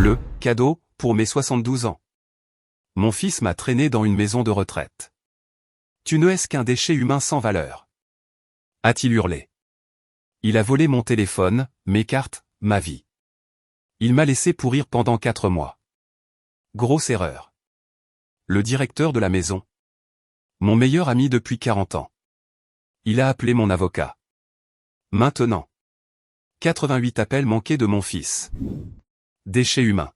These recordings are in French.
Le cadeau pour mes 72 ans. Mon fils m'a traîné dans une maison de retraite. Tu ne es qu'un déchet humain sans valeur. A-t-il hurlé. Il a volé mon téléphone, mes cartes, ma vie. Il m'a laissé pourrir pendant 4 mois. Grosse erreur. Le directeur de la maison. Mon meilleur ami depuis 40 ans. Il a appelé mon avocat. Maintenant. 88 appels manqués de mon fils. Déchet humain.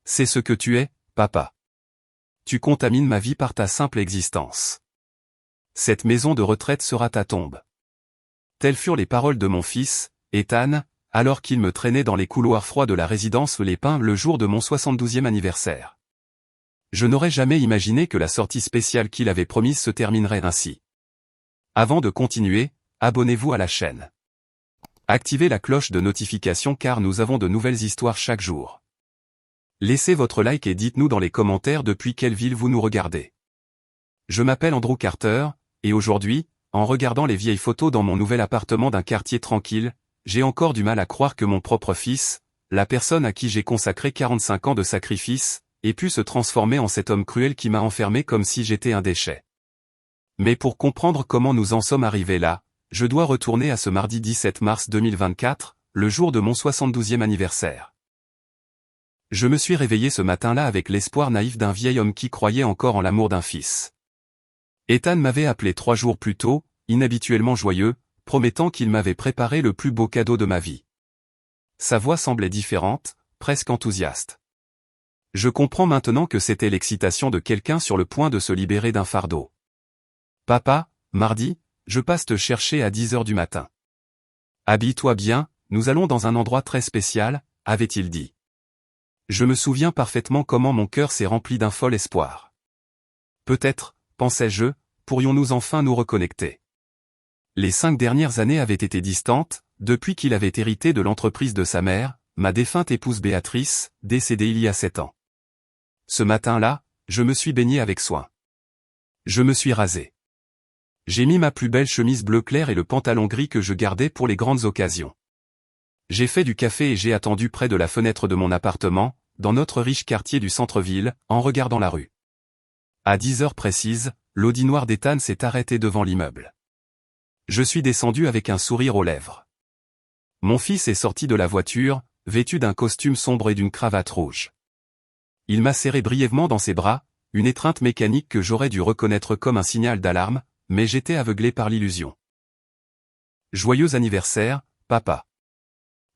C'est ce que tu es, papa. Tu contamines ma vie par ta simple existence. Cette maison de retraite sera ta tombe. Telles furent les paroles de mon fils, Ethan, alors qu'il me traînait dans les couloirs froids de la résidence Les Pins le jour de mon 72e anniversaire. Je n'aurais jamais imaginé que la sortie spéciale qu'il avait promise se terminerait ainsi. Avant de continuer, abonnez-vous à la chaîne. Activez la cloche de notification car nous avons de nouvelles histoires chaque jour. Laissez votre like et dites-nous dans les commentaires depuis quelle ville vous nous regardez. Je m'appelle Andrew Carter, et aujourd'hui, en regardant les vieilles photos dans mon nouvel appartement d'un quartier tranquille, j'ai encore du mal à croire que mon propre fils, la personne à qui j'ai consacré 45 ans de sacrifice, ait pu se transformer en cet homme cruel qui m'a enfermé comme si j'étais un déchet. Mais pour comprendre comment nous en sommes arrivés là, je dois retourner à ce mardi 17 mars 2024, le jour de mon 72e anniversaire. Je me suis réveillé ce matin-là avec l'espoir naïf d'un vieil homme qui croyait encore en l'amour d'un fils. Ethan m'avait appelé 3 jours plus tôt, inhabituellement joyeux, promettant qu'il m'avait préparé le plus beau cadeau de ma vie. Sa voix semblait différente, presque enthousiaste. Je comprends maintenant que c'était l'excitation de quelqu'un sur le point de se libérer d'un fardeau. Papa, mardi, je passe te chercher à 10 heures du matin. Habille-toi bien, nous allons dans un endroit très spécial, avait-il dit. Je me souviens parfaitement comment mon cœur s'est rempli d'un fol espoir. Peut-être, pensais-je, pourrions-nous enfin nous reconnecter. Les 5 dernières années avaient été distantes, depuis qu'il avait hérité de l'entreprise de sa mère, ma défunte épouse Béatrice, décédée il y a 7 ans. Ce matin-là, je me suis baigné avec soin. Je me suis rasé. J'ai mis ma plus belle chemise bleu clair et le pantalon gris que je gardais pour les grandes occasions. J'ai fait du café et j'ai attendu près de la fenêtre de mon appartement, dans notre riche quartier du centre-ville, en regardant la rue. À 10 heures précises, l'Audi noir d'Ethan s'est arrêté devant l'immeuble. Je suis descendu avec un sourire aux lèvres. Mon fils est sorti de la voiture, vêtu d'un costume sombre et d'une cravate rouge. Il m'a serré brièvement dans ses bras, une étreinte mécanique que j'aurais dû reconnaître comme un signal d'alarme, mais j'étais aveuglé par l'illusion. Joyeux anniversaire, papa.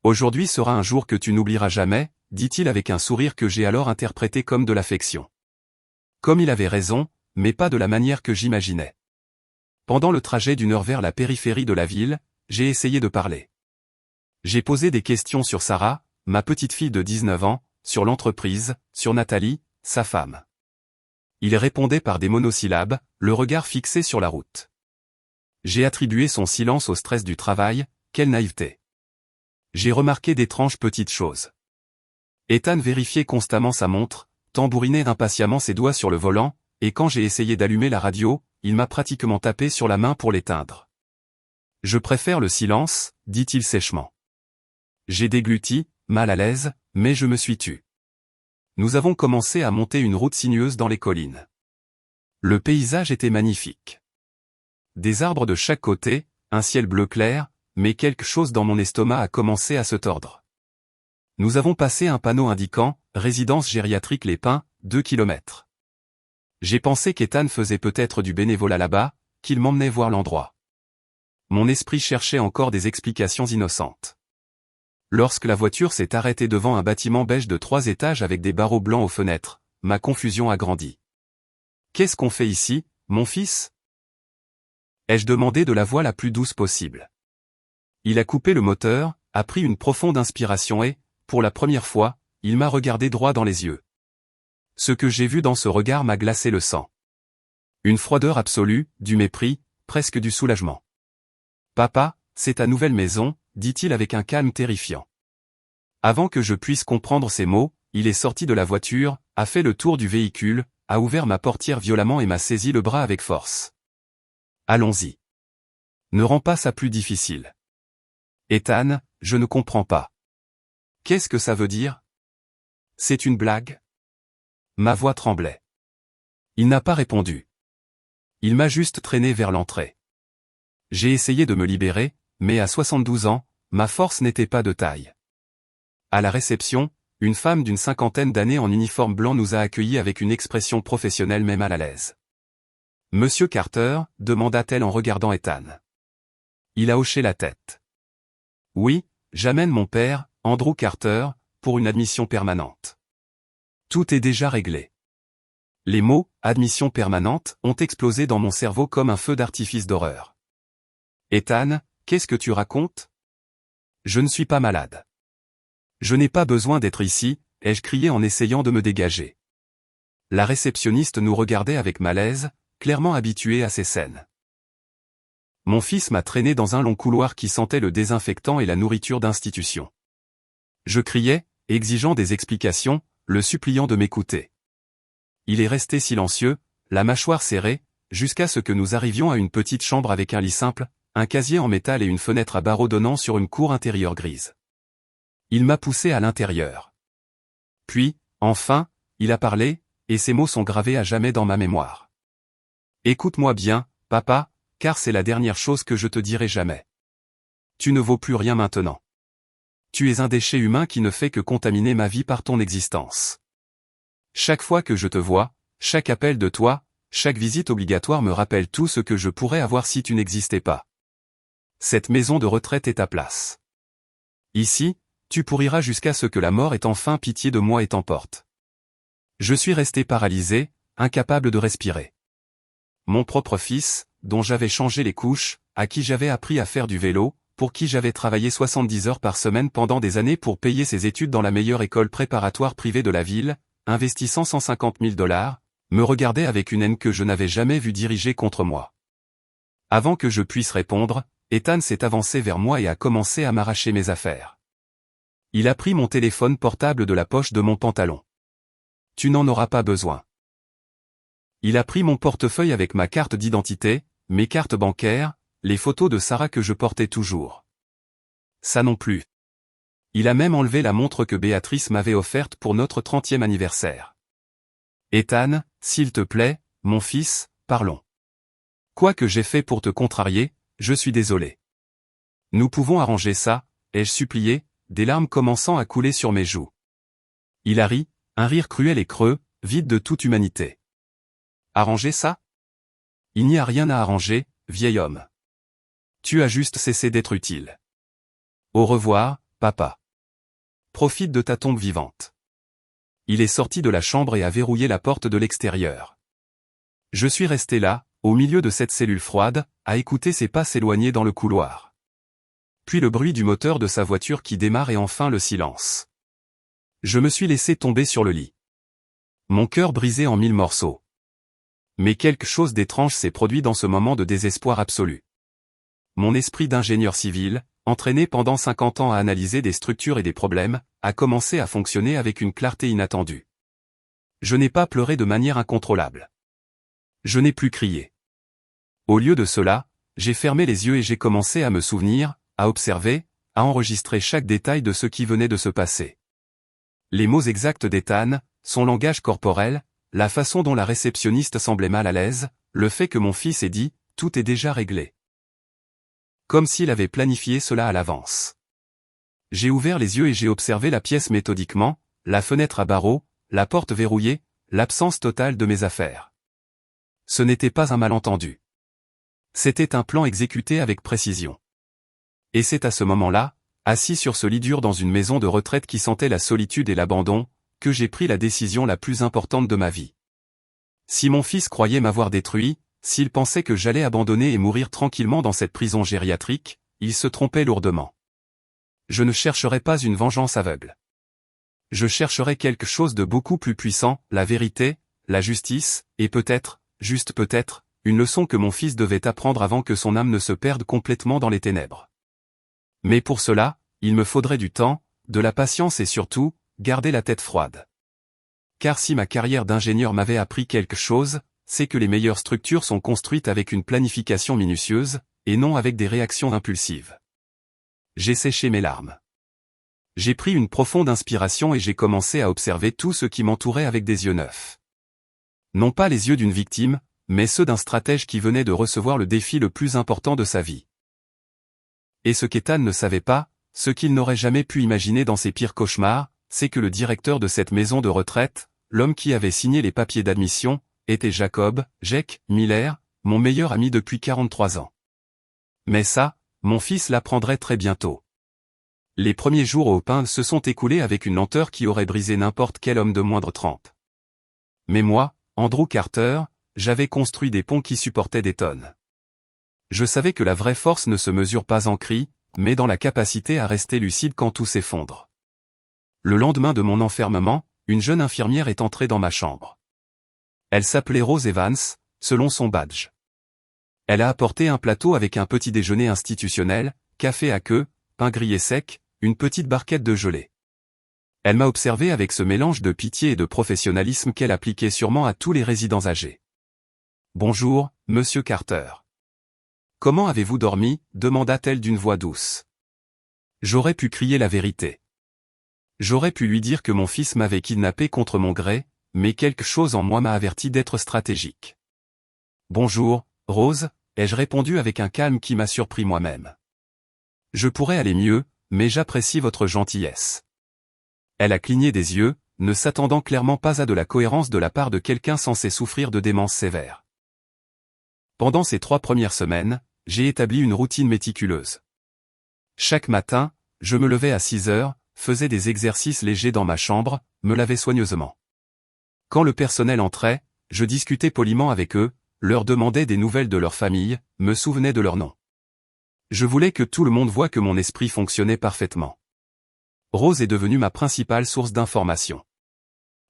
Aujourd'hui sera un jour que tu n'oublieras jamais, dit-il avec un sourire que j'ai alors interprété comme de l'affection. Comme il avait raison, mais pas de la manière que j'imaginais. Pendant le trajet d'1 heure vers la périphérie de la ville, j'ai essayé de parler. J'ai posé des questions sur Sarah, ma petite fille de 19 ans, sur l'entreprise, sur Nathalie, sa femme. Il répondait par des monosyllabes, le regard fixé sur la route. J'ai attribué son silence au stress du travail, quelle naïveté. J'ai remarqué d'étranges petites choses. Ethan vérifiait constamment sa montre, tambourinait impatiemment ses doigts sur le volant, et quand j'ai essayé d'allumer la radio, il m'a pratiquement tapé sur la main pour l'éteindre. Je préfère le silence, dit-il sèchement. J'ai dégluti, mal à l'aise, mais je me suis tu. Nous avons commencé à monter une route sinueuse dans les collines. Le paysage était magnifique. Des arbres de chaque côté, un ciel bleu clair, mais quelque chose dans mon estomac a commencé à se tordre. Nous avons passé un panneau indiquant « Résidence gériatrique Les Pins, 2 km ». J'ai pensé qu'Ethan faisait peut-être du bénévolat là-bas, qu'il m'emmenait voir l'endroit. Mon esprit cherchait encore des explications innocentes. Lorsque la voiture s'est arrêtée devant un bâtiment beige de 3 étages avec des barreaux blancs aux fenêtres, ma confusion a grandi. « Qu'est-ce qu'on fait ici, mon fils ?» ai-je demandé de la voix la plus douce possible. Il a coupé le moteur, a pris une profonde inspiration et, pour la première fois, il m'a regardé droit dans les yeux. Ce que j'ai vu dans ce regard m'a glacé le sang. Une froideur absolue, du mépris, presque du soulagement. « Papa, c'est ta nouvelle maison, » dit-il avec un calme terrifiant. Avant que je puisse comprendre ces mots, il est sorti de la voiture, a fait le tour du véhicule, a ouvert ma portière violemment et m'a saisi le bras avec force. « Allons-y. Ne rends pas ça plus difficile. » « Ethan, je ne comprends pas. Qu'est-ce que ça veut dire ? C'est une blague? Ma voix tremblait. Il n'a pas répondu. Il m'a juste traîné vers l'entrée. J'ai essayé de me libérer, mais à 72 ans, ma force n'était pas de taille. À la réception, une femme d'une cinquantaine d'années en uniforme blanc nous a accueillis avec une expression professionnelle même mal à l'aise. « Monsieur Carter » demanda-t-elle en regardant Ethan. Il a hoché la tête. « Oui, j'amène mon père, Andrew Carter, pour une admission permanente. » Tout est déjà réglé. Les mots « admission permanente » ont explosé dans mon cerveau comme un feu d'artifice d'horreur. « Ethan, qu'est-ce que tu racontes? Je ne suis pas malade. Je n'ai pas besoin d'être ici, ai-je crié en essayant de me dégager. La réceptionniste nous regardait avec malaise, clairement habituée à ces scènes. Mon fils m'a traîné dans un long couloir qui sentait le désinfectant et la nourriture d'institution. Je criais, exigeant des explications, le suppliant de m'écouter. Il est resté silencieux, la mâchoire serrée, jusqu'à ce que nous arrivions à une petite chambre avec un lit simple, un casier en métal et une fenêtre à barreaux donnant sur une cour intérieure grise. Il m'a poussé à l'intérieur. Puis, enfin, il a parlé, et ces mots sont gravés à jamais dans ma mémoire. « Écoute-moi bien, papa, car c'est la dernière chose que je te dirai jamais. Tu ne vaux plus rien maintenant. Tu es un déchet humain qui ne fait que contaminer ma vie par ton existence. Chaque fois que je te vois, chaque appel de toi, chaque visite obligatoire me rappelle tout ce que je pourrais avoir si tu n'existais pas. Cette maison de retraite est ta place. Ici, tu pourriras jusqu'à ce que la mort ait enfin pitié de moi et t'emporte. » Je suis resté paralysé, incapable de respirer. Mon propre fils, dont j'avais changé les couches, à qui j'avais appris à faire du vélo, pour qui j'avais travaillé 70 heures par semaine pendant des années pour payer ses études dans la meilleure école préparatoire privée de la ville, investissant 150 000 $, me regardait avec une haine que je n'avais jamais vue diriger contre moi. Avant que je puisse répondre, Ethan s'est avancé vers moi et a commencé à m'arracher mes affaires. Il a pris mon téléphone portable de la poche de mon pantalon. « Tu n'en auras pas besoin. » Il a pris mon portefeuille avec ma carte d'identité, mes cartes bancaires, les photos de Sarah que je portais toujours. Ça non plus. Il a même enlevé la montre que Béatrice m'avait offerte pour notre 30e anniversaire. « Ethan, s'il te plaît, mon fils, parlons. Quoi que j'ai fait pour te contrarier, je suis désolé. Nous pouvons arranger ça, ai-je supplié, des larmes commençant à couler sur mes joues. Il a ri, un rire cruel et creux, vide de toute humanité. Arranger ça? Il n'y a rien à arranger, vieil homme. Tu as juste cessé d'être utile. Au revoir, papa. Profite de ta tombe vivante. Il est sorti de la chambre et a verrouillé la porte de l'extérieur. Je suis resté là, au milieu de cette cellule froide, à écouter ses pas s'éloigner dans le couloir. Puis le bruit du moteur de sa voiture qui démarre et enfin le silence. Je me suis laissé tomber sur le lit. Mon cœur brisé en 1000 morceaux. Mais quelque chose d'étrange s'est produit dans ce moment de désespoir absolu. Mon esprit d'ingénieur civil, entraîné pendant 50 ans à analyser des structures et des problèmes, a commencé à fonctionner avec une clarté inattendue. Je n'ai pas pleuré de manière incontrôlable. Je n'ai plus crié. Au lieu de cela, j'ai fermé les yeux et j'ai commencé à me souvenir, à observer, à enregistrer chaque détail de ce qui venait de se passer. Les mots exacts d'Ethan, son langage corporel, la façon dont la réceptionniste semblait mal à l'aise, le fait que mon fils ait dit « tout est déjà réglé ». Comme s'il avait planifié cela à l'avance. J'ai ouvert les yeux et j'ai observé la pièce méthodiquement, la fenêtre à barreaux, la porte verrouillée, l'absence totale de mes affaires. Ce n'était pas un malentendu. C'était un plan exécuté avec précision. Et c'est à ce moment-là, assis sur ce lit dur dans une maison de retraite qui sentait la solitude et l'abandon, que j'ai pris la décision la plus importante de ma vie. Si mon fils croyait m'avoir détruit, s'il pensait que j'allais abandonner et mourir tranquillement dans cette prison gériatrique, il se trompait lourdement. Je ne chercherais pas une vengeance aveugle. Je chercherais quelque chose de beaucoup plus puissant, la vérité, la justice, et peut-être, juste peut-être, une leçon que mon fils devait apprendre avant que son âme ne se perde complètement dans les ténèbres. Mais pour cela, il me faudrait du temps, de la patience et surtout, garder la tête froide. Car si ma carrière d'ingénieur m'avait appris quelque chose, c'est que les meilleures structures sont construites avec une planification minutieuse, et non avec des réactions impulsives. J'ai séché mes larmes. J'ai pris une profonde inspiration et j'ai commencé à observer tout ce qui m'entourait avec des yeux neufs. Non pas les yeux d'une victime, mais ceux d'un stratège qui venait de recevoir le défi le plus important de sa vie. Et ce qu'Ethan ne savait pas, ce qu'il n'aurait jamais pu imaginer dans ses pires cauchemars, c'est que le directeur de cette maison de retraite, l'homme qui avait signé les papiers d'admission, était Jake Miller, mon meilleur ami depuis 43 ans. Mais ça, mon fils l'apprendrait très bientôt. Les premiers jours au pain se sont écoulés avec une lenteur qui aurait brisé n'importe quel homme de moindre trempe. Mais moi, Andrew Carter, j'avais construit des ponts qui supportaient des tonnes. Je savais que la vraie force ne se mesure pas en cris, mais dans la capacité à rester lucide quand tout s'effondre. Le lendemain de mon enfermement, une jeune infirmière est entrée dans ma chambre. Elle s'appelait Rose Evans, selon son badge. Elle a apporté un plateau avec un petit déjeuner institutionnel, café à queue, pain grillé sec, une petite barquette de gelée. Elle m'a observé avec ce mélange de pitié et de professionnalisme qu'elle appliquait sûrement à tous les résidents âgés. « Bonjour, monsieur Carter. »« Comment avez-vous dormi ?» demanda-t-elle d'une voix douce. J'aurais pu crier la vérité. J'aurais pu lui dire que mon fils m'avait kidnappé contre mon gré, mais quelque chose en moi m'a averti d'être stratégique. « Bonjour, Rose », ai-je répondu avec un calme qui m'a surpris moi-même. « Je pourrais aller mieux, mais j'apprécie votre gentillesse. » Elle a cligné des yeux, ne s'attendant clairement pas à de la cohérence de la part de quelqu'un censé souffrir de démence sévère. Pendant ces 3 premières semaines, j'ai établi une routine méticuleuse. Chaque matin, je me levais à 6 heures, faisais des exercices légers dans ma chambre, me lavais soigneusement. Quand le personnel entrait, je discutais poliment avec eux, leur demandais des nouvelles de leur famille, me souvenais de leur nom. Je voulais que tout le monde voie que mon esprit fonctionnait parfaitement. Rose est devenue ma principale source d'information.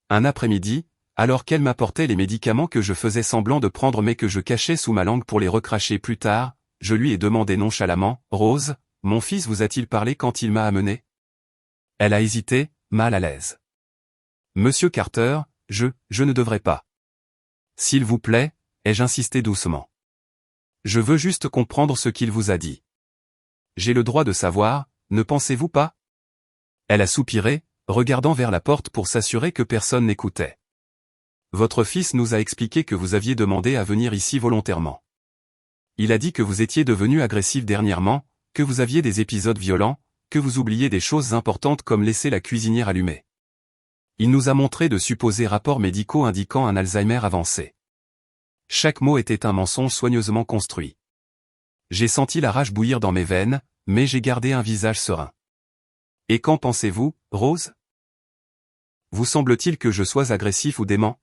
Un après-midi, alors qu'elle m'apportait les médicaments que je faisais semblant de prendre mais que je cachais sous ma langue pour les recracher plus tard, je lui ai demandé nonchalamment, « Rose, mon fils vous a-t-il parlé quand il m'a amené ?» Elle a hésité, mal à l'aise. « Monsieur Carter, je ne devrais pas. »« S'il vous plaît, » ai-je insisté doucement. « Je veux juste comprendre ce qu'il vous a dit. » « J'ai le droit de savoir, ne pensez-vous pas ?» Elle a soupiré, regardant vers la porte pour s'assurer que personne n'écoutait. « Votre fils nous a expliqué que vous aviez demandé à venir ici volontairement. Il a dit que vous étiez devenu agressif dernièrement, que vous aviez des épisodes violents, que vous oubliez des choses importantes comme laisser la cuisinière allumée. Il nous a montré de supposés rapports médicaux indiquant un Alzheimer avancé. » Chaque mot était un mensonge soigneusement construit. J'ai senti la rage bouillir dans mes veines, mais j'ai gardé un visage serein. « Et qu'en pensez-vous, Rose ? Vous semble-t-il que je sois agressif ou dément ? »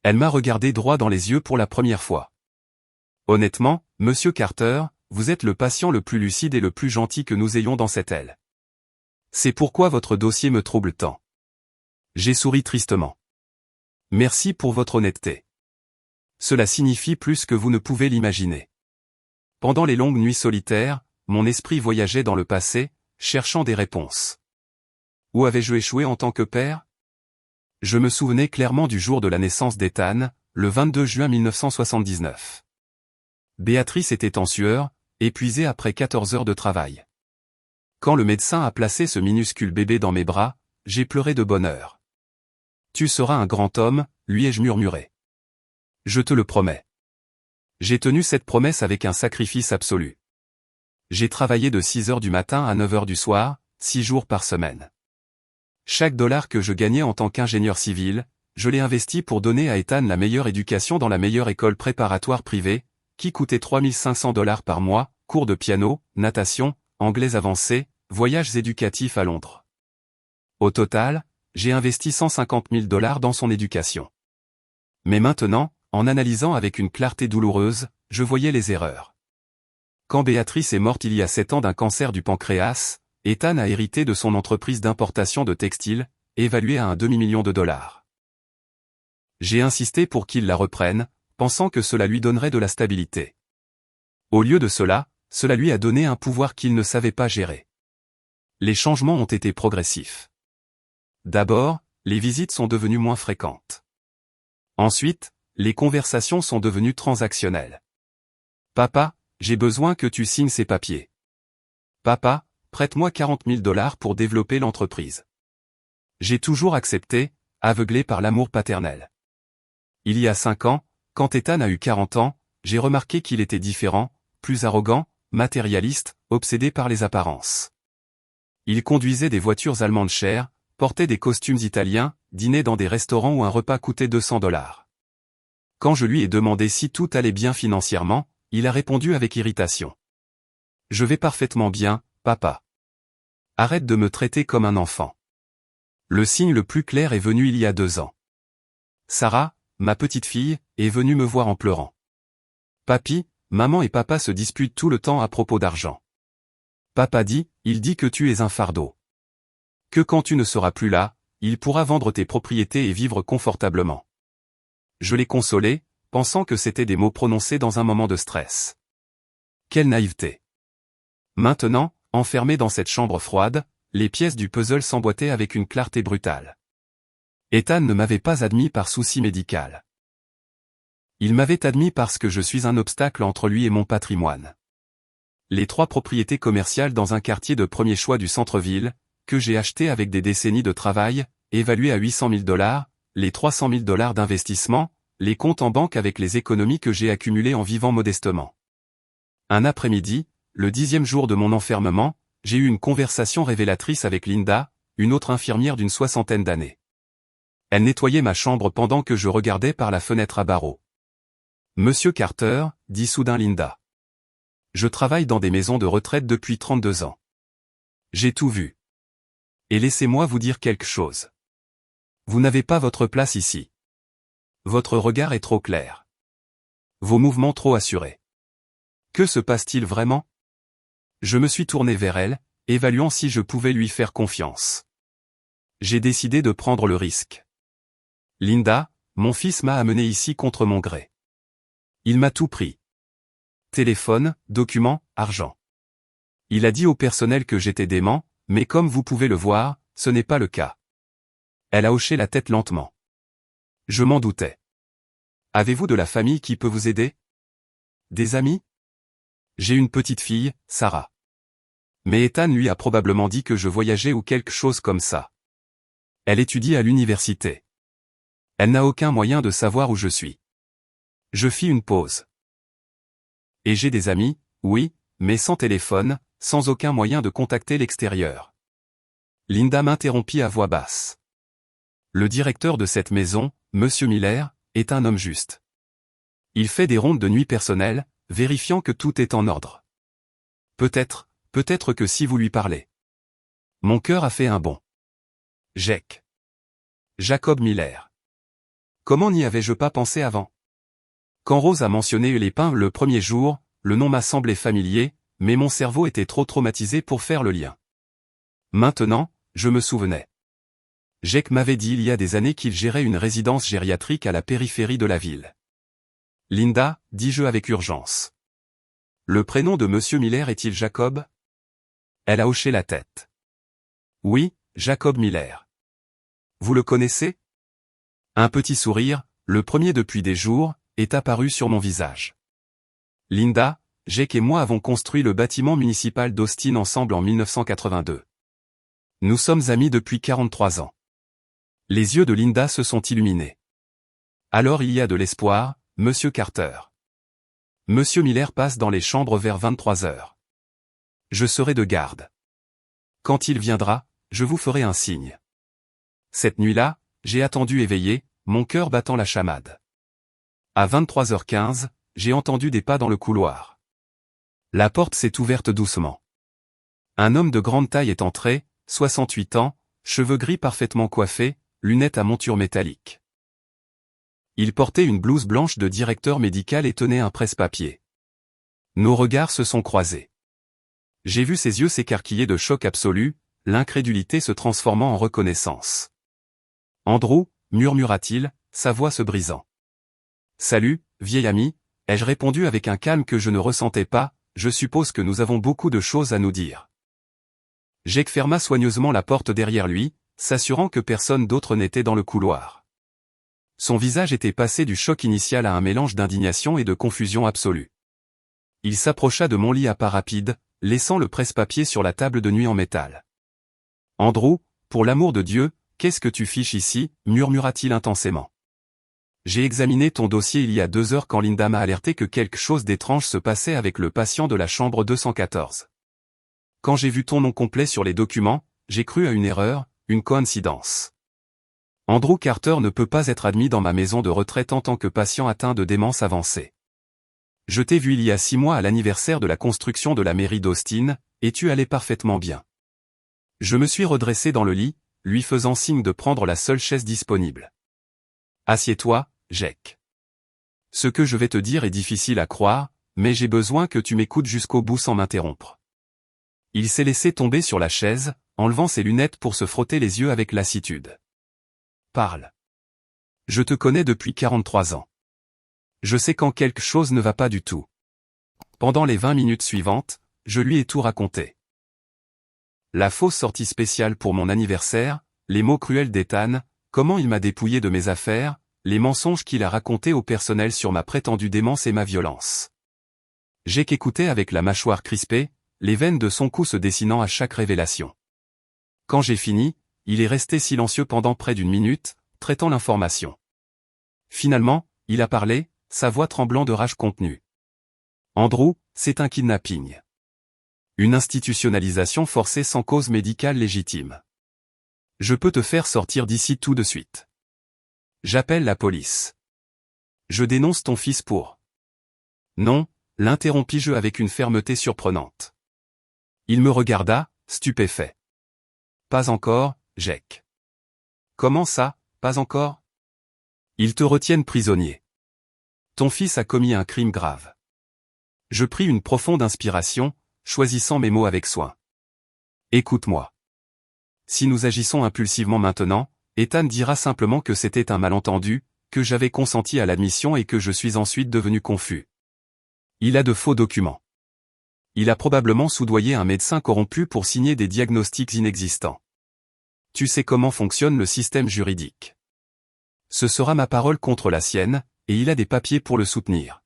Elle m'a regardé droit dans les yeux pour la première fois. « Honnêtement, monsieur Carter, vous êtes le patient le plus lucide et le plus gentil que nous ayons dans cette aile. C'est pourquoi votre dossier me trouble tant. » J'ai souri tristement. « Merci pour votre honnêteté. Cela signifie plus que vous ne pouvez l'imaginer. » Pendant les longues nuits solitaires, mon esprit voyageait dans le passé, cherchant des réponses. Où avais-je échoué en tant que père ? Je me souvenais clairement du jour de la naissance d'Ethan, le 22 juin 1979. Béatrice était en sueur, épuisée après 14 heures de travail. Quand le médecin a placé ce minuscule bébé dans mes bras, j'ai pleuré de bonheur. « Tu seras un grand homme », lui ai-je murmuré. « Je te le promets. » J'ai tenu cette promesse avec un sacrifice absolu. J'ai travaillé de 6 heures du matin à 9 heures du soir, 6 jours par semaine. Chaque dollar que je gagnais en tant qu'ingénieur civil, je l'ai investi pour donner à Ethan la meilleure éducation dans la meilleure école préparatoire privée, qui coûtait $3 500 par mois, cours de piano, natation, anglais avancé, voyages éducatifs à Londres. Au total, j'ai investi $150 000 dans son éducation. Mais maintenant, en analysant avec une clarté douloureuse, je voyais les erreurs. Quand Béatrice est morte il y a 7 ans d'un cancer du pancréas, Ethan a hérité de son entreprise d'importation de textiles, évaluée à $1 demi-million. J'ai insisté pour qu'il la reprenne, pensant que cela lui donnerait de la stabilité. Au lieu de cela, cela lui a donné un pouvoir qu'il ne savait pas gérer. Les changements ont été progressifs. D'abord, les visites sont devenues moins fréquentes. Ensuite, les conversations sont devenues transactionnelles. « Papa, j'ai besoin que tu signes ces papiers. »« Papa, prête-moi 40 000 $ pour développer l'entreprise. J'ai toujours accepté, aveuglé par l'amour paternel. Il y a 5 ans, quand Ethan a eu 40 ans, j'ai remarqué qu'il était différent, plus arrogant, matérialiste, obsédé par les apparences. Il conduisait des voitures allemandes chères, portait des costumes italiens, dînait dans des restaurants où un repas coûtait 200 $. Quand je lui ai demandé si tout allait bien financièrement, il a répondu avec irritation. « Je vais parfaitement bien, papa. Arrête de me traiter comme un enfant. » Le signe le plus clair est venu il y a 2 ans. Sarah, ma petite fille, est venue me voir en pleurant. « Papi, maman et papa se disputent tout le temps à propos d'argent. Papa dit, il dit que tu es un fardeau. Que quand tu ne seras plus là, il pourra vendre tes propriétés et vivre confortablement. » Je l'ai consolé, pensant que c'était des mots prononcés dans un moment de stress. Quelle naïveté. Maintenant, enfermé dans cette chambre froide, les pièces du puzzle s'emboîtaient avec une clarté brutale. Ethan ne m'avait pas admis par souci médical. Il m'avait admis parce que je suis un obstacle entre lui et mon patrimoine. Les 3 propriétés commerciales dans un quartier de premier choix du centre-ville, que j'ai acheté avec des décennies de travail, évaluées à 800 000 $, les 300 000 $ d'investissement, les comptes en banque avec les économies que j'ai accumulées en vivant modestement. Un après-midi, le 10e jour de mon enfermement, j'ai eu une conversation révélatrice avec Linda, une autre infirmière d'une 60aine d'années. Elle nettoyait ma chambre pendant que je regardais par la fenêtre à barreaux. « Monsieur Carter, » dit soudain Linda. « Je travaille dans des maisons de retraite depuis 32 ans. J'ai tout vu. Et laissez-moi vous dire quelque chose. Vous n'avez pas votre place ici. Votre regard est trop clair. Vos mouvements trop assurés. Que se passe-t-il vraiment ? » Je me suis tourné vers elle, évaluant si je pouvais lui faire confiance. J'ai décidé de prendre le risque. Linda, mon fils m'a amené ici contre mon gré. Il m'a tout pris. Téléphone, documents, argent. Il a dit au personnel que j'étais dément, mais comme vous pouvez le voir, ce n'est pas le cas. Elle a hoché la tête lentement. Je m'en doutais. Avez-vous de la famille qui peut vous aider ? Des amis ? J'ai une petite fille, Sarah. Mais Ethan lui a probablement dit que je voyageais ou quelque chose comme ça. Elle étudie à l'université. Elle n'a aucun moyen de savoir où je suis. Je fis une pause. Et j'ai des amis, oui, mais sans téléphone, sans aucun moyen de contacter l'extérieur. Linda m'interrompit à voix basse. Le directeur de cette maison, Monsieur Miller, est un homme juste. Il fait des rondes de nuit personnelles, vérifiant que tout est en ordre. Peut-être que si vous lui parlez. Mon cœur a fait un bond. Jacob Miller. Comment n'y avais-je pas pensé avant ? Quand Rose a mentionné les pains le premier jour, le nom m'a semblé familier, mais mon cerveau était trop traumatisé pour faire le lien. Maintenant, je me souvenais. Jake m'avait dit il y a des années qu'il gérait une résidence gériatrique à la périphérie de la ville. Linda, dis-je avec urgence. Le prénom de Monsieur Miller est-il Jacob ? Elle a hoché la tête. Oui, Jacob Miller. Vous le connaissez ? Un petit sourire, le premier depuis des jours, est apparu sur mon visage. Linda, Jake et moi avons construit le bâtiment municipal d'Austin ensemble en 1982. Nous sommes amis depuis 43 ans. Les yeux de Linda se sont illuminés. Alors il y a de l'espoir, Monsieur Carter. Monsieur Miller passe dans les chambres vers 23 heures. Je serai de garde. Quand il viendra, je vous ferai un signe. Cette nuit-là, j'ai attendu éveillé, mon cœur battant la chamade. À 23h15, j'ai entendu des pas dans le couloir. La porte s'est ouverte doucement. Un homme de grande taille est entré, 68 ans, cheveux gris parfaitement coiffés, lunettes à monture métallique. Il portait une blouse blanche de directeur médical et tenait un presse-papier. Nos regards se sont croisés. J'ai vu ses yeux s'écarquiller de choc absolu, l'incrédulité se transformant en reconnaissance. « Andrew » murmura-t-il, sa voix se brisant. « Salut, vieil ami » ai-je répondu avec un calme que je ne ressentais pas, je suppose que nous avons beaucoup de choses à nous dire. Jake ferma soigneusement la porte derrière lui, s'assurant que personne d'autre n'était dans le couloir. Son visage était passé du choc initial à un mélange d'indignation et de confusion absolue. Il s'approcha de mon lit à pas rapides, laissant le presse-papier sur la table de nuit en métal. « Andrew, pour l'amour de Dieu, qu'est-ce que tu fiches ici » murmura-t-il intensément. « J'ai examiné ton dossier il y a 2 heures quand Linda m'a alerté que quelque chose d'étrange se passait avec le patient de la chambre 214. Quand j'ai vu ton nom complet sur les documents, j'ai cru à une erreur, une coïncidence. Andrew Carter ne peut pas être admis dans ma maison de retraite en tant que patient atteint de démence avancée. Je t'ai vu il y a 6 mois à l'anniversaire de la construction de la mairie d'Austin, et tu allais parfaitement bien. » Je me suis redressé dans le lit, lui faisant signe de prendre la seule chaise disponible. « Assieds-toi, Jake. Ce que je vais te dire est difficile à croire, mais j'ai besoin que tu m'écoutes jusqu'au bout sans m'interrompre. » Il s'est laissé tomber sur la chaise, enlevant ses lunettes pour se frotter les yeux avec lassitude. « Parle. Je te connais depuis 43 ans. Je sais quand quelque chose ne va pas du tout. » Pendant les 20 minutes suivantes, je lui ai tout raconté. La fausse sortie spéciale pour mon anniversaire, les mots cruels d'Ethan, comment il m'a dépouillé de mes affaires, les mensonges qu'il a racontés au personnel sur ma prétendue démence et ma violence. Jake écoutait avec la mâchoire crispée, les veines de son cou se dessinant à chaque révélation. Quand j'ai fini, il est resté silencieux pendant près d'1 minute, traitant l'information. Finalement, il a parlé, sa voix tremblant de rage contenue. « Andrew, c'est un kidnapping. Une institutionnalisation forcée sans cause médicale légitime. Je peux te faire sortir d'ici tout de suite. J'appelle la police. Je dénonce ton fils pour... » « Non, » l'interrompis-je avec une fermeté surprenante. Il me regarda, stupéfait. « Pas encore, Jake. »« Comment ça, pas encore ?»« Ils te retiennent prisonnier. Ton fils a commis un crime grave. » Je pris une profonde inspiration, choisissant mes mots avec soin. « Écoute-moi. Si nous agissons impulsivement maintenant, Ethan dira simplement que c'était un malentendu, que j'avais consenti à l'admission et que je suis ensuite devenu confus. Il a de faux documents. Il a probablement soudoyé un médecin corrompu pour signer des diagnostics inexistants. Tu sais comment fonctionne le système juridique. Ce sera ma parole contre la sienne, et il a des papiers pour le soutenir. »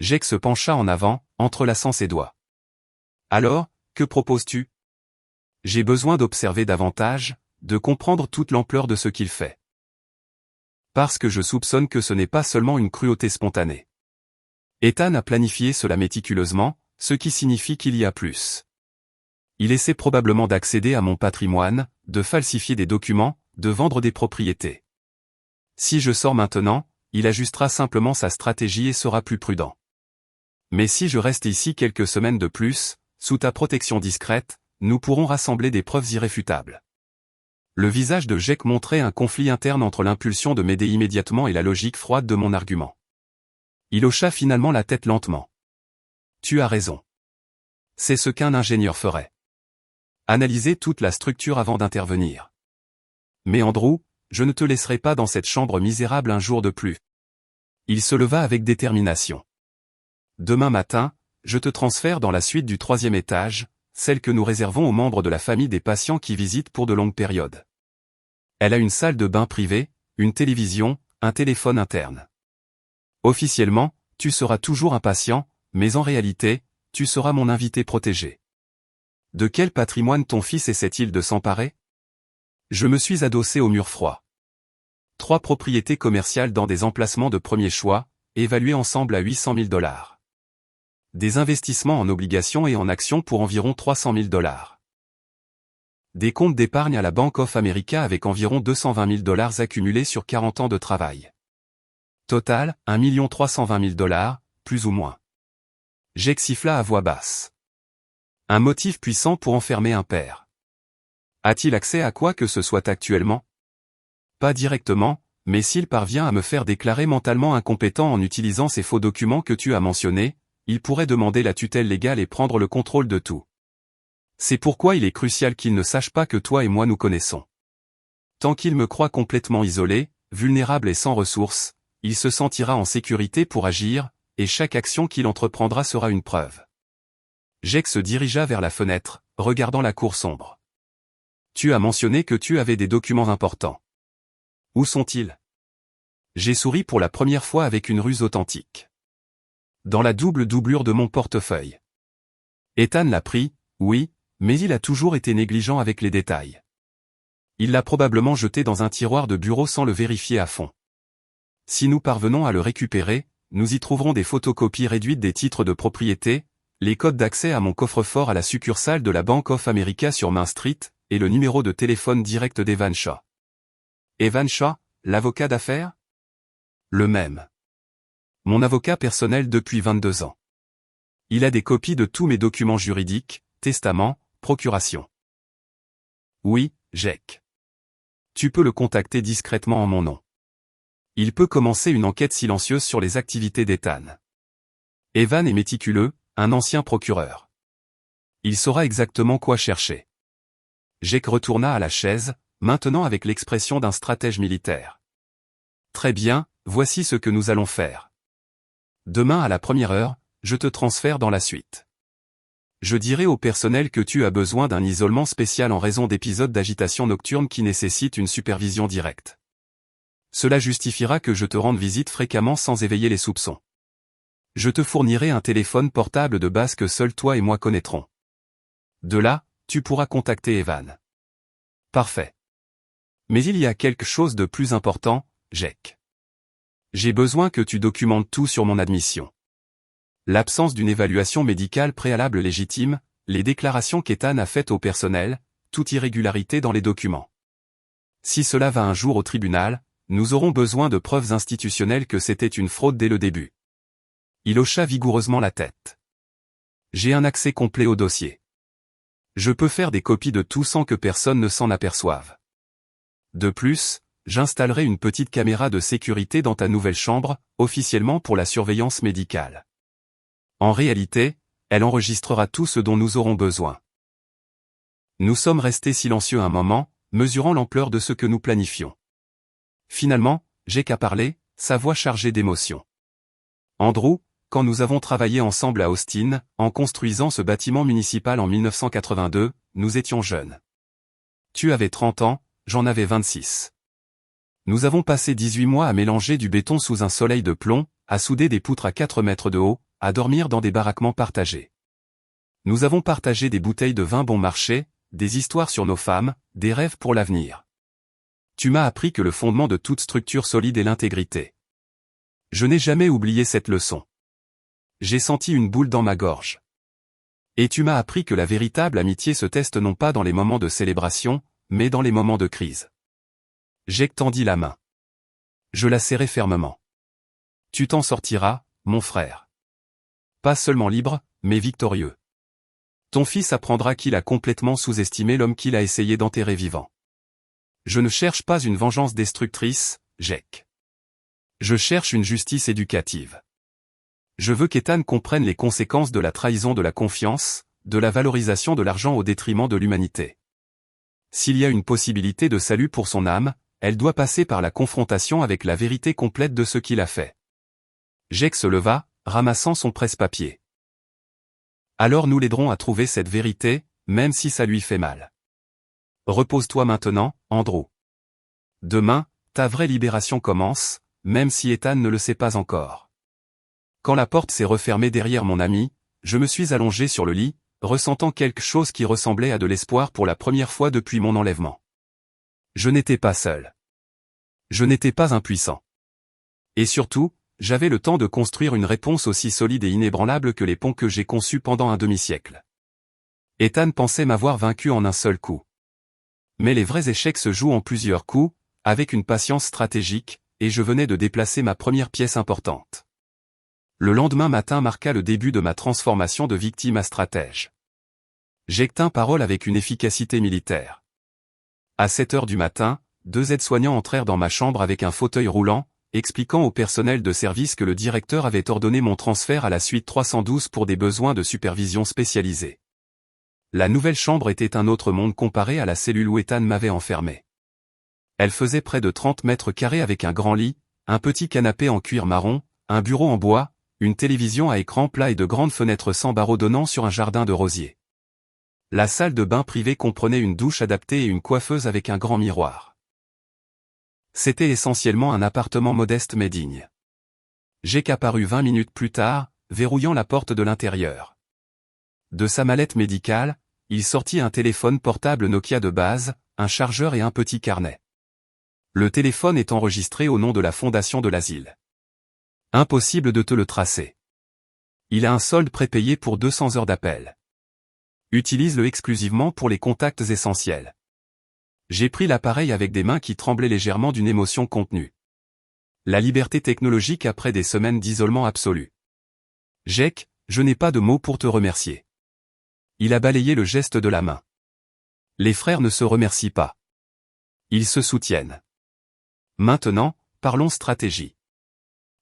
Jake se pencha en avant, entrelaçant ses doigts. « Alors, que proposes-tu ? » J'ai besoin d'observer davantage, de comprendre toute l'ampleur de ce qu'il fait. Parce que je soupçonne que ce n'est pas seulement une cruauté spontanée. Ethan a planifié cela méticuleusement, ce qui signifie qu'il y a plus. Il essaie probablement d'accéder à mon patrimoine, de falsifier des documents, de vendre des propriétés. Si je sors maintenant, il ajustera simplement sa stratégie et sera plus prudent. Mais si je reste ici quelques semaines de plus, sous ta protection discrète, nous pourrons rassembler des preuves irréfutables. Le visage de Jake montrait un conflit interne entre l'impulsion de m'aider immédiatement et la logique froide de mon argument. Il hocha finalement la tête lentement. « Tu as raison. C'est ce qu'un ingénieur ferait. Analyser toute la structure avant d'intervenir. Mais Andrew, je ne te laisserai pas dans cette chambre misérable un jour de plus. » Il se leva avec détermination. « Demain matin, je te transfère dans la suite du 3e étage, celle que nous réservons aux membres de la famille des patients qui visitent pour de longues périodes. Elle a une salle de bain privée, une télévision, un téléphone interne. Officiellement, tu seras toujours un patient, mais en réalité, tu seras mon invité protégé. De quel patrimoine ton fils essaie-t-il de s'emparer ? » Je me suis adossé au mur froid. 3 propriétés commerciales dans des emplacements de premier choix, évaluées ensemble à 800 000 $. Des investissements en obligations et en actions pour environ 300 000 $. Des comptes d'épargne à la Bank of America avec environ 220 000 $ accumulés sur 40 ans de travail. Total, 1 320 000 $, plus ou moins. Jake siffla à voix basse. Un motif puissant pour enfermer un père. A-t-il accès à quoi que ce soit actuellement ? Pas directement, mais s'il parvient à me faire déclarer mentalement incompétent en utilisant ces faux documents que tu as mentionnés, il pourrait demander la tutelle légale et prendre le contrôle de tout. C'est pourquoi il est crucial qu'il ne sache pas que toi et moi nous connaissons. Tant qu'il me croit complètement isolé, vulnérable et sans ressources, il se sentira en sécurité pour agir, et chaque action qu'il entreprendra sera une preuve. Jake se dirigea vers la fenêtre, regardant la cour sombre. Tu as mentionné que tu avais des documents importants. Où sont-ils ? J'ai souri pour la première fois avec une ruse authentique. Dans la double doublure de mon portefeuille. Ethan l'a pris, oui, mais il a toujours été négligent avec les détails. Il l'a probablement jeté dans un tiroir de bureau sans le vérifier à fond. Si nous parvenons à le récupérer, nous y trouverons des photocopies réduites des titres de propriété, les codes d'accès à mon coffre-fort à la succursale de la Bank of America sur Main Street, et le numéro de téléphone direct d'Evan Shaw. Evan Shaw, l'avocat d'affaires? Le même. Mon avocat personnel depuis 22 ans. Il a des copies de tous mes documents juridiques, testaments, procurations. Oui, Jake. Tu peux le contacter discrètement en mon nom. Il peut commencer une enquête silencieuse sur les activités d'Ethan. Evan est méticuleux, un ancien procureur. Il saura exactement quoi chercher. Jake retourna à la chaise, maintenant avec l'expression d'un stratège militaire. Très bien, voici ce que nous allons faire. Demain à la première heure, je te transfère dans la suite. Je dirai au personnel que tu as besoin d'un isolement spécial en raison d'épisodes d'agitation nocturne qui nécessitent une supervision directe. Cela justifiera que je te rende visite fréquemment sans éveiller les soupçons. Je te fournirai un téléphone portable de base que seul toi et moi connaîtrons. De là, tu pourras contacter Evan. Parfait. Mais il y a quelque chose de plus important, Jake. J'ai besoin que tu documentes tout sur mon admission. L'absence d'une évaluation médicale préalable légitime, les déclarations qu'Ethan a faites au personnel, toute irrégularité dans les documents. Si cela va un jour au tribunal, nous aurons besoin de preuves institutionnelles que c'était une fraude dès le début. Il hocha vigoureusement la tête. J'ai un accès complet au dossier. Je peux faire des copies de tout sans que personne ne s'en aperçoive. De plus, j'installerai une petite caméra de sécurité dans ta nouvelle chambre, officiellement pour la surveillance médicale. En réalité, elle enregistrera tout ce dont nous aurons besoin. Nous sommes restés silencieux un moment, mesurant l'ampleur de ce que nous planifions. Finalement, Jake a parlé, sa voix chargée d'émotion. Andrew, quand nous avons travaillé ensemble à Austin, en construisant ce bâtiment municipal en 1982, nous étions jeunes. Tu avais 30 ans, j'en avais 26. Nous avons passé 18 mois à mélanger du béton sous un soleil de plomb, à souder des poutres à 4 mètres de haut, à dormir dans des baraquements partagés. Nous avons partagé des bouteilles de vin bon marché, des histoires sur nos femmes, des rêves pour l'avenir. Tu m'as appris que le fondement de toute structure solide est l'intégrité. Je n'ai jamais oublié cette leçon. J'ai senti une boule dans ma gorge. Et tu m'as appris que la véritable amitié se teste non pas dans les moments de célébration, mais dans les moments de crise. Jake tendit la main. Je la serrai fermement. Tu t'en sortiras, mon frère. Pas seulement libre, mais victorieux. Ton fils apprendra qu'il a complètement sous-estimé l'homme qu'il a essayé d'enterrer vivant. Je ne cherche pas une vengeance destructrice, Jake. Je cherche une justice éducative. Je veux qu'Ethan comprenne les conséquences de la trahison de la confiance, de la valorisation de l'argent au détriment de l'humanité. S'il y a une possibilité de salut pour son âme, elle doit passer par la confrontation avec la vérité complète de ce qu'il a fait. Jake se leva, ramassant son presse-papier. Alors nous l'aiderons à trouver cette vérité, même si ça lui fait mal. Repose-toi maintenant, Andrew. Demain, ta vraie libération commence, même si Ethan ne le sait pas encore. Quand la porte s'est refermée derrière mon ami, je me suis allongé sur le lit, ressentant quelque chose qui ressemblait à de l'espoir pour la première fois depuis mon enlèvement. Je n'étais pas seul. Je n'étais pas impuissant. Et surtout, j'avais le temps de construire une réponse aussi solide et inébranlable que les ponts que j'ai conçus pendant un demi-siècle. Ethan pensait m'avoir vaincu en un seul coup. Mais les vrais échecs se jouent en plusieurs coups, avec une patience stratégique, et je venais de déplacer ma première pièce importante. Le lendemain matin marqua le début de ma transformation de victime à stratège. Jake tint parole avec une efficacité militaire. À 7 heures du matin, 2 aides-soignants entrèrent dans ma chambre avec un fauteuil roulant, expliquant au personnel de service que le directeur avait ordonné mon transfert à la suite 312 pour des besoins de supervision spécialisée. La nouvelle chambre était un autre monde comparé à la cellule où Ethan m'avait enfermé. Elle faisait près de 30 mètres carrés avec un grand lit, un petit canapé en cuir marron, un bureau en bois, une télévision à écran plat et de grandes fenêtres sans barreaux donnant sur un jardin de rosiers. La salle de bain privée comprenait une douche adaptée et une coiffeuse avec un grand miroir. C'était essentiellement un appartement modeste mais digne. Jake apparut 20 minutes plus tard, verrouillant la porte de l'intérieur. De sa mallette médicale, il sortit un téléphone portable Nokia de base, un chargeur et un petit carnet. Le téléphone est enregistré au nom de la fondation de l'asile. Impossible de te le tracer. Il a un solde prépayé pour 200 heures d'appel. Utilise-le exclusivement pour les contacts essentiels. J'ai pris l'appareil avec des mains qui tremblaient légèrement d'une émotion contenue. La liberté technologique après des semaines d'isolement absolu. Jack, je n'ai pas de mots pour te remercier. Il a balayé le geste de la main. Les frères ne se remercient pas. Ils se soutiennent. Maintenant, parlons stratégie.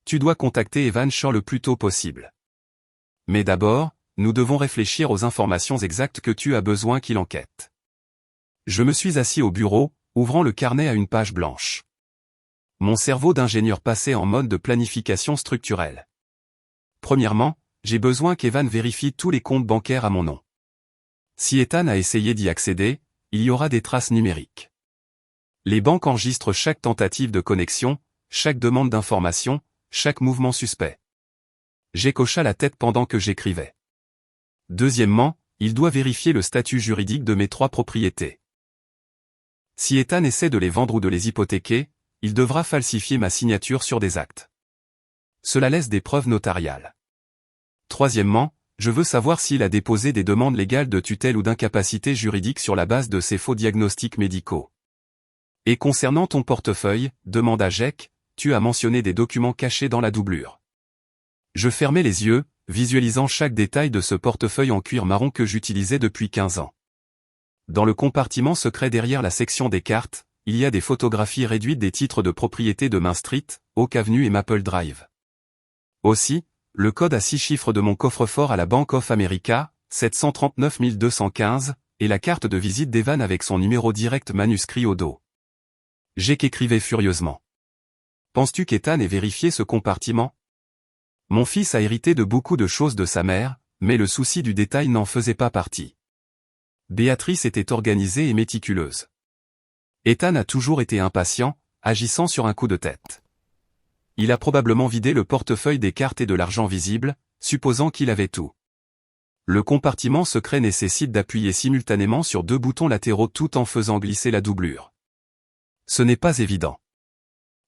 Tu dois contacter Evan Shore le plus tôt possible. Mais d'abord, nous devons réfléchir aux informations exactes que tu as besoin qu'il enquête. Je me suis assis au bureau, ouvrant le carnet à une page blanche. Mon cerveau d'ingénieur passait en mode de planification structurelle. Premièrement, j'ai besoin qu'Evan vérifie tous les comptes bancaires à mon nom. Si Ethan a essayé d'y accéder, il y aura des traces numériques. Les banques enregistrent chaque tentative de connexion, chaque demande d'information, chaque mouvement suspect. J'écocha la tête pendant que j'écrivais. Deuxièmement, il doit vérifier le statut juridique de mes 3 propriétés. Si Ethan essaie de les vendre ou de les hypothéquer, il devra falsifier ma signature sur des actes. Cela laisse des preuves notariales. Troisièmement, je veux savoir s'il a déposé des demandes légales de tutelle ou d'incapacité juridique sur la base de ces faux diagnostics médicaux. Et concernant ton portefeuille, demanda Jack, tu as mentionné des documents cachés dans la doublure. Je fermai les yeux, visualisant chaque détail de ce portefeuille en cuir marron que j'utilisais depuis 15 ans. Dans le compartiment secret derrière la section des cartes, il y a des photographies réduites des titres de propriété de Main Street, Oak Avenue et Maple Drive. Aussi, le code à 6 chiffres de mon coffre-fort à la Bank of America, 739 215, et la carte de visite d'Evan avec son numéro direct manuscrit au dos. Jack écrivait furieusement. Penses-tu qu'Ethan ait vérifié ce compartiment? Mon fils a hérité de beaucoup de choses de sa mère, mais le souci du détail n'en faisait pas partie. Béatrice était organisée et méticuleuse. Ethan a toujours été impatient, agissant sur un coup de tête. Il a probablement vidé le portefeuille des cartes et de l'argent visible, supposant qu'il avait tout. Le compartiment secret nécessite d'appuyer simultanément sur 2 boutons latéraux tout en faisant glisser la doublure. Ce n'est pas évident.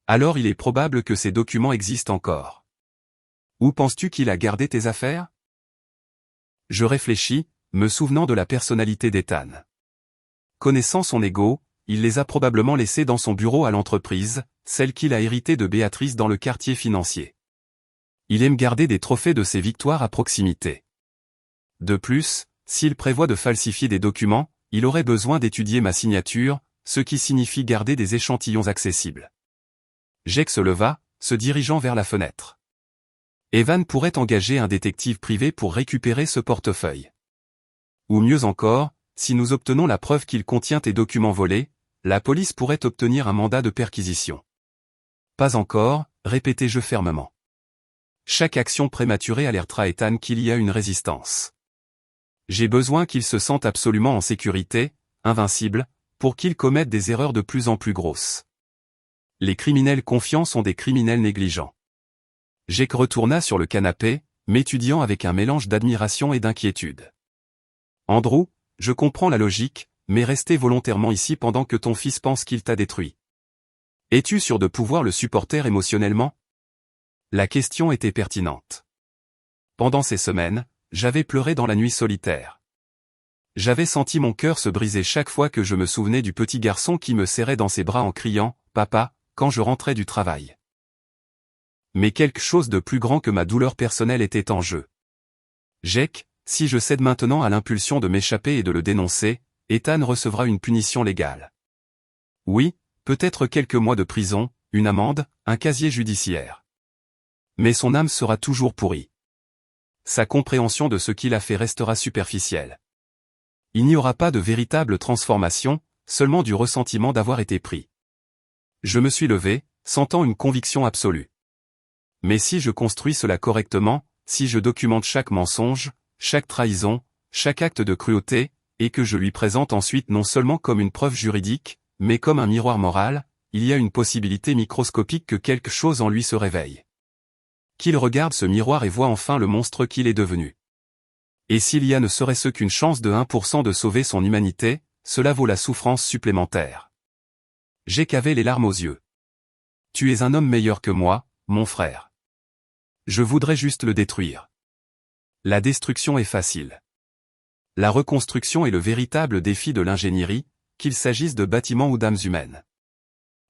Alors il est probable que ces documents existent encore. Où penses-tu qu'il a gardé tes affaires? Je réfléchis, me souvenant de la personnalité d'Ethan. Connaissant son ego, il les a probablement laissés dans son bureau à l'entreprise, celle qu'il a héritée de Béatrice dans le quartier financier. Il aime garder des trophées de ses victoires à proximité. De plus, s'il prévoit de falsifier des documents, il aurait besoin d'étudier ma signature, ce qui signifie garder des échantillons accessibles. Jack se leva, se dirigeant vers la fenêtre. Evan pourrait engager un détective privé pour récupérer ce portefeuille. Ou mieux encore, si nous obtenons la preuve qu'il contient tes documents volés, la police pourrait obtenir un mandat de perquisition. Pas encore, répétai-je fermement. Chaque action prématurée alertera Ethan qu'il y a une résistance. J'ai besoin qu'il se sente absolument en sécurité, invincible, pour qu'il commette des erreurs de plus en plus grosses. Les criminels confiants sont des criminels négligents. Jack retourna sur le canapé, m'étudiant avec un mélange d'admiration et d'inquiétude. Andrew, je comprends la logique, mais rester volontairement ici pendant que ton fils pense qu'il t'a détruit. Es-tu sûr de pouvoir le supporter émotionnellement? La question était pertinente. Pendant ces semaines, j'avais pleuré dans la nuit solitaire. J'avais senti mon cœur se briser chaque fois que je me souvenais du petit garçon qui me serrait dans ses bras en criant « Papa » quand je rentrais du travail. Mais quelque chose de plus grand que ma douleur personnelle était en jeu. Jack, si je cède maintenant à l'impulsion de m'échapper et de le dénoncer, Ethan recevra une punition légale. Oui, peut-être quelques mois de prison, une amende, un casier judiciaire. Mais son âme sera toujours pourrie. Sa compréhension de ce qu'il a fait restera superficielle. Il n'y aura pas de véritable transformation, seulement du ressentiment d'avoir été pris. Je me suis levé, sentant une conviction absolue. Mais si je construis cela correctement, si je documente chaque mensonge, chaque trahison, chaque acte de cruauté, et que je lui présente ensuite non seulement comme une preuve juridique, mais comme un miroir moral, il y a une possibilité microscopique que quelque chose en lui se réveille. Qu'il regarde ce miroir et voit enfin le monstre qu'il est devenu. Et s'il y a ne serait-ce qu'une chance de 1% de sauver son humanité, cela vaut la souffrance supplémentaire. Jake avait les larmes aux yeux. Tu es un homme meilleur que moi, mon frère. Je voudrais juste le détruire. La destruction est facile. La reconstruction est le véritable défi de l'ingénierie, qu'il s'agisse de bâtiments ou d'âmes humaines.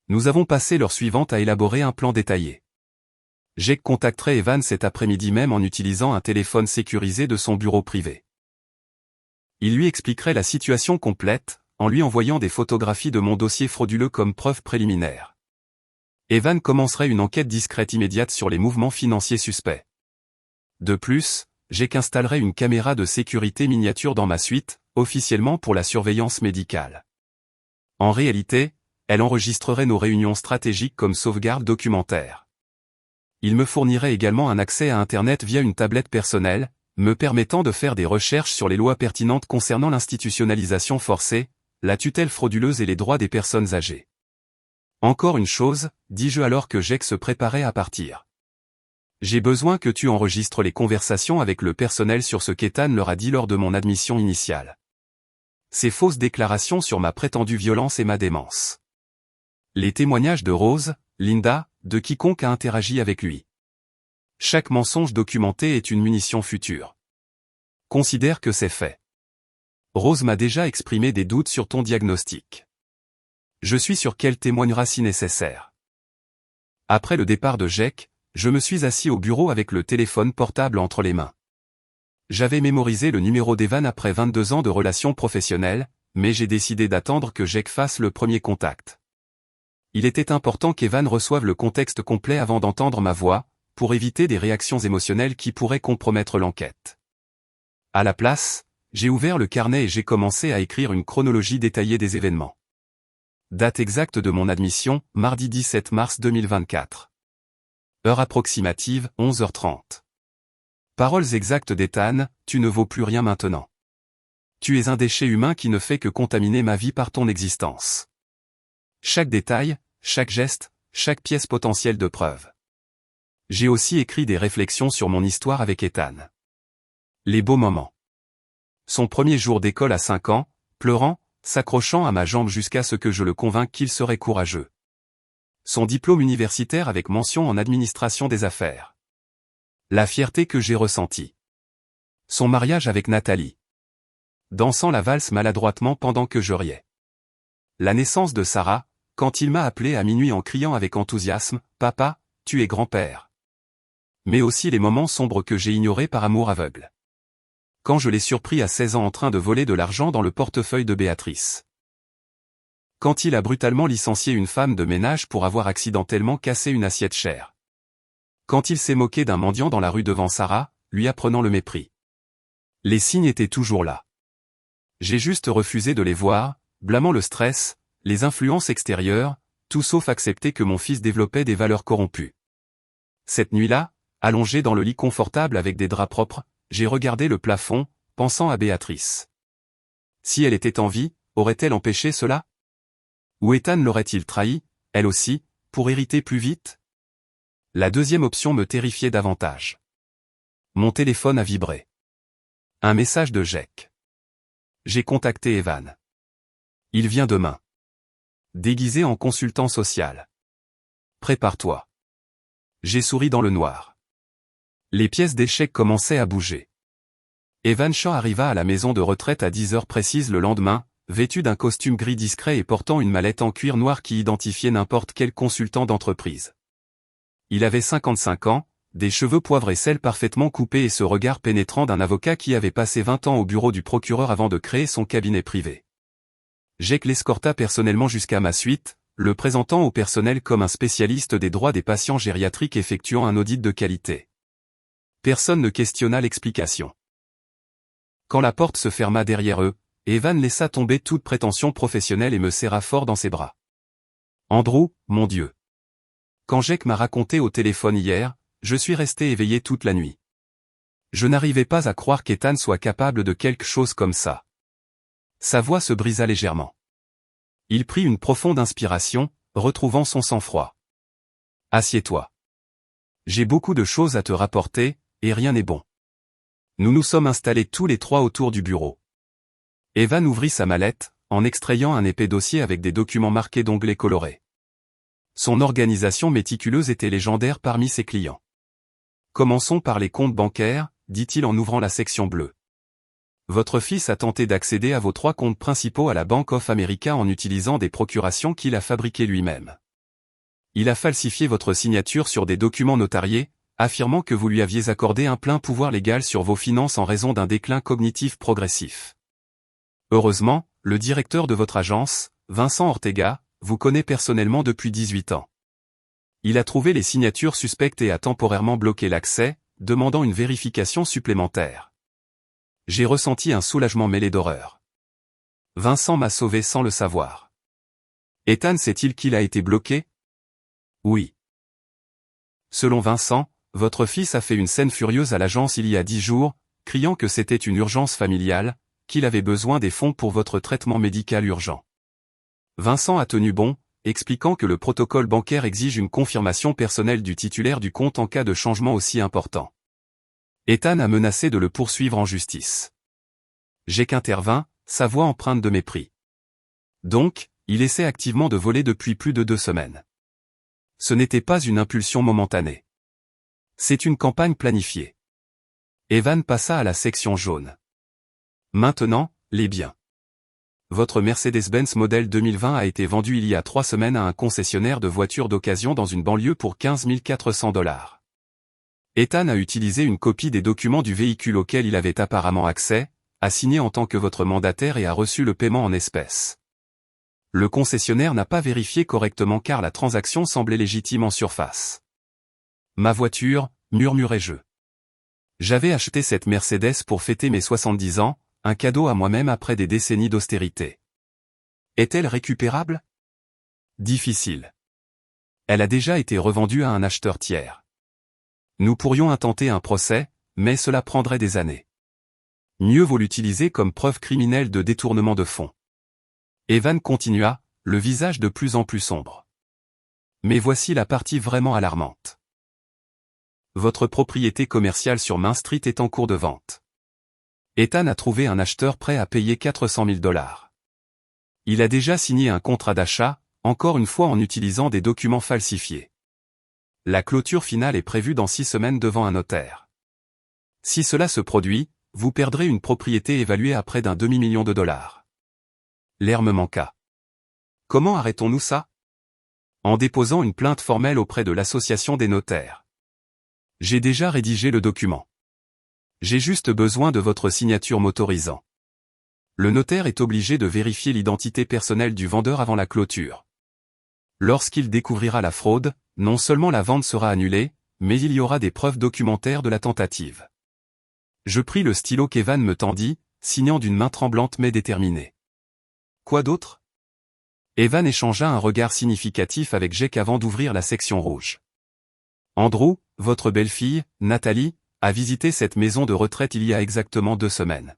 Nous avons passé l'heure suivante à élaborer un plan détaillé. Jake contacterait Evan cet après-midi même en utilisant un téléphone sécurisé de son bureau privé. Il lui expliquerait la situation complète, en lui envoyant des photographies de mon dossier frauduleux comme preuve préliminaire. Evan commencerait une enquête discrète immédiate sur les mouvements financiers suspects. De plus, Jake installerait une caméra de sécurité miniature dans ma suite, officiellement pour la surveillance médicale. En réalité, elle enregistrerait nos réunions stratégiques comme sauvegarde documentaire. Il me fournirait également un accès à Internet via une tablette personnelle, me permettant de faire des recherches sur les lois pertinentes concernant l'institutionnalisation forcée, la tutelle frauduleuse et les droits des personnes âgées. Encore une chose, dis-je alors que Jake se préparait à partir. J'ai besoin que tu enregistres les conversations avec le personnel sur ce qu'Ethan leur a dit lors de mon admission initiale. Ces fausses déclarations sur ma prétendue violence et ma démence. Les témoignages de Rose, Linda, de quiconque a interagi avec lui. Chaque mensonge documenté est une munition future. Considère que c'est fait. Rose m'a déjà exprimé des doutes sur ton diagnostic. Je suis sûr qu'elle témoignera si nécessaire. Après le départ de Jake, je me suis assis au bureau avec le téléphone portable entre les mains. J'avais mémorisé le numéro d'Evan après 22 ans de relations professionnelles, mais j'ai décidé d'attendre que Jake fasse le premier contact. Il était important qu'Evan reçoive le contexte complet avant d'entendre ma voix, pour éviter des réactions émotionnelles qui pourraient compromettre l'enquête. À la place, j'ai ouvert le carnet et j'ai commencé à écrire une chronologie détaillée des événements. Date exacte de mon admission, mardi 17 mars 2024. Heure approximative, 11h30. Paroles exactes d'Ethan, tu ne vaux plus rien maintenant. Tu es un déchet humain qui ne fait que contaminer ma vie par ton existence. Chaque détail, chaque geste, chaque pièce potentielle de preuve. J'ai aussi écrit des réflexions sur mon histoire avec Ethan. Les beaux moments. Son premier jour d'école à 5 ans, pleurant, s'accrochant à ma jambe jusqu'à ce que je le convainque qu'il serait courageux. Son diplôme universitaire avec mention en administration des affaires. La fierté que j'ai ressentie. Son mariage avec Nathalie. Dansant la valse maladroitement pendant que je riais. La naissance de Sarah, quand il m'a appelé à minuit en criant avec enthousiasme, « Papa, tu es grand-père ». Mais aussi les moments sombres que j'ai ignorés par amour aveugle. Quand je l'ai surpris à 16 ans en train de voler de l'argent dans le portefeuille de Béatrice. Quand il a brutalement licencié une femme de ménage pour avoir accidentellement cassé une assiette chère. Quand il s'est moqué d'un mendiant dans la rue devant Sarah, lui apprenant le mépris. Les signes étaient toujours là. J'ai juste refusé de les voir, blâmant le stress, les influences extérieures, tout sauf accepter que mon fils développait des valeurs corrompues. Cette nuit-là, allongé dans le lit confortable avec des draps propres, j'ai regardé le plafond, pensant à Béatrice. Si elle était en vie, aurait-elle empêché cela? Ou Ethan l'aurait-il trahi, elle aussi, pour hériter plus vite? La deuxième option me terrifiait davantage. Mon téléphone a vibré. Un message de Jake. J'ai contacté Evan. Il vient demain. Déguisé en consultant social. Prépare-toi. J'ai souri dans le noir. Les pièces d'échecs commençaient à bouger. Evan Shaw arriva à la maison de retraite à 10 heures précises le lendemain, vêtu d'un costume gris discret et portant une mallette en cuir noir qui identifiait n'importe quel consultant d'entreprise. Il avait 55 ans, des cheveux poivre et sel parfaitement coupés et ce regard pénétrant d'un avocat qui avait passé 20 ans au bureau du procureur avant de créer son cabinet privé. Jake l'escorta personnellement jusqu'à ma suite, le présentant au personnel comme un spécialiste des droits des patients gériatriques effectuant un audit de qualité. Personne ne questionna l'explication. Quand la porte se ferma derrière eux, Evan laissa tomber toute prétention professionnelle et me serra fort dans ses bras. Andrew, mon Dieu. Quand Jake m'a raconté au téléphone hier, je suis resté éveillé toute la nuit. Je n'arrivais pas à croire qu'Ethan soit capable de quelque chose comme ça. Sa voix se brisa légèrement. Il prit une profonde inspiration, retrouvant son sang-froid. Assieds-toi. J'ai beaucoup de choses à te rapporter, et rien n'est bon. Nous nous sommes installés tous les trois autour du bureau. Evan ouvrit sa mallette, en extrayant un épais dossier avec des documents marqués d'onglets colorés. Son organisation méticuleuse était légendaire parmi ses clients. Commençons par les comptes bancaires, dit-il en ouvrant la section bleue. Votre fils a tenté d'accéder à vos 3 comptes principaux à la Bank of America en utilisant des procurations qu'il a fabriquées lui-même. Il a falsifié votre signature sur des documents notariés, affirmant que vous lui aviez accordé un plein pouvoir légal sur vos finances en raison d'un déclin cognitif progressif. Heureusement, le directeur de votre agence, Vincent Ortega, vous connaît personnellement depuis 18 ans. Il a trouvé les signatures suspectes et a temporairement bloqué l'accès, demandant une vérification supplémentaire. J'ai ressenti un soulagement mêlé d'horreur. Vincent m'a sauvé sans le savoir. Ethan sait-il qu'il a été bloqué? Oui. Selon Vincent, votre fils a fait une scène furieuse à l'agence il y a 10 jours, criant que c'était une urgence familiale, qu'il avait besoin des fonds pour votre traitement médical urgent. Vincent a tenu bon, expliquant que le protocole bancaire exige une confirmation personnelle du titulaire du compte en cas de changement aussi important. Ethan a menacé de le poursuivre en justice. J'ai qu'intervint, sa voix empreinte de mépris. Donc, il essaie activement de voler depuis plus de 2 semaines. Ce n'était pas une impulsion momentanée. C'est une campagne planifiée. Evan passa à la section jaune. Maintenant, les biens. Votre Mercedes-Benz modèle 2020 a été vendu il y a 3 semaines à un concessionnaire de voitures d'occasion dans une banlieue pour $15 400. Ethan a utilisé une copie des documents du véhicule auquel il avait apparemment accès, a signé en tant que votre mandataire et a reçu le paiement en espèces. Le concessionnaire n'a pas vérifié correctement car la transaction semblait légitime en surface. Ma voiture, murmurai-je. J'avais acheté cette Mercedes pour fêter mes 70 ans, un cadeau à moi-même après des décennies d'austérité. Est-elle récupérable? Difficile. Elle a déjà été revendue à un acheteur tiers. Nous pourrions intenter un procès, mais cela prendrait des années. Mieux vaut l'utiliser comme preuve criminelle de détournement de fonds. Evan continua, le visage de plus en plus sombre. Mais voici la partie vraiment alarmante. Votre propriété commerciale sur Main Street est en cours de vente. Ethan a trouvé un acheteur prêt à payer $400 000. Il a déjà signé un contrat d'achat, encore une fois en utilisant des documents falsifiés. La clôture finale est prévue dans 6 semaines devant un notaire. Si cela se produit, vous perdrez une propriété évaluée à près d'un demi-million de dollars. L'air me manqua. Comment arrêtons-nous ça? En déposant une plainte formelle auprès de l'association des notaires. J'ai déjà rédigé le document. J'ai juste besoin de votre signature m'autorisant. Le notaire est obligé de vérifier l'identité personnelle du vendeur avant la clôture. Lorsqu'il découvrira la fraude, non seulement la vente sera annulée, mais il y aura des preuves documentaires de la tentative. Je pris le stylo qu'Evan me tendit, signant d'une main tremblante mais déterminée. Quoi d'autre? Evan échangea un regard significatif avec Jake avant d'ouvrir la section rouge. Andrew, votre belle-fille, Nathalie, a visité cette maison de retraite il y a exactement 2 semaines.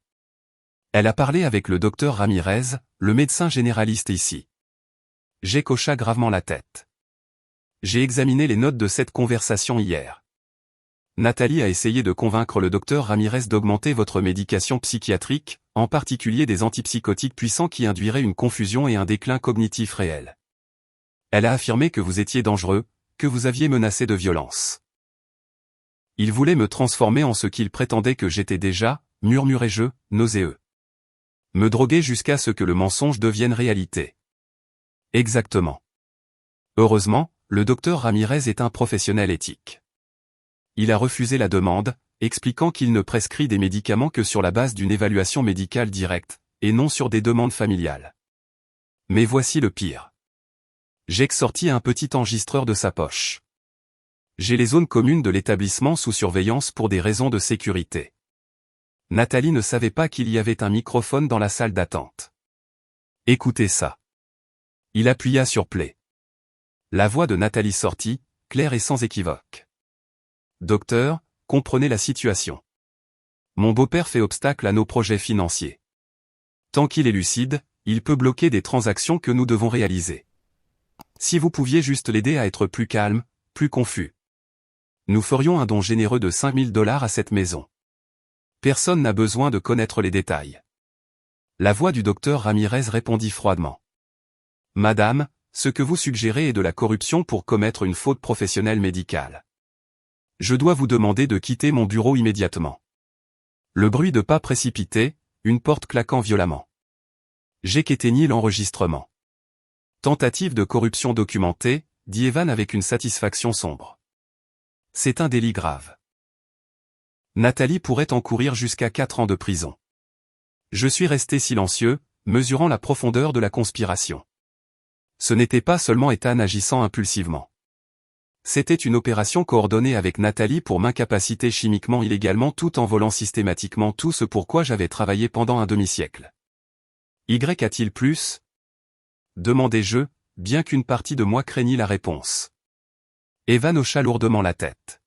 Elle a parlé avec le docteur Ramirez, le médecin généraliste ici. Jake hocha gravement la tête. J'ai examiné les notes de cette conversation hier. Nathalie a essayé de convaincre le docteur Ramirez d'augmenter votre médication psychiatrique, en particulier des antipsychotiques puissants qui induiraient une confusion et un déclin cognitif réel. Elle a affirmé que vous étiez dangereux, que vous aviez menacé de violence. Il voulait me transformer en ce qu'il prétendait que j'étais déjà, murmurai-je, nauséeux. Me droguer jusqu'à ce que le mensonge devienne réalité. Exactement. Heureusement, le docteur Ramirez est un professionnel éthique. Il a refusé la demande, expliquant qu'il ne prescrit des médicaments que sur la base d'une évaluation médicale directe, et non sur des demandes familiales. Mais voici le pire. Jake sortit un petit enregistreur de sa poche. J'ai les zones communes de l'établissement sous surveillance pour des raisons de sécurité. Nathalie ne savait pas qu'il y avait un microphone dans la salle d'attente. Écoutez ça. Il appuya sur play. La voix de Nathalie sortit, claire et sans équivoque. Docteur, comprenez la situation. Mon beau-père fait obstacle à nos projets financiers. Tant qu'il est lucide, il peut bloquer des transactions que nous devons réaliser. Si vous pouviez juste l'aider à être plus calme, plus confus. Nous ferions un don généreux de $5 000 à cette maison. Personne n'a besoin de connaître les détails. La voix du docteur Ramirez répondit froidement. Madame, ce que vous suggérez est de la corruption pour commettre une faute professionnelle médicale. Je dois vous demander de quitter mon bureau immédiatement. Le bruit de pas précipité, une porte claquant violemment. Jake éteignit l'enregistrement. Tentative de corruption documentée, dit Evan avec une satisfaction sombre. C'est un délit grave. Nathalie pourrait encourir jusqu'à 4 ans de prison. Je suis resté silencieux, mesurant la profondeur de la conspiration. Ce n'était pas seulement Ethan agissant impulsivement. C'était une opération coordonnée avec Nathalie pour m'incapaciter chimiquement illégalement tout en volant systématiquement tout ce pour quoi j'avais travaillé pendant un demi-siècle. Y a-t-il plus ? Demandai-je, bien qu'une partie de moi craignît la réponse. Evan hocha lourdement la tête.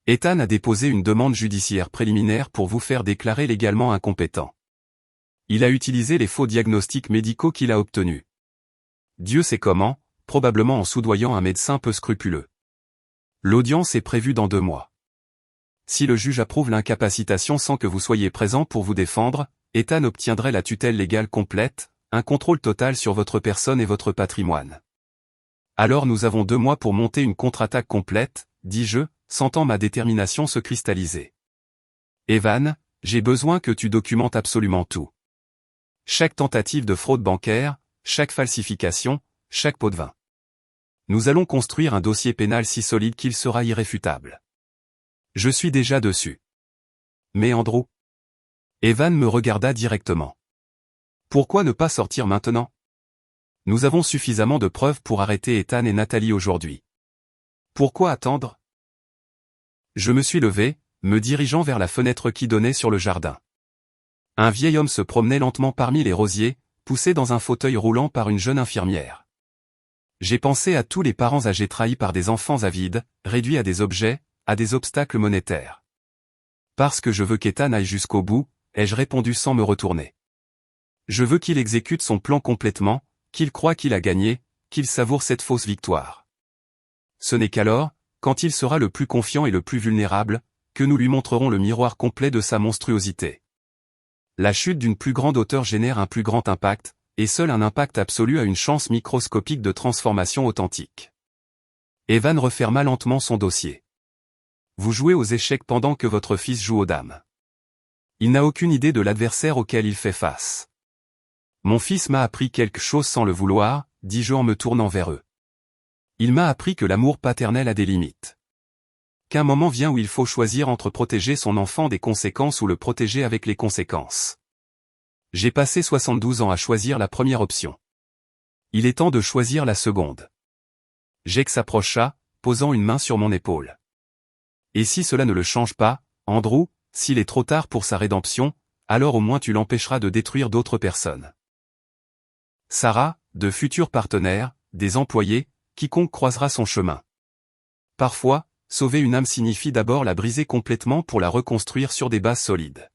Ethan a déposé une demande judiciaire préliminaire pour vous faire déclarer légalement incompétent. Il a utilisé les faux diagnostics médicaux qu'il a obtenus. Dieu sait comment, probablement en soudoyant un médecin peu scrupuleux. L'audience est prévue dans 2 mois. Si le juge approuve l'incapacitation sans que vous soyez présent pour vous défendre, Ethan obtiendrait la tutelle légale complète, un contrôle total sur votre personne et votre patrimoine. Alors nous avons 2 mois pour monter une contre-attaque complète, dis-je, sentant ma détermination se cristalliser. Evan, j'ai besoin que tu documentes absolument tout. Chaque tentative de fraude bancaire, chaque falsification, chaque pot de vin. Nous allons construire un dossier pénal si solide qu'il sera irréfutable. Je suis déjà dessus. Mais Andrew? Evan me regarda directement. Pourquoi ne pas sortir maintenant? Nous avons suffisamment de preuves pour arrêter Ethan et Nathalie aujourd'hui. Pourquoi attendre? Je me suis levé, me dirigeant vers la fenêtre qui donnait sur le jardin. Un vieil homme se promenait lentement parmi les rosiers, poussé dans un fauteuil roulant par une jeune infirmière. J'ai pensé à tous les parents âgés trahis par des enfants avides, réduits à des objets, à des obstacles monétaires. Parce que je veux qu'Ethan aille jusqu'au bout, ai-je répondu sans me retourner. Je veux qu'il exécute son plan complètement, qu'il croie qu'il a gagné, qu'il savoure cette fausse victoire. Ce n'est qu'alors, quand il sera le plus confiant et le plus vulnérable, que nous lui montrerons le miroir complet de sa monstruosité. La chute d'une plus grande hauteur génère un plus grand impact, et seul un impact absolu a une chance microscopique de transformation authentique. Evan referma lentement son dossier. Vous jouez aux échecs pendant que votre fils joue aux dames. Il n'a aucune idée de l'adversaire auquel il fait face. Mon fils m'a appris quelque chose sans le vouloir, dis-je en me tournant vers eux. Il m'a appris que l'amour paternel a des limites. Qu'un moment vient où il faut choisir entre protéger son enfant des conséquences ou le protéger avec les conséquences. J'ai passé 72 ans à choisir la première option. Il est temps de choisir la seconde. Jake s'approcha, posant une main sur mon épaule. Et si cela ne le change pas, Andrew, s'il est trop tard pour sa rédemption, alors au moins tu l'empêcheras de détruire d'autres personnes. Sarah, de futurs partenaires, des employés, quiconque croisera son chemin. Parfois, sauver une âme signifie d'abord la briser complètement pour la reconstruire sur des bases solides.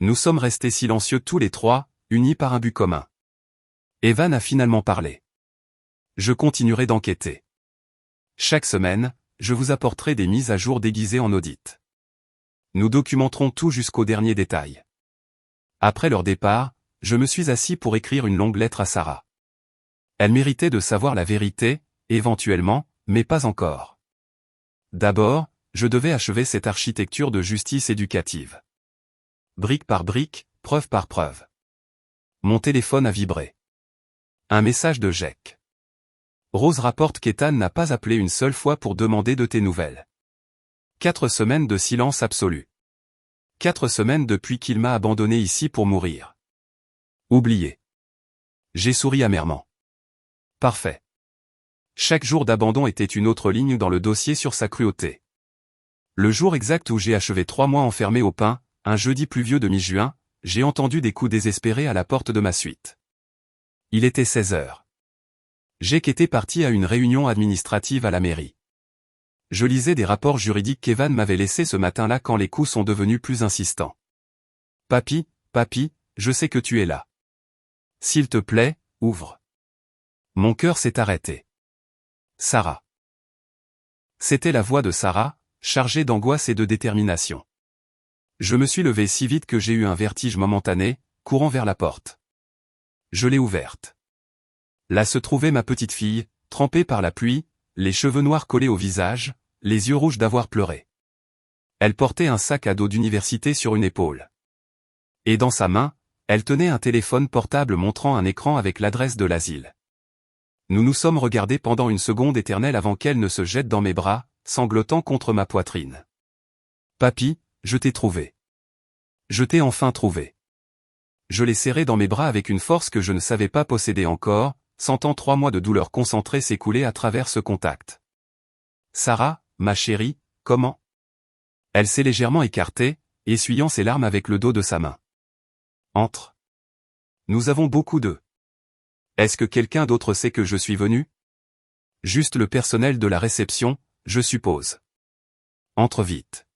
Nous sommes restés silencieux tous les 3, unis par un but commun. Evan a finalement parlé. Je continuerai d'enquêter. Chaque semaine, je vous apporterai des mises à jour déguisées en audit. Nous documenterons tout jusqu'au dernier détail. Après leur départ, je me suis assis pour écrire une longue lettre à Sarah. Elle méritait de savoir la vérité, éventuellement, mais pas encore. D'abord, je devais achever cette architecture de justice éducative. Brique par brique, preuve par preuve. Mon téléphone a vibré. Un message de Jake. Rose rapporte qu'Ethan n'a pas appelé une seule fois pour demander de tes nouvelles. 4 semaines de silence absolu. 4 semaines depuis qu'il m'a abandonné ici pour mourir. Oublié. J'ai souri amèrement. Parfait. Chaque jour d'abandon était une autre ligne dans le dossier sur sa cruauté. Le jour exact où j'ai achevé 3 mois enfermé au pain, un jeudi pluvieux de mi-juin, j'ai entendu des coups désespérés à la porte de ma suite. Il était 16 heures. Jake était parti à une réunion administrative à la mairie. Je lisais des rapports juridiques qu'Evan m'avait laissés ce matin-là quand les coups sont devenus plus insistants. Papy, je sais que tu es là. S'il te plaît, ouvre. Mon cœur s'est arrêté. Sarah. C'était la voix de Sarah, chargée d'angoisse et de détermination. Je me suis levé si vite que j'ai eu un vertige momentané, courant vers la porte. Je l'ai ouverte. Là se trouvait ma petite fille, trempée par la pluie, les cheveux noirs collés au visage, les yeux rouges d'avoir pleuré. Elle portait un sac à dos d'université sur une épaule. Et dans sa main, elle tenait un téléphone portable montrant un écran avec l'adresse de l'asile. Nous nous sommes regardés pendant une seconde éternelle avant qu'elle ne se jette dans mes bras, sanglotant contre ma poitrine. Papy, je t'ai trouvé. Je t'ai enfin trouvé. Je l'ai serré dans mes bras avec une force que je ne savais pas posséder encore, sentant 3 mois de douleur concentrée s'écouler à travers ce contact. Sarah, ma chérie, comment? Elle s'est légèrement écartée, essuyant ses larmes avec le dos de sa main. Entre. Nous avons beaucoup de... Est-ce que quelqu'un d'autre sait que je suis venu? Juste le personnel de la réception, je suppose. Entre vite.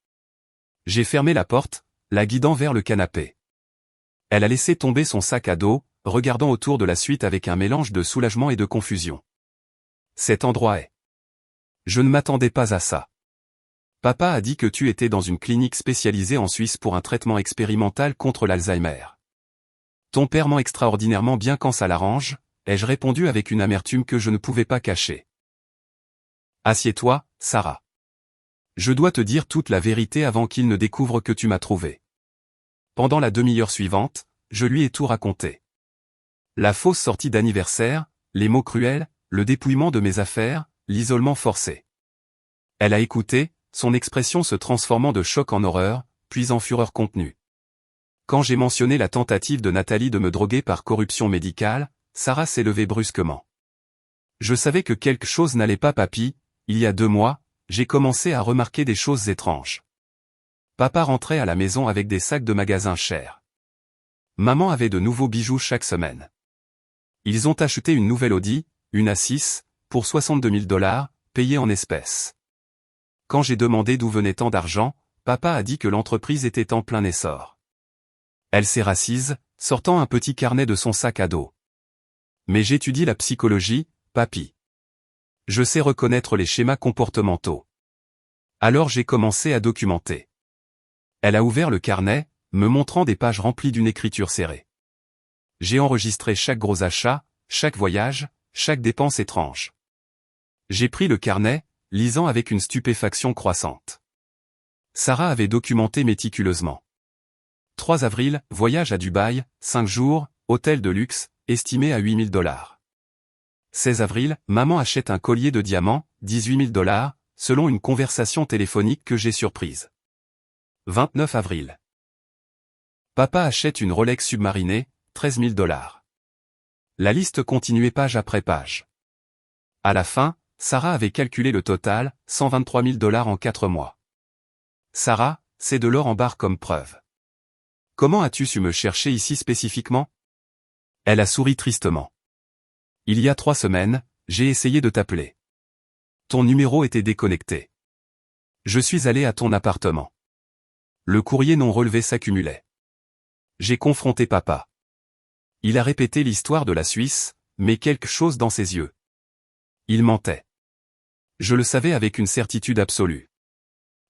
J'ai fermé la porte, la guidant vers le canapé. Elle a laissé tomber son sac à dos, regardant autour de la suite avec un mélange de soulagement et de confusion. Cet endroit est... Je ne m'attendais pas à ça. Papa a dit que tu étais dans une clinique spécialisée en Suisse pour un traitement expérimental contre l'Alzheimer. Ton père ment extraordinairement bien quand ça l'arrange, ai-je répondu avec une amertume que je ne pouvais pas cacher. Assieds-toi, Sarah. Je dois te dire toute la vérité avant qu'il ne découvre que tu m'as trouvé. Pendant la demi-heure suivante, je lui ai tout raconté. La fausse sortie d'anniversaire, les mots cruels, le dépouillement de mes affaires, l'isolement forcé. Elle a écouté, son expression se transformant de choc en horreur, puis en fureur contenue. Quand j'ai mentionné la tentative de Nathalie de me droguer par corruption médicale, Sarah s'est levée brusquement. Je savais que quelque chose n'allait pas, papy. Il y a 2 mois, j'ai commencé à remarquer des choses étranges. Papa rentrait à la maison avec des sacs de magasins chers. Maman avait de nouveaux bijoux chaque semaine. Ils ont acheté une nouvelle Audi, une A6, pour 62 000 $, payée en espèces. Quand j'ai demandé d'où venait tant d'argent, papa a dit que l'entreprise était en plein essor. Elle s'est rassise, sortant un petit carnet de son sac à dos. Mais j'étudie la psychologie, papy. Je sais reconnaître les schémas comportementaux. Alors j'ai commencé à documenter. Elle a ouvert le carnet, me montrant des pages remplies d'une écriture serrée. J'ai enregistré chaque gros achat, chaque voyage, chaque dépense étrange. J'ai pris le carnet, lisant avec une stupéfaction croissante. Sarah avait documenté méticuleusement. 3 avril, voyage à Dubaï, 5 jours, hôtel de luxe, estimé à 8 000 $. 16 avril, maman achète un collier de diamants, 18 000 $, selon une conversation téléphonique que j'ai surprise. 29 avril. Papa achète une Rolex submarinée, 13 000 $. La liste continuait page après page. À la fin, Sarah avait calculé le total, 123 000 $ en 4 mois. Sarah, c'est de l'or en barre comme preuve. Comment as-tu su me chercher ici spécifiquement? Elle a souri tristement. Il y a 3 semaines, j'ai essayé de t'appeler. Ton numéro était déconnecté. Je suis allé à ton appartement. Le courrier non relevé s'accumulait. J'ai confronté papa. Il a répété l'histoire de la Suisse, mais quelque chose dans ses yeux. Il mentait. Je le savais avec une certitude absolue.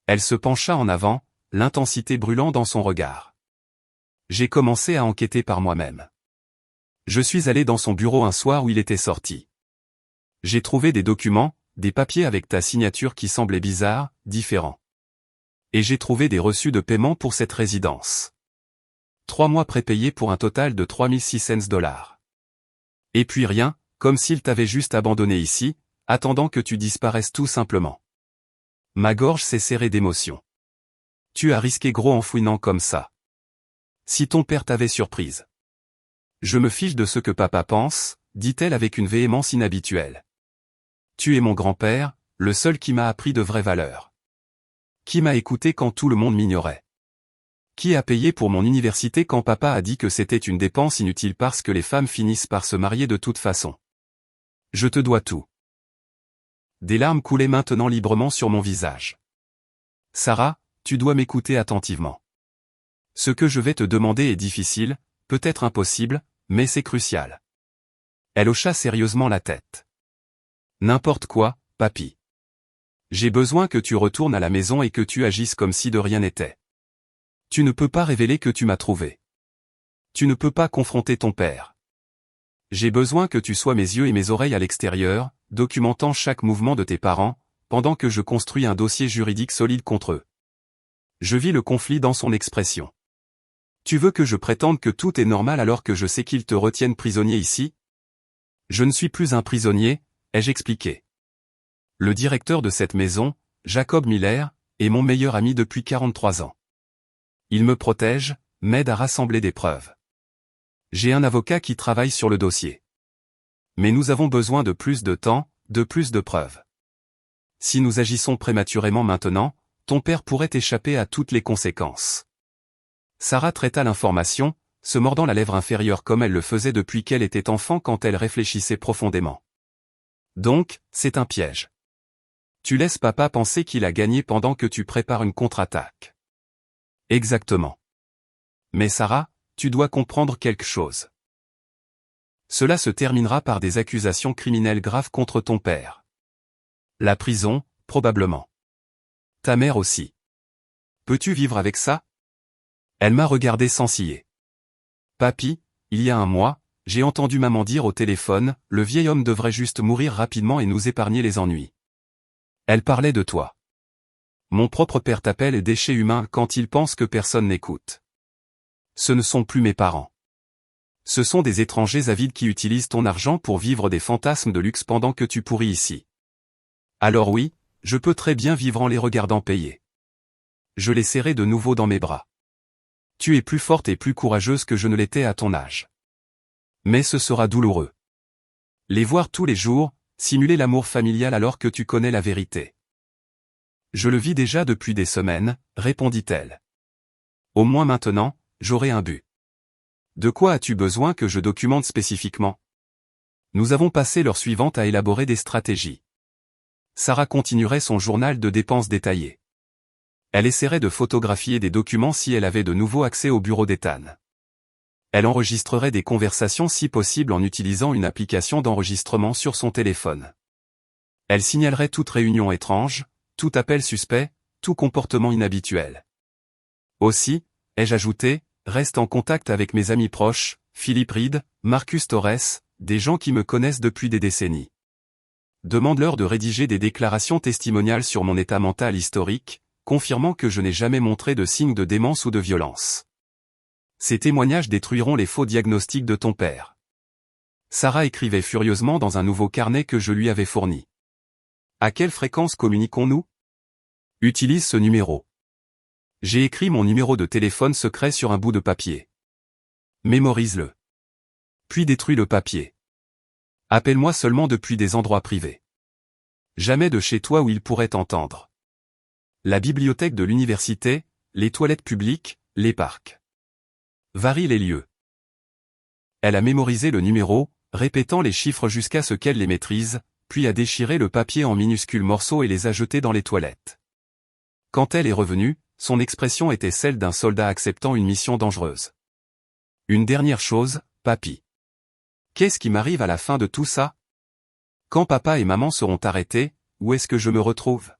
Elle se pencha en avant, l'intensité brûlant dans son regard. J'ai commencé à enquêter par moi-même. Je suis allé dans son bureau un soir où il était sorti. J'ai trouvé des documents, des papiers avec ta signature qui semblaient bizarres, différents. Et j'ai trouvé des reçus de paiement pour cette résidence. 3 mois prépayés pour un total de 3600 $. Et puis rien, comme s'il t'avait juste abandonné ici, attendant que tu disparaisses tout simplement. Ma gorge s'est serrée d'émotion. Tu as risqué gros en fouinant comme ça. Si ton père t'avait surprise. Je me fiche de ce que papa pense, dit-elle avec une véhémence inhabituelle. Tu es mon grand-père, le seul qui m'a appris de vraies valeurs. Qui m'a écouté quand tout le monde m'ignorait. Qui a payé pour mon université quand papa a dit que c'était une dépense inutile parce que les femmes finissent par se marier de toute façon. Je te dois tout. Des larmes coulaient maintenant librement sur mon visage. Sarah, tu dois m'écouter attentivement. Ce que je vais te demander est difficile, peut-être impossible, mais c'est crucial. Elle hocha sérieusement la tête. N'importe quoi, papy. J'ai besoin que tu retournes à la maison et que tu agisses comme si de rien n'était. Tu ne peux pas révéler que tu m'as trouvé. Tu ne peux pas confronter ton père. J'ai besoin que tu sois mes yeux et mes oreilles à l'extérieur, documentant chaque mouvement de tes parents, pendant que je construis un dossier juridique solide contre eux. Je vis le conflit dans son expression. Tu veux que je prétende que tout est normal alors que je sais qu'ils te retiennent prisonnier ici? Je ne suis plus un prisonnier, ai-je expliqué. Le directeur de cette maison, Jacob Miller, est mon meilleur ami depuis 43 ans. Il me protège, m'aide à rassembler des preuves. J'ai un avocat qui travaille sur le dossier. Mais nous avons besoin de plus de temps, de plus de preuves. Si nous agissons prématurément maintenant, ton père pourrait échapper à toutes les conséquences. Sarah traita l'information, se mordant la lèvre inférieure comme elle le faisait depuis qu'elle était enfant quand elle réfléchissait profondément. Donc, c'est un piège. Tu laisses papa penser qu'il a gagné pendant que tu prépares une contre-attaque. Exactement. Mais Sarah, tu dois comprendre quelque chose. Cela se terminera par des accusations criminelles graves contre ton père. La prison, probablement. Ta mère aussi. Peux-tu vivre avec ça? Elle m'a regardé sans ciller. Papy, il y a un mois, j'ai entendu maman dire au téléphone, le vieil homme devrait juste mourir rapidement et nous épargner les ennuis. Elle parlait de toi. Mon propre père t'appelle déchet humain quand il pense que personne n'écoute. Ce ne sont plus mes parents. Ce sont des étrangers avides qui utilisent ton argent pour vivre des fantasmes de luxe pendant que tu pourris ici. Alors oui, je peux très bien vivre en les regardant payer. Je les serrai de nouveau dans mes bras. Tu es plus forte et plus courageuse que je ne l'étais à ton âge. Mais ce sera douloureux. Les voir tous les jours, simuler l'amour familial alors que tu connais la vérité. Je le vis déjà depuis des semaines, répondit-elle. Au moins maintenant, j'aurai un but. De quoi as-tu besoin que je documente spécifiquement? Nous avons passé l'heure suivante à élaborer des stratégies. Sarah continuerait son journal de dépenses détaillé. Elle essaierait de photographier des documents si elle avait de nouveau accès au bureau d'Ethan. Elle enregistrerait des conversations si possible en utilisant une application d'enregistrement sur son téléphone. Elle signalerait toute réunion étrange, tout appel suspect, tout comportement inhabituel. Aussi, ai-je ajouté, reste en contact avec mes amis proches, Philippe Reed, Marcus Torres, des gens qui me connaissent depuis des décennies. Demande-leur de rédiger des déclarations testimoniales sur mon état mental historique, confirmant que je n'ai jamais montré de signes de démence ou de violence. Ces témoignages détruiront les faux diagnostics de ton père. Sarah écrivait furieusement dans un nouveau carnet que je lui avais fourni. À quelle fréquence communiquons-nous? Utilise ce numéro. J'ai écrit mon numéro de téléphone secret sur un bout de papier. Mémorise-le. Puis détruis le papier. Appelle-moi seulement depuis des endroits privés. Jamais de chez toi où il pourrait t'entendre. La bibliothèque de l'université, les toilettes publiques, les parcs. Varie les lieux. Elle a mémorisé le numéro, répétant les chiffres jusqu'à ce qu'elle les maîtrise, puis a déchiré le papier en minuscules morceaux et les a jetés dans les toilettes. Quand elle est revenue, son expression était celle d'un soldat acceptant une mission dangereuse. Une dernière chose, papy. Qu'est-ce qui m'arrive à la fin de tout ça? Quand papa et maman seront arrêtés, où est-ce que je me retrouve?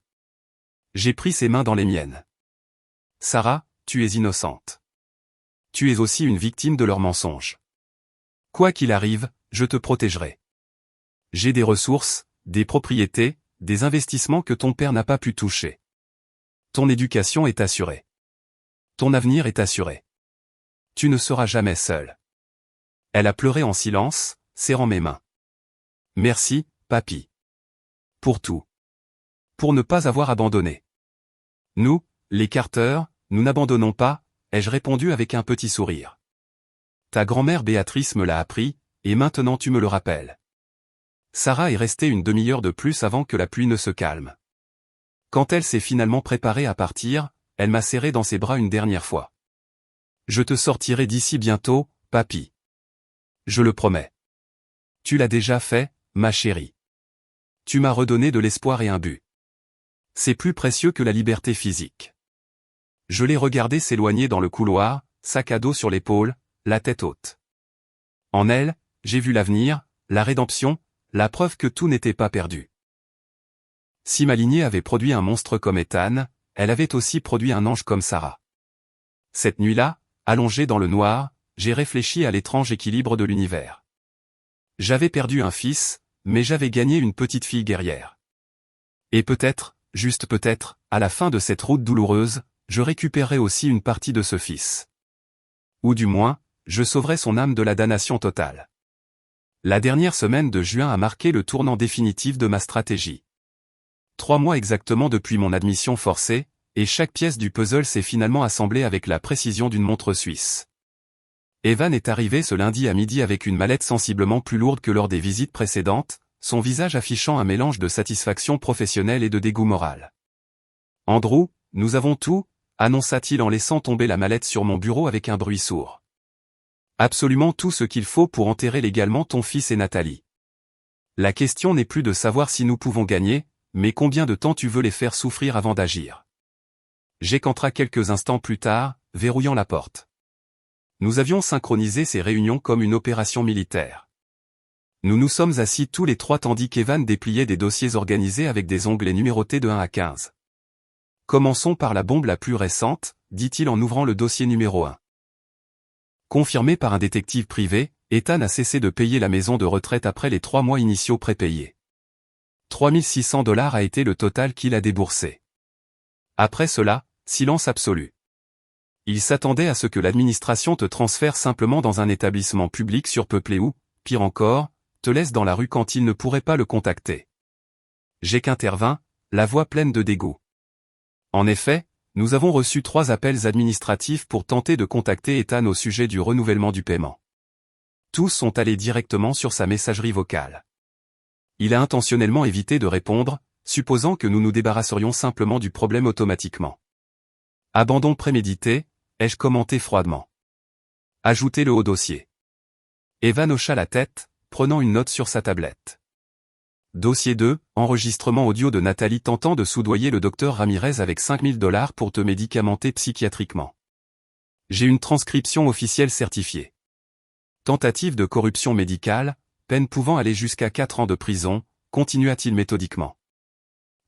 J'ai pris ses mains dans les miennes. Sarah, tu es innocente. Tu es aussi une victime de leurs mensonges. Quoi qu'il arrive, je te protégerai. J'ai des ressources, des propriétés, des investissements que ton père n'a pas pu toucher. Ton éducation est assurée. Ton avenir est assuré. Tu ne seras jamais seul. Elle a pleuré en silence, serrant mes mains. Merci, papy. Pour tout. Pour ne pas avoir abandonné. Nous, les Carter, nous n'abandonnons pas, ai-je répondu avec un petit sourire. Ta grand-mère Béatrice me l'a appris, et maintenant tu me le rappelles. Sarah est restée une demi-heure de plus avant que la pluie ne se calme. Quand elle s'est finalement préparée à partir, elle m'a serré dans ses bras une dernière fois. Je te sortirai d'ici bientôt, papy. Je le promets. Tu l'as déjà fait, ma chérie. Tu m'as redonné de l'espoir et un but. C'est plus précieux que la liberté physique. Je l'ai regardé s'éloigner dans le couloir, sac à dos sur l'épaule, la tête haute. En elle, j'ai vu l'avenir, la rédemption, la preuve que tout n'était pas perdu. Si ma lignée avait produit un monstre comme Ethan, elle avait aussi produit un ange comme Sarah. Cette nuit-là, allongé dans le noir, j'ai réfléchi à l'étrange équilibre de l'univers. J'avais perdu un fils, mais j'avais gagné une petite fille guerrière. Et peut-être, juste peut-être, à la fin de cette route douloureuse, je récupérerai aussi une partie de ce fils. Ou du moins, je sauverai son âme de la damnation totale. La dernière semaine de juin a marqué le tournant définitif de ma stratégie. 3 mois exactement depuis mon admission forcée, et chaque pièce du puzzle s'est finalement assemblée avec la précision d'une montre suisse. Evan est arrivé ce lundi à midi avec une mallette sensiblement plus lourde que lors des visites précédentes, son visage affichant un mélange de satisfaction professionnelle et de dégoût moral. « Andrew, nous avons tout », annonça-t-il en laissant tomber la mallette sur mon bureau avec un bruit sourd. « Absolument tout ce qu'il faut pour enterrer légalement ton fils et Nathalie. La question n'est plus de savoir si nous pouvons gagner, mais combien de temps tu veux les faire souffrir avant d'agir. » J'écantra quelques instants plus tard, verrouillant la porte. Nous avions synchronisé ces réunions comme une opération militaire. Nous nous sommes assis tous les trois tandis qu'Evan dépliait des dossiers organisés avec des onglets numérotés de 1 à 15. Commençons par la bombe la plus récente, dit-il en ouvrant le dossier numéro 1. Confirmé par un détective privé, Ethan a cessé de payer la maison de retraite après les 3 mois initiaux prépayés. 3 600 $ a été le total qu'il a déboursé. Après cela, silence absolu. Il s'attendait à ce que l'administration te transfère simplement dans un établissement public surpeuplé ou, pire encore, te laisse dans la rue quand il ne pourrait pas le contacter. J'ai qu'intervint, la voix pleine de dégoût. En effet, nous avons reçu 3 appels administratifs pour tenter de contacter Ethan au sujet du renouvellement du paiement. Tous sont allés directement sur sa messagerie vocale. Il a intentionnellement évité de répondre, supposant que nous nous débarrasserions simplement du problème automatiquement. Abandon prémédité, ai-je commenté froidement. Ajoutez-le au dossier. Evan hocha la tête, prenant une note sur sa tablette. Dossier 2, enregistrement audio de Nathalie tentant de soudoyer le docteur Ramirez avec 5 000 $ pour te médicamenter psychiatriquement. J'ai une transcription officielle certifiée. Tentative de corruption médicale, peine pouvant aller jusqu'à 4 ans de prison, continua-t-il méthodiquement.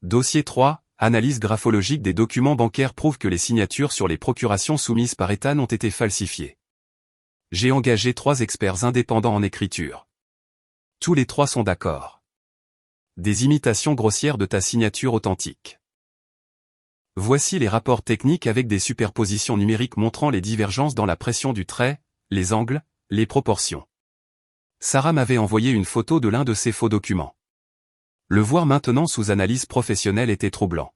Dossier 3, analyse graphologique des documents bancaires prouve que les signatures sur les procurations soumises par Ethan ont été falsifiées. J'ai engagé 3 experts indépendants en écriture. Tous les 3 sont d'accord. Des imitations grossières de ta signature authentique. Voici les rapports techniques avec des superpositions numériques montrant les divergences dans la pression du trait, les angles, les proportions. Sarah m'avait envoyé une photo de l'un de ces faux documents. Le voir maintenant sous analyse professionnelle était troublant.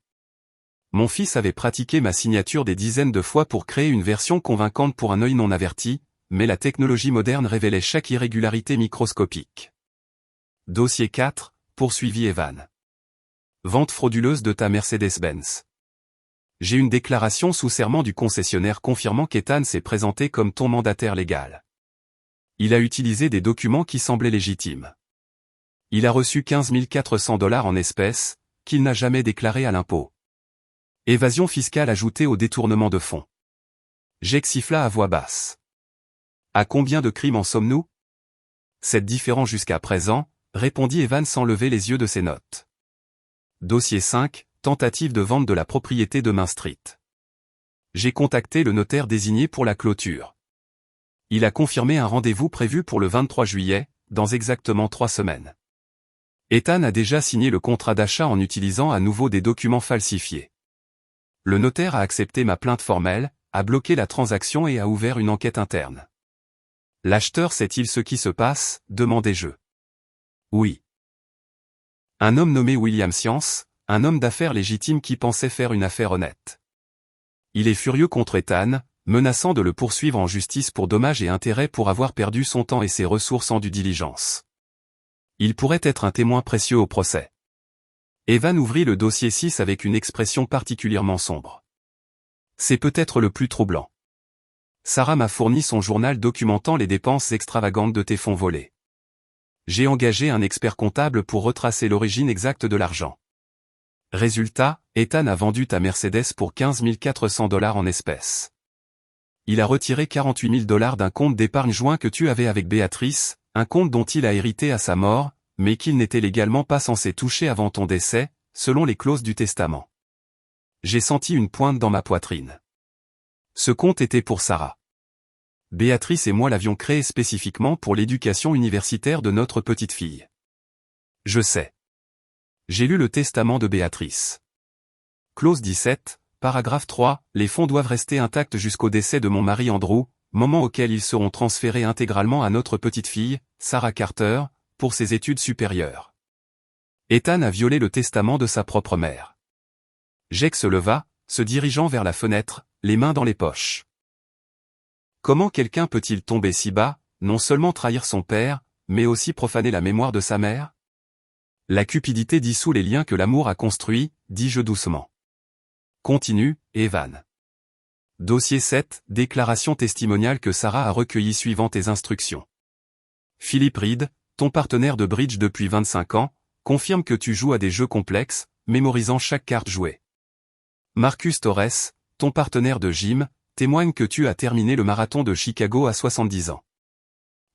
Mon fils avait pratiqué ma signature des dizaines de fois pour créer une version convaincante pour un œil non averti, mais la technologie moderne révélait chaque irrégularité microscopique. Dossier 4, poursuivit Evan. Vente frauduleuse de ta Mercedes-Benz. J'ai une déclaration sous serment du concessionnaire confirmant qu'Ethan s'est présenté comme ton mandataire légal. Il a utilisé des documents qui semblaient légitimes. Il a reçu 15 400 $ en espèces, qu'il n'a jamais déclaré à l'impôt. Évasion fiscale ajoutée au détournement de fonds. Jake siffla à voix basse. À combien de crimes en sommes-nous? C'est différent jusqu'à présent, répondit Evan sans lever les yeux de ses notes. Dossier 5, tentative de vente de la propriété de Main Street. J'ai contacté le notaire désigné pour la clôture. Il a confirmé un rendez-vous prévu pour le 23 juillet, dans exactement 3 semaines. Ethan a déjà signé le contrat d'achat en utilisant à nouveau des documents falsifiés. Le notaire a accepté ma plainte formelle, a bloqué la transaction et a ouvert une enquête interne. L'acheteur sait-il ce qui se passe, demandai-je. Oui. Un homme nommé William Science, un homme d'affaires légitime qui pensait faire une affaire honnête. Il est furieux contre Ethan, menaçant de le poursuivre en justice pour dommages et intérêts pour avoir perdu son temps et ses ressources en due diligence. Il pourrait être un témoin précieux au procès. Evan ouvrit le dossier 6 avec une expression particulièrement sombre. C'est peut-être le plus troublant. Sarah m'a fourni son journal documentant les dépenses extravagantes de tes fonds volés. J'ai engagé un expert comptable pour retracer l'origine exacte de l'argent. Résultat, Ethan a vendu ta Mercedes pour 15 400 $ en espèces. Il a retiré 48 000 $ d'un compte d'épargne joint que tu avais avec Béatrice, un compte dont il a hérité à sa mort, mais qu'il n'était légalement pas censé toucher avant ton décès, selon les clauses du testament. J'ai senti une pointe dans ma poitrine. Ce compte était pour Sarah. Béatrice et moi l'avions créé spécifiquement pour l'éducation universitaire de notre petite fille. Je sais. J'ai lu le testament de Béatrice. Clause 17, paragraphe 3, les fonds doivent rester intacts jusqu'au décès de mon mari Andrew, moment auquel ils seront transférés intégralement à notre petite fille, Sarah Carter, pour ses études supérieures. Ethan a violé le testament de sa propre mère. Jake se leva, se dirigeant vers la fenêtre, les mains dans les poches. Comment quelqu'un peut-il tomber si bas, non seulement trahir son père, mais aussi profaner la mémoire de sa mère? La cupidité dissout les liens que l'amour a construits, dis-je doucement. Continue, Evan. Dossier 7, déclaration testimoniale que Sarah a recueillie suivant tes instructions. Philip Reed, ton partenaire de bridge depuis 25 ans, confirme que tu joues à des jeux complexes, mémorisant chaque carte jouée. Marcus Torres, ton partenaire de gym, témoigne que tu as terminé le marathon de Chicago à 70 ans.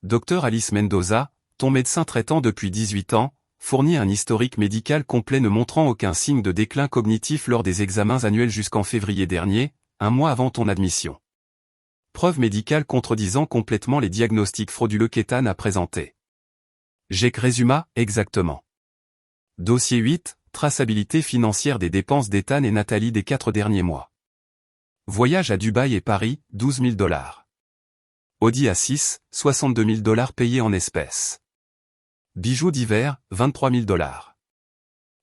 Dr Alice Mendoza, ton médecin traitant depuis 18 ans, fournit un historique médical complet ne montrant aucun signe de déclin cognitif lors des examens annuels jusqu'en février dernier, un mois avant ton admission. Preuve médicale contredisant complètement les diagnostics frauduleux qu'Ethan a présentés. Jake résuma exactement. Dossier 8, traçabilité financière des dépenses d'Ethan et Nathalie des 4 derniers mois. Voyage à Dubaï et Paris, 12 000 $. Audi A6, 62 000 $ payés en espèces. Bijoux d'hiver, 23 000 $.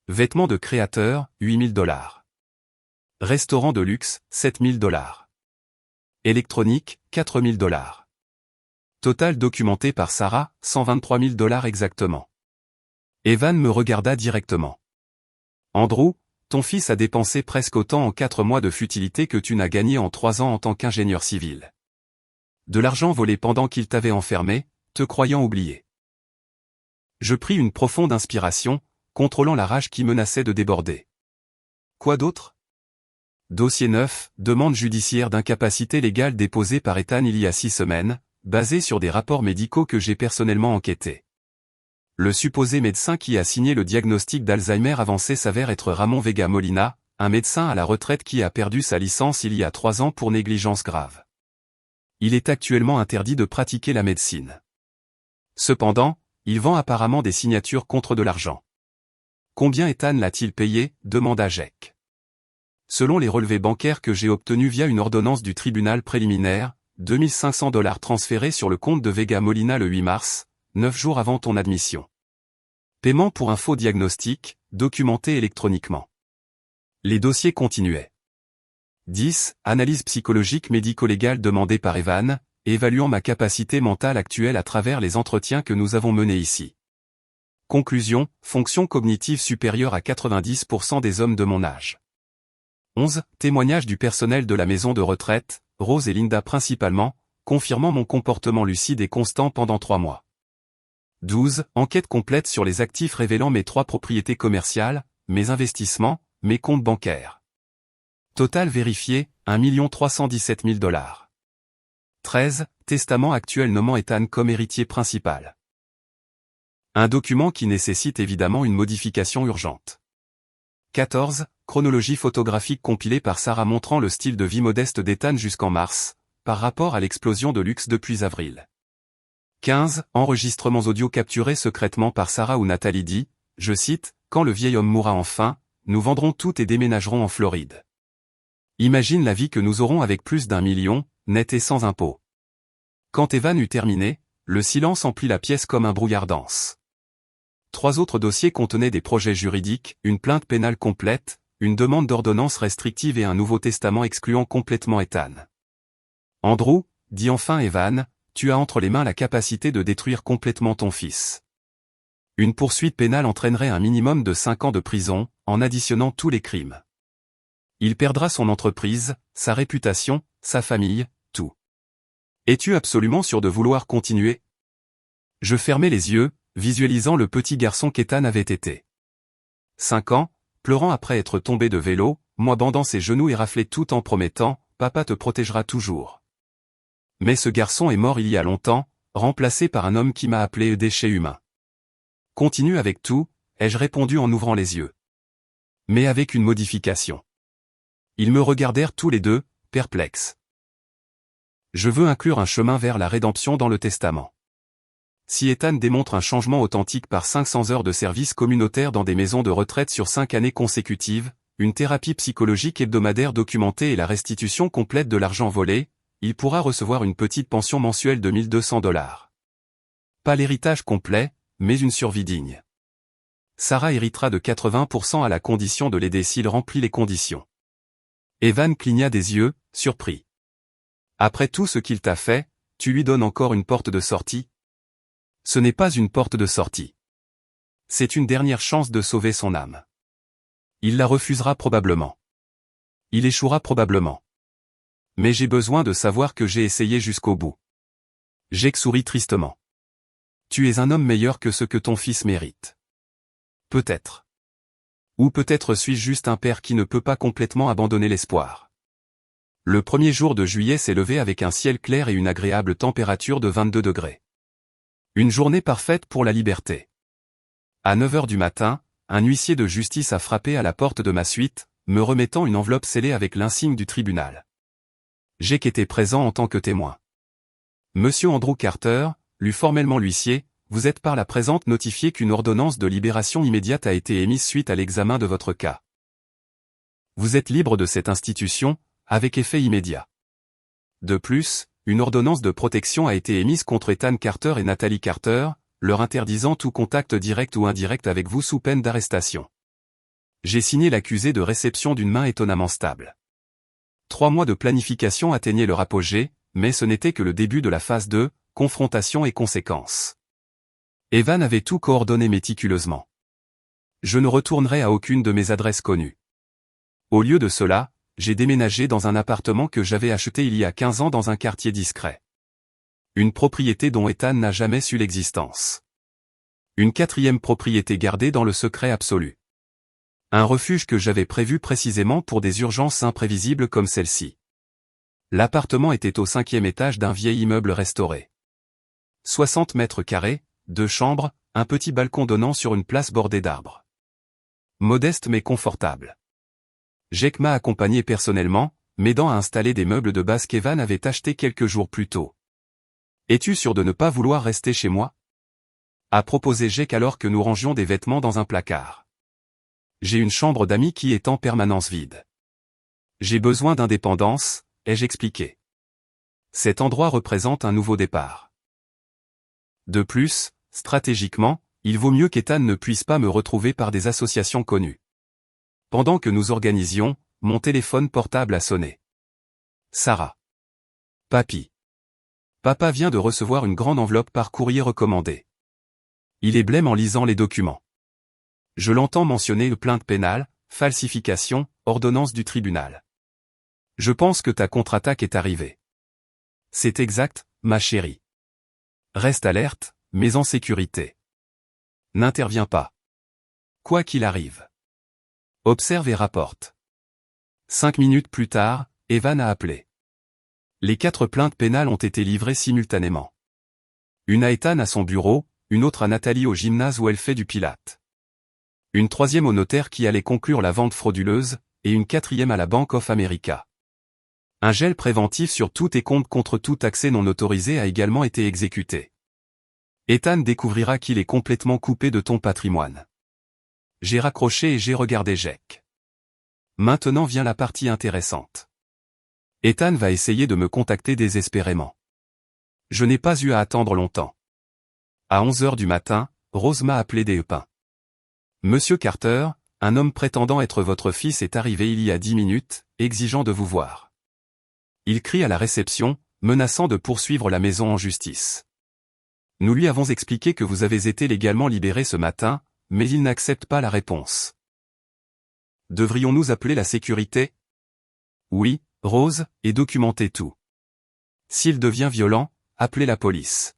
Vêtements de créateur, 8 000 $. Restaurant de luxe, 7 000 $. Électronique, 4 000 $. Total documenté par Sarah, 123 000 $ exactement. Evan me regarda directement. Andrew, ton fils a dépensé presque autant en 4 mois de futilité que tu n'as gagné en 3 ans en tant qu'ingénieur civil. De l'argent volé pendant qu'il t'avait enfermé, te croyant oublié. Je pris une profonde inspiration, contrôlant la rage qui menaçait de déborder. Quoi d'autre? Dossier 9, demande judiciaire d'incapacité légale déposée par Ethan il y a 6 semaines, basée sur des rapports médicaux que j'ai personnellement enquêtés. Le supposé médecin qui a signé le diagnostic d'Alzheimer avancé s'avère être Ramon Vega Molina, un médecin à la retraite qui a perdu sa licence il y a 3 ans pour négligence grave. Il est actuellement interdit de pratiquer la médecine. Cependant, il vend apparemment des signatures contre de l'argent. Combien Ethan l'a-t-il payé, demanda Jake. Selon les relevés bancaires que j'ai obtenus via une ordonnance du tribunal préliminaire, 2 500 $ transférés sur le compte de Vega Molina le 8 mars, 9 jours avant ton admission. Paiement pour un faux diagnostic, documenté électroniquement. Les dossiers continuaient. 10. Analyse psychologique médico-légale demandée par Evan, évaluant ma capacité mentale actuelle à travers les entretiens que nous avons menés ici. Conclusion, fonction cognitive supérieure à 90% des hommes de mon âge. 11. Témoignage du personnel de la maison de retraite, Rose et Linda principalement, confirmant mon comportement lucide et constant pendant 3 mois. 12. Enquête complète sur les actifs révélant mes 3 propriétés commerciales, mes investissements, mes comptes bancaires. Total vérifié, 1 317 000 $. 13. Testament actuel nommant Ethan comme héritier principal. Un document qui nécessite évidemment une modification urgente. 14. Chronologie photographique compilée par Sarah montrant le style de vie modeste d'Ethan jusqu'en mars, par rapport à l'explosion de luxe depuis avril. 15. Enregistrements audio capturés secrètement par Sarah ou Nathalie dit, je cite, « Quand le vieil homme mourra enfin, nous vendrons tout et déménagerons en Floride. Imagine la vie que nous aurons avec plus d'1 million, net et sans impôt. » Quand Evan eut terminé, le silence emplit la pièce comme un brouillard dense. 3 autres dossiers contenaient des projets juridiques, une plainte pénale complète, une demande d'ordonnance restrictive et un nouveau testament excluant complètement Ethan. Andrew, dit enfin Evan, tu as entre les mains la capacité de détruire complètement ton fils. Une poursuite pénale entraînerait un minimum de 5 ans de prison, en additionnant tous les crimes. Il perdra son entreprise, sa réputation, sa famille, tout. Es-tu absolument sûr de vouloir continuer? Je fermai les yeux, visualisant le petit garçon qu'Ethan avait été. 5 ans, pleurant après être tombé de vélo, moi bandant ses genoux et raflé tout en promettant, papa te protégera toujours. Mais ce garçon est mort il y a longtemps, remplacé par un homme qui m'a appelé déchet humain. Continue avec tout, ai-je répondu en ouvrant les yeux. Mais avec une modification. Ils me regardèrent tous les deux, perplexes. Je veux inclure un chemin vers la rédemption dans le testament. Si Ethan démontre un changement authentique par 500 heures de service communautaire dans des maisons de retraite sur 5 années consécutives, une thérapie psychologique hebdomadaire documentée et la restitution complète de l'argent volé, il pourra recevoir une petite pension mensuelle de 1200 $. Pas l'héritage complet, mais une survie digne. Sarah héritera de 80% à la condition de l'aider s'il remplit les conditions. Evan cligna des yeux, surpris. Après tout ce qu'il t'a fait, tu lui donnes encore une porte de sortie? Ce n'est pas une porte de sortie. C'est une dernière chance de sauver son âme. Il la refusera probablement. Il échouera probablement. Mais j'ai besoin de savoir que j'ai essayé jusqu'au bout. Jake sourit tristement. Tu es un homme meilleur que ce que ton fils mérite. Peut-être. Ou peut-être suis-je juste un père qui ne peut pas complètement abandonner l'espoir. Le premier jour de juillet s'est levé avec un ciel clair et une agréable température de 22 degrés. Une journée parfaite pour la liberté. À 9 heures du matin, un huissier de justice a frappé à la porte de ma suite, me remettant une enveloppe scellée avec l'insigne du tribunal. Jake était présent en tant que témoin. Monsieur Andrew Carter, lut formellement l'huissier, vous êtes par la présente notifié qu'une ordonnance de libération immédiate a été émise suite à l'examen de votre cas. Vous êtes libre de cette institution, avec effet immédiat. De plus, une ordonnance de protection a été émise contre Ethan Carter et Natalie Carter, leur interdisant tout contact direct ou indirect avec vous sous peine d'arrestation. J'ai signé l'accusé de réception d'une main étonnamment stable. 3 mois de planification atteignaient leur apogée, mais ce n'était que le début de la phase 2, confrontation et conséquences. Evan avait tout coordonné méticuleusement. Je ne retournerai à aucune de mes adresses connues. Au lieu de cela, j'ai déménagé dans un appartement que j'avais acheté il y a 15 ans dans un quartier discret. Une propriété dont Ethan n'a jamais su l'existence. Une 4e propriété gardée dans le secret absolu. Un refuge que j'avais prévu précisément pour des urgences imprévisibles comme celle-ci. L'appartement était au 5e étage d'un vieil immeuble restauré. 60 mètres carrés, 2 chambres, un petit balcon donnant sur une place bordée d'arbres. Modeste mais confortable. Jake m'a accompagné personnellement, m'aidant à installer des meubles de base qu'Evan avait achetés quelques jours plus tôt. Es-tu sûr de ne pas vouloir rester chez moi? A proposé Jake alors que nous rangions des vêtements dans un placard. J'ai une chambre d'amis qui est en permanence vide. J'ai besoin d'indépendance, ai-je expliqué. Cet endroit représente un nouveau départ. De plus, stratégiquement, il vaut mieux qu'Ethan ne puisse pas me retrouver par des associations connues. Pendant que nous organisions, mon téléphone portable a sonné. Sarah. Papy. Papa vient de recevoir une grande enveloppe par courrier recommandé. Il est blême en lisant les documents. Je l'entends mentionner plainte pénale, falsification, ordonnance du tribunal. Je pense que ta contre-attaque est arrivée. C'est exact, ma chérie. Reste alerte, mais en sécurité. N'interviens pas. Quoi qu'il arrive. Observe et rapporte. 5 minutes plus tard, Evan a appelé. Les 4 plaintes pénales ont été livrées simultanément. Une à Ethan à son bureau, une autre à Nathalie au gymnase où elle fait du pilate. Une 3e au notaire qui allait conclure la vente frauduleuse, et une 4e à la Bank of America. Un gel préventif sur tous tes comptes contre tout accès non autorisé a également été exécuté. Ethan découvrira qu'il est complètement coupé de ton patrimoine. J'ai raccroché et j'ai regardé Jake. Maintenant vient la partie intéressante. Ethan va essayer de me contacter désespérément. Je n'ai pas eu à attendre longtemps. À 11 heures du matin, Rose m'a appelé des épins. Monsieur Carter, un homme prétendant être votre fils est arrivé il y a 10 minutes, exigeant de vous voir. Il crie à la réception, menaçant de poursuivre la maison en justice. Nous lui avons expliqué que vous avez été légalement libéré ce matin, mais il n'accepte pas la réponse. Devrions-nous appeler la sécurité? Oui, Rose, et documenter tout. S'il devient violent, appelez la police.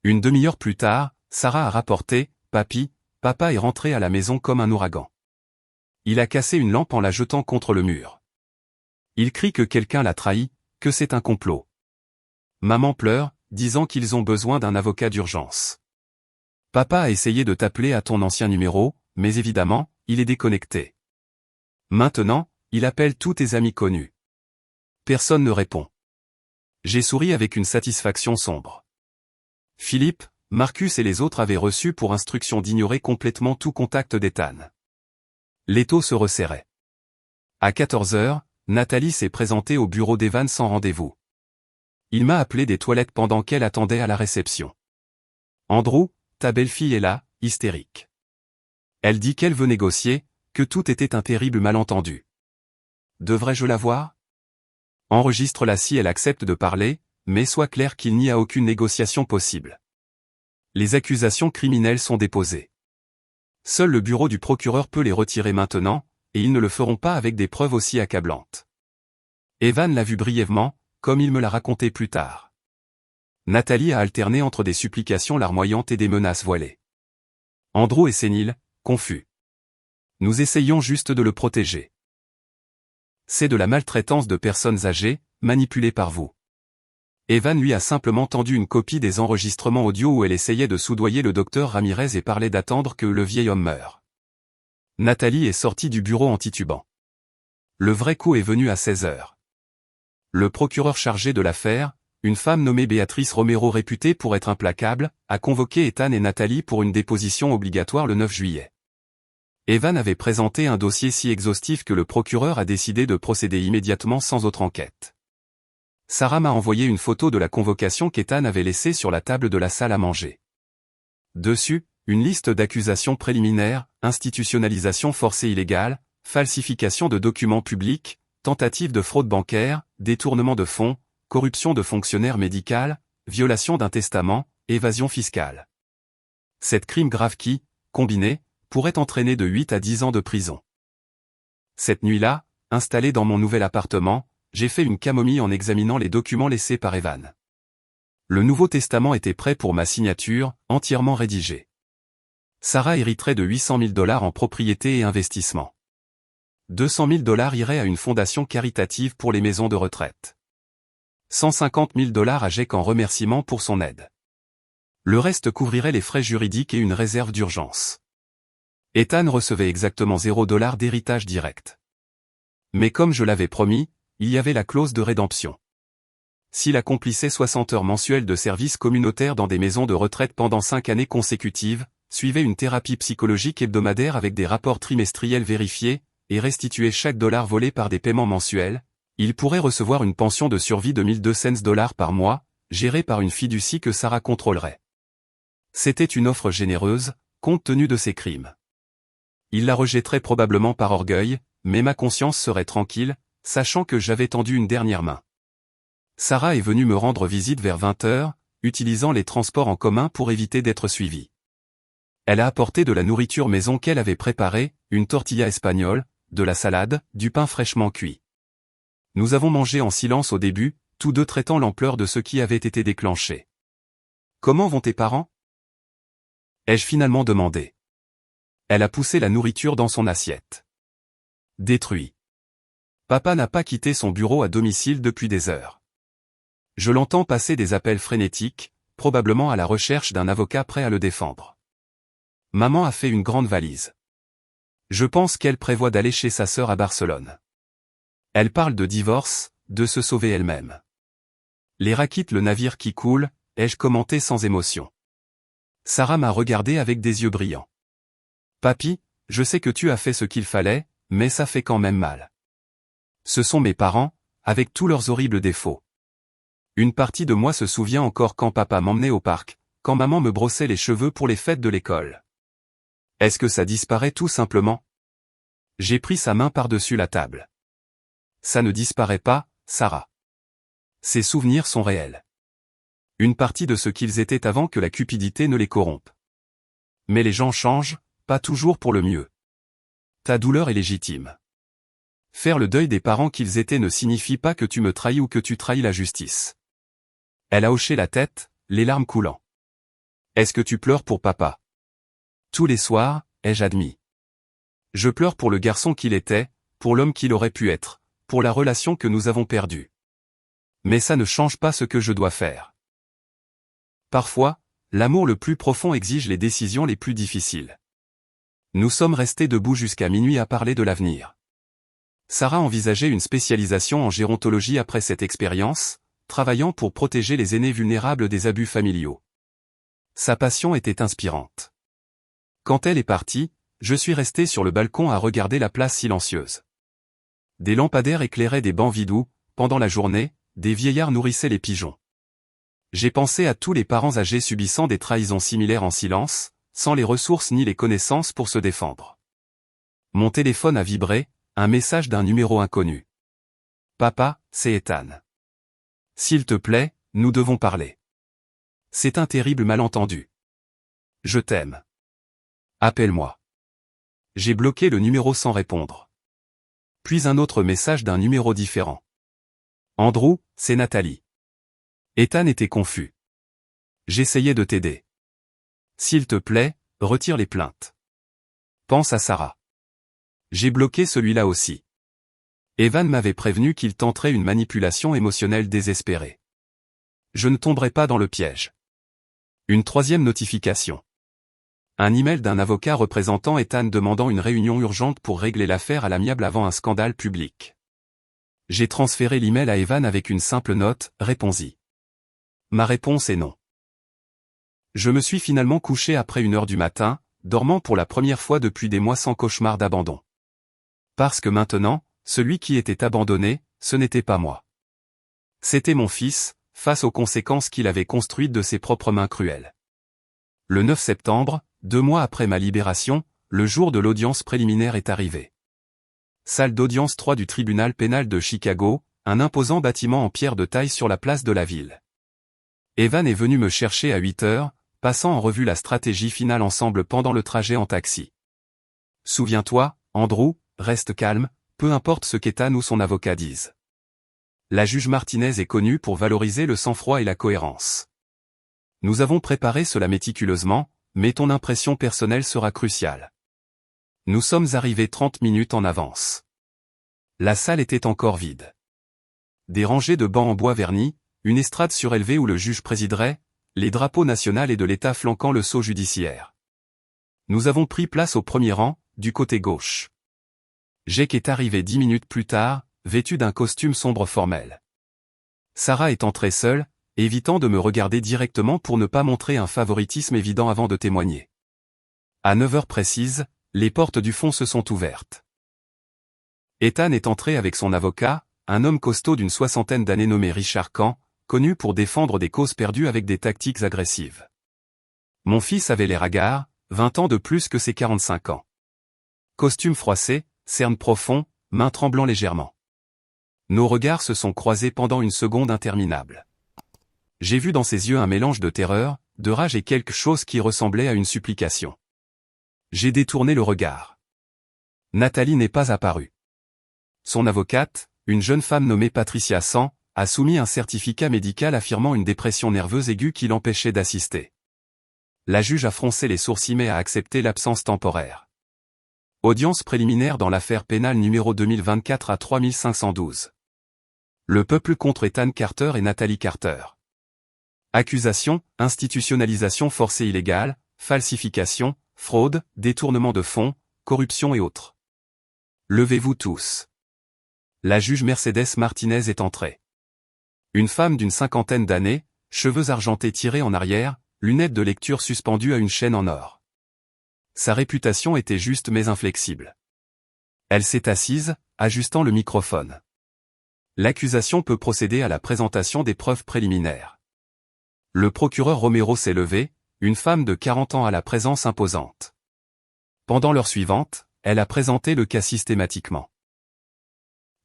Une demi-heure plus tard, Sarah a rapporté, Papy, papa est rentré à la maison comme un ouragan. Il a cassé une lampe en la jetant contre le mur. Il crie que quelqu'un l'a trahi, que c'est un complot. Maman pleure, disant qu'ils ont besoin d'un avocat d'urgence. Papa a essayé de t'appeler à ton ancien numéro, mais évidemment, il est déconnecté. Maintenant, il appelle tous tes amis connus. Personne ne répond. J'ai souri avec une satisfaction sombre. Philippe, Marcus et les autres avaient reçu pour instruction d'ignorer complètement tout contact d'Ethan. L'étau se resserrait. À 14 heures, Nathalie s'est présentée au bureau d'Evan sans rendez-vous. Il m'a appelé des toilettes pendant qu'elle attendait à la réception. Andrew, ta belle-fille est là, hystérique. Elle dit qu'elle veut négocier, que tout était un terrible malentendu. Devrais-je la voir? Enregistre-la si elle accepte de parler, mais sois clair qu'il n'y a aucune négociation possible. Les accusations criminelles sont déposées. Seul le bureau du procureur peut les retirer maintenant, et ils ne le feront pas avec des preuves aussi accablantes. Evan l'a vu brièvement, comme il me l'a raconté plus tard. Nathalie a alterné entre des supplications larmoyantes et des menaces voilées. Andrew est sénile, confus. Nous essayons juste de le protéger. C'est de la maltraitance de personnes âgées, manipulées par vous. Evan lui a simplement tendu une copie des enregistrements audio où elle essayait de soudoyer le docteur Ramirez et parlait d'attendre que le vieil homme meure. Nathalie est sortie du bureau en titubant. Le vrai coup est venu à 16 heures. Le procureur chargé de l'affaire, une femme nommée Béatrice Romero réputée pour être implacable, a convoqué Ethan et Nathalie pour une déposition obligatoire le 9 juillet. Evan avait présenté un dossier si exhaustif que le procureur a décidé de procéder immédiatement sans autre enquête. Sarah m'a envoyé une photo de la convocation qu'Ethan avait laissée sur la table de la salle à manger. Dessus, une liste d'accusations préliminaires, institutionnalisation forcée illégale, falsification de documents publics, tentative de fraude bancaire, détournement de fonds, corruption de fonctionnaires médicaux, violation d'un testament, évasion fiscale. Sept crimes graves qui, combinés, pourraient entraîner de 8 à 10 ans de prison. Cette nuit-là, installé dans mon nouvel appartement, j'ai fait une camomille en examinant les documents laissés par Evan. Le Nouveau Testament était prêt pour ma signature, entièrement rédigé. Sarah hériterait de 800 000 $ en propriété et investissement. 200 000 $ iraient à une fondation caritative pour les maisons de retraite. 150 000 $ à Jack en remerciement pour son aide. Le reste couvrirait les frais juridiques et une réserve d'urgence. Ethan recevait exactement 0 $ d'héritage direct. Mais comme je l'avais promis, il y avait la clause de rédemption. S'il accomplissait 60 heures mensuelles de service communautaire dans des maisons de retraite pendant 5 années consécutives, suivait une thérapie psychologique hebdomadaire avec des rapports trimestriels vérifiés, et restituait chaque dollar volé par des paiements mensuels, il pourrait recevoir une pension de survie de 1200 $ par mois, gérée par une fiducie que Sarah contrôlerait. C'était une offre généreuse, compte tenu de ses crimes. Il la rejetterait probablement par orgueil, mais ma conscience serait tranquille, sachant que j'avais tendu une dernière main. Sarah est venue me rendre visite vers 20 heures, utilisant les transports en commun pour éviter d'être suivie. Elle a apporté de la nourriture maison qu'elle avait préparée, une tortilla espagnole, de la salade, du pain fraîchement cuit. Nous avons mangé en silence au début, tous deux traitant l'ampleur de ce qui avait été déclenché. « Comment vont tes parents ?» ai-je finalement demandé. Elle a poussé la nourriture dans son assiette. Détruit. Papa n'a pas quitté son bureau à domicile depuis des heures. Je l'entends passer des appels frénétiques, probablement à la recherche d'un avocat prêt à le défendre. Maman a fait une grande valise. Je pense qu'elle prévoit d'aller chez sa sœur à Barcelone. Elle parle de divorce, de se sauver elle-même. Léra quitte le navire qui coule, ai-je commenté sans émotion. Sarah m'a regardé avec des yeux brillants. Papy, je sais que tu as fait ce qu'il fallait, mais ça fait quand même mal. Ce sont mes parents, avec tous leurs horribles défauts. Une partie de moi se souvient encore quand papa m'emmenait au parc, quand maman me brossait les cheveux pour les fêtes de l'école. Est-ce que ça disparaît tout simplement? J'ai pris sa main par-dessus la table. Ça ne disparaît pas, Sarah. Ces souvenirs sont réels. Une partie de ce qu'ils étaient avant que la cupidité ne les corrompe. Mais les gens changent, pas toujours pour le mieux. Ta douleur est légitime. Faire le deuil des parents qu'ils étaient ne signifie pas que tu me trahis ou que tu trahis la justice. Elle a hoché la tête, les larmes coulant. Est-ce que tu pleures pour papa? Tous les soirs, ai-je admis. Je pleure pour le garçon qu'il était, pour l'homme qu'il aurait pu être, pour la relation que nous avons perdue. Mais ça ne change pas ce que je dois faire. Parfois, l'amour le plus profond exige les décisions les plus difficiles. Nous sommes restés debout jusqu'à minuit à parler de l'avenir. Sarah envisageait une spécialisation en gérontologie après cette expérience, travaillant pour protéger les aînés vulnérables des abus familiaux. Sa passion était inspirante. Quand elle est partie, je suis resté sur le balcon à regarder la place silencieuse. Des lampadaires éclairaient des bancs vides où, pendant la journée, des vieillards nourrissaient les pigeons. J'ai pensé à tous les parents âgés subissant des trahisons similaires en silence, sans les ressources ni les connaissances pour se défendre. Mon téléphone a vibré, un message d'un numéro inconnu. Papa, c'est Ethan. S'il te plaît, nous devons parler. C'est un terrible malentendu. Je t'aime. Appelle-moi. J'ai bloqué le numéro sans répondre. Puis un autre message d'un numéro différent. Andrew, c'est Nathalie. Ethan était confus. J'essayais de t'aider. S'il te plaît, retire les plaintes. Pense à Sarah. J'ai bloqué celui-là aussi. Evan m'avait prévenu qu'il tenterait une manipulation émotionnelle désespérée. Je ne tomberai pas dans le piège. Une troisième notification. Un email d'un avocat représentant Ethan demandant une réunion urgente pour régler l'affaire à l'amiable avant un scandale public. J'ai transféré l'email à Evan avec une simple note, réponds-y. Ma réponse est non. Je me suis finalement couché après 1h du matin, dormant pour la première fois depuis des mois sans cauchemar d'abandon. Parce que maintenant, celui qui était abandonné, ce n'était pas moi. C'était mon fils, face aux conséquences qu'il avait construites de ses propres mains cruelles. Le 9 septembre, 2 mois après ma libération, le jour de l'audience préliminaire est arrivé. Salle d'audience 3 du tribunal pénal de Chicago, un imposant bâtiment en pierre de taille sur la place de la ville. Evan est venu me chercher à 8h, passant en revue la stratégie finale ensemble pendant le trajet en taxi. Souviens-toi, Andrew, reste calme, peu importe ce qu'Ethan ou son avocat disent. La juge Martinez est connue pour valoriser le sang-froid et la cohérence. Nous avons préparé cela méticuleusement, mais ton impression personnelle sera cruciale. Nous sommes arrivés 30 minutes en avance. La salle était encore vide. Des rangées de bancs en bois verni, une estrade surélevée où le juge présiderait, les drapeaux national et de l'État flanquant le sceau judiciaire. Nous avons pris place au premier rang, du côté gauche. Jake est arrivé 10 minutes plus tard, vêtu d'un costume sombre formel. Sarah est entrée seule, évitant de me regarder directement pour ne pas montrer un favoritisme évident avant de témoigner. À 9h précises, les portes du fond se sont ouvertes. Ethan est entré avec son avocat, un homme costaud d'une 60aine d'années nommé Richard Kahn, connu pour défendre des causes perdues avec des tactiques agressives. Mon fils avait l'air hagard, 20 ans de plus que ses 45 ans. Costume froissé, cerne profond, mains tremblant légèrement. Nos regards se sont croisés pendant une seconde interminable. J'ai vu dans ses yeux un mélange de terreur, de rage et quelque chose qui ressemblait à une supplication. J'ai détourné le regard. Nathalie n'est pas apparue. Son avocate, une jeune femme nommée Patricia San, a soumis un certificat médical affirmant une dépression nerveuse aiguë qui l'empêchait d'assister. La juge a froncé les sourcils mais a accepté l'absence temporaire. Audience préliminaire dans l'affaire pénale numéro 2024 à 3512. Le peuple contre Ethan Carter et Nathalie Carter. Accusation, institutionnalisation forcée illégale, falsification, fraude, détournement de fonds, corruption et autres. Levez-vous tous. La juge Mercedes Martinez est entrée. Une femme d'une 50aine d'années, cheveux argentés tirés en arrière, lunettes de lecture suspendues à une chaîne en or. Sa réputation était juste mais inflexible. Elle s'est assise, ajustant le microphone. L'accusation peut procéder à la présentation des preuves préliminaires. Le procureur Romero s'est levé, une femme de 40 ans à la présence imposante. Pendant l'heure suivante, elle a présenté le cas systématiquement.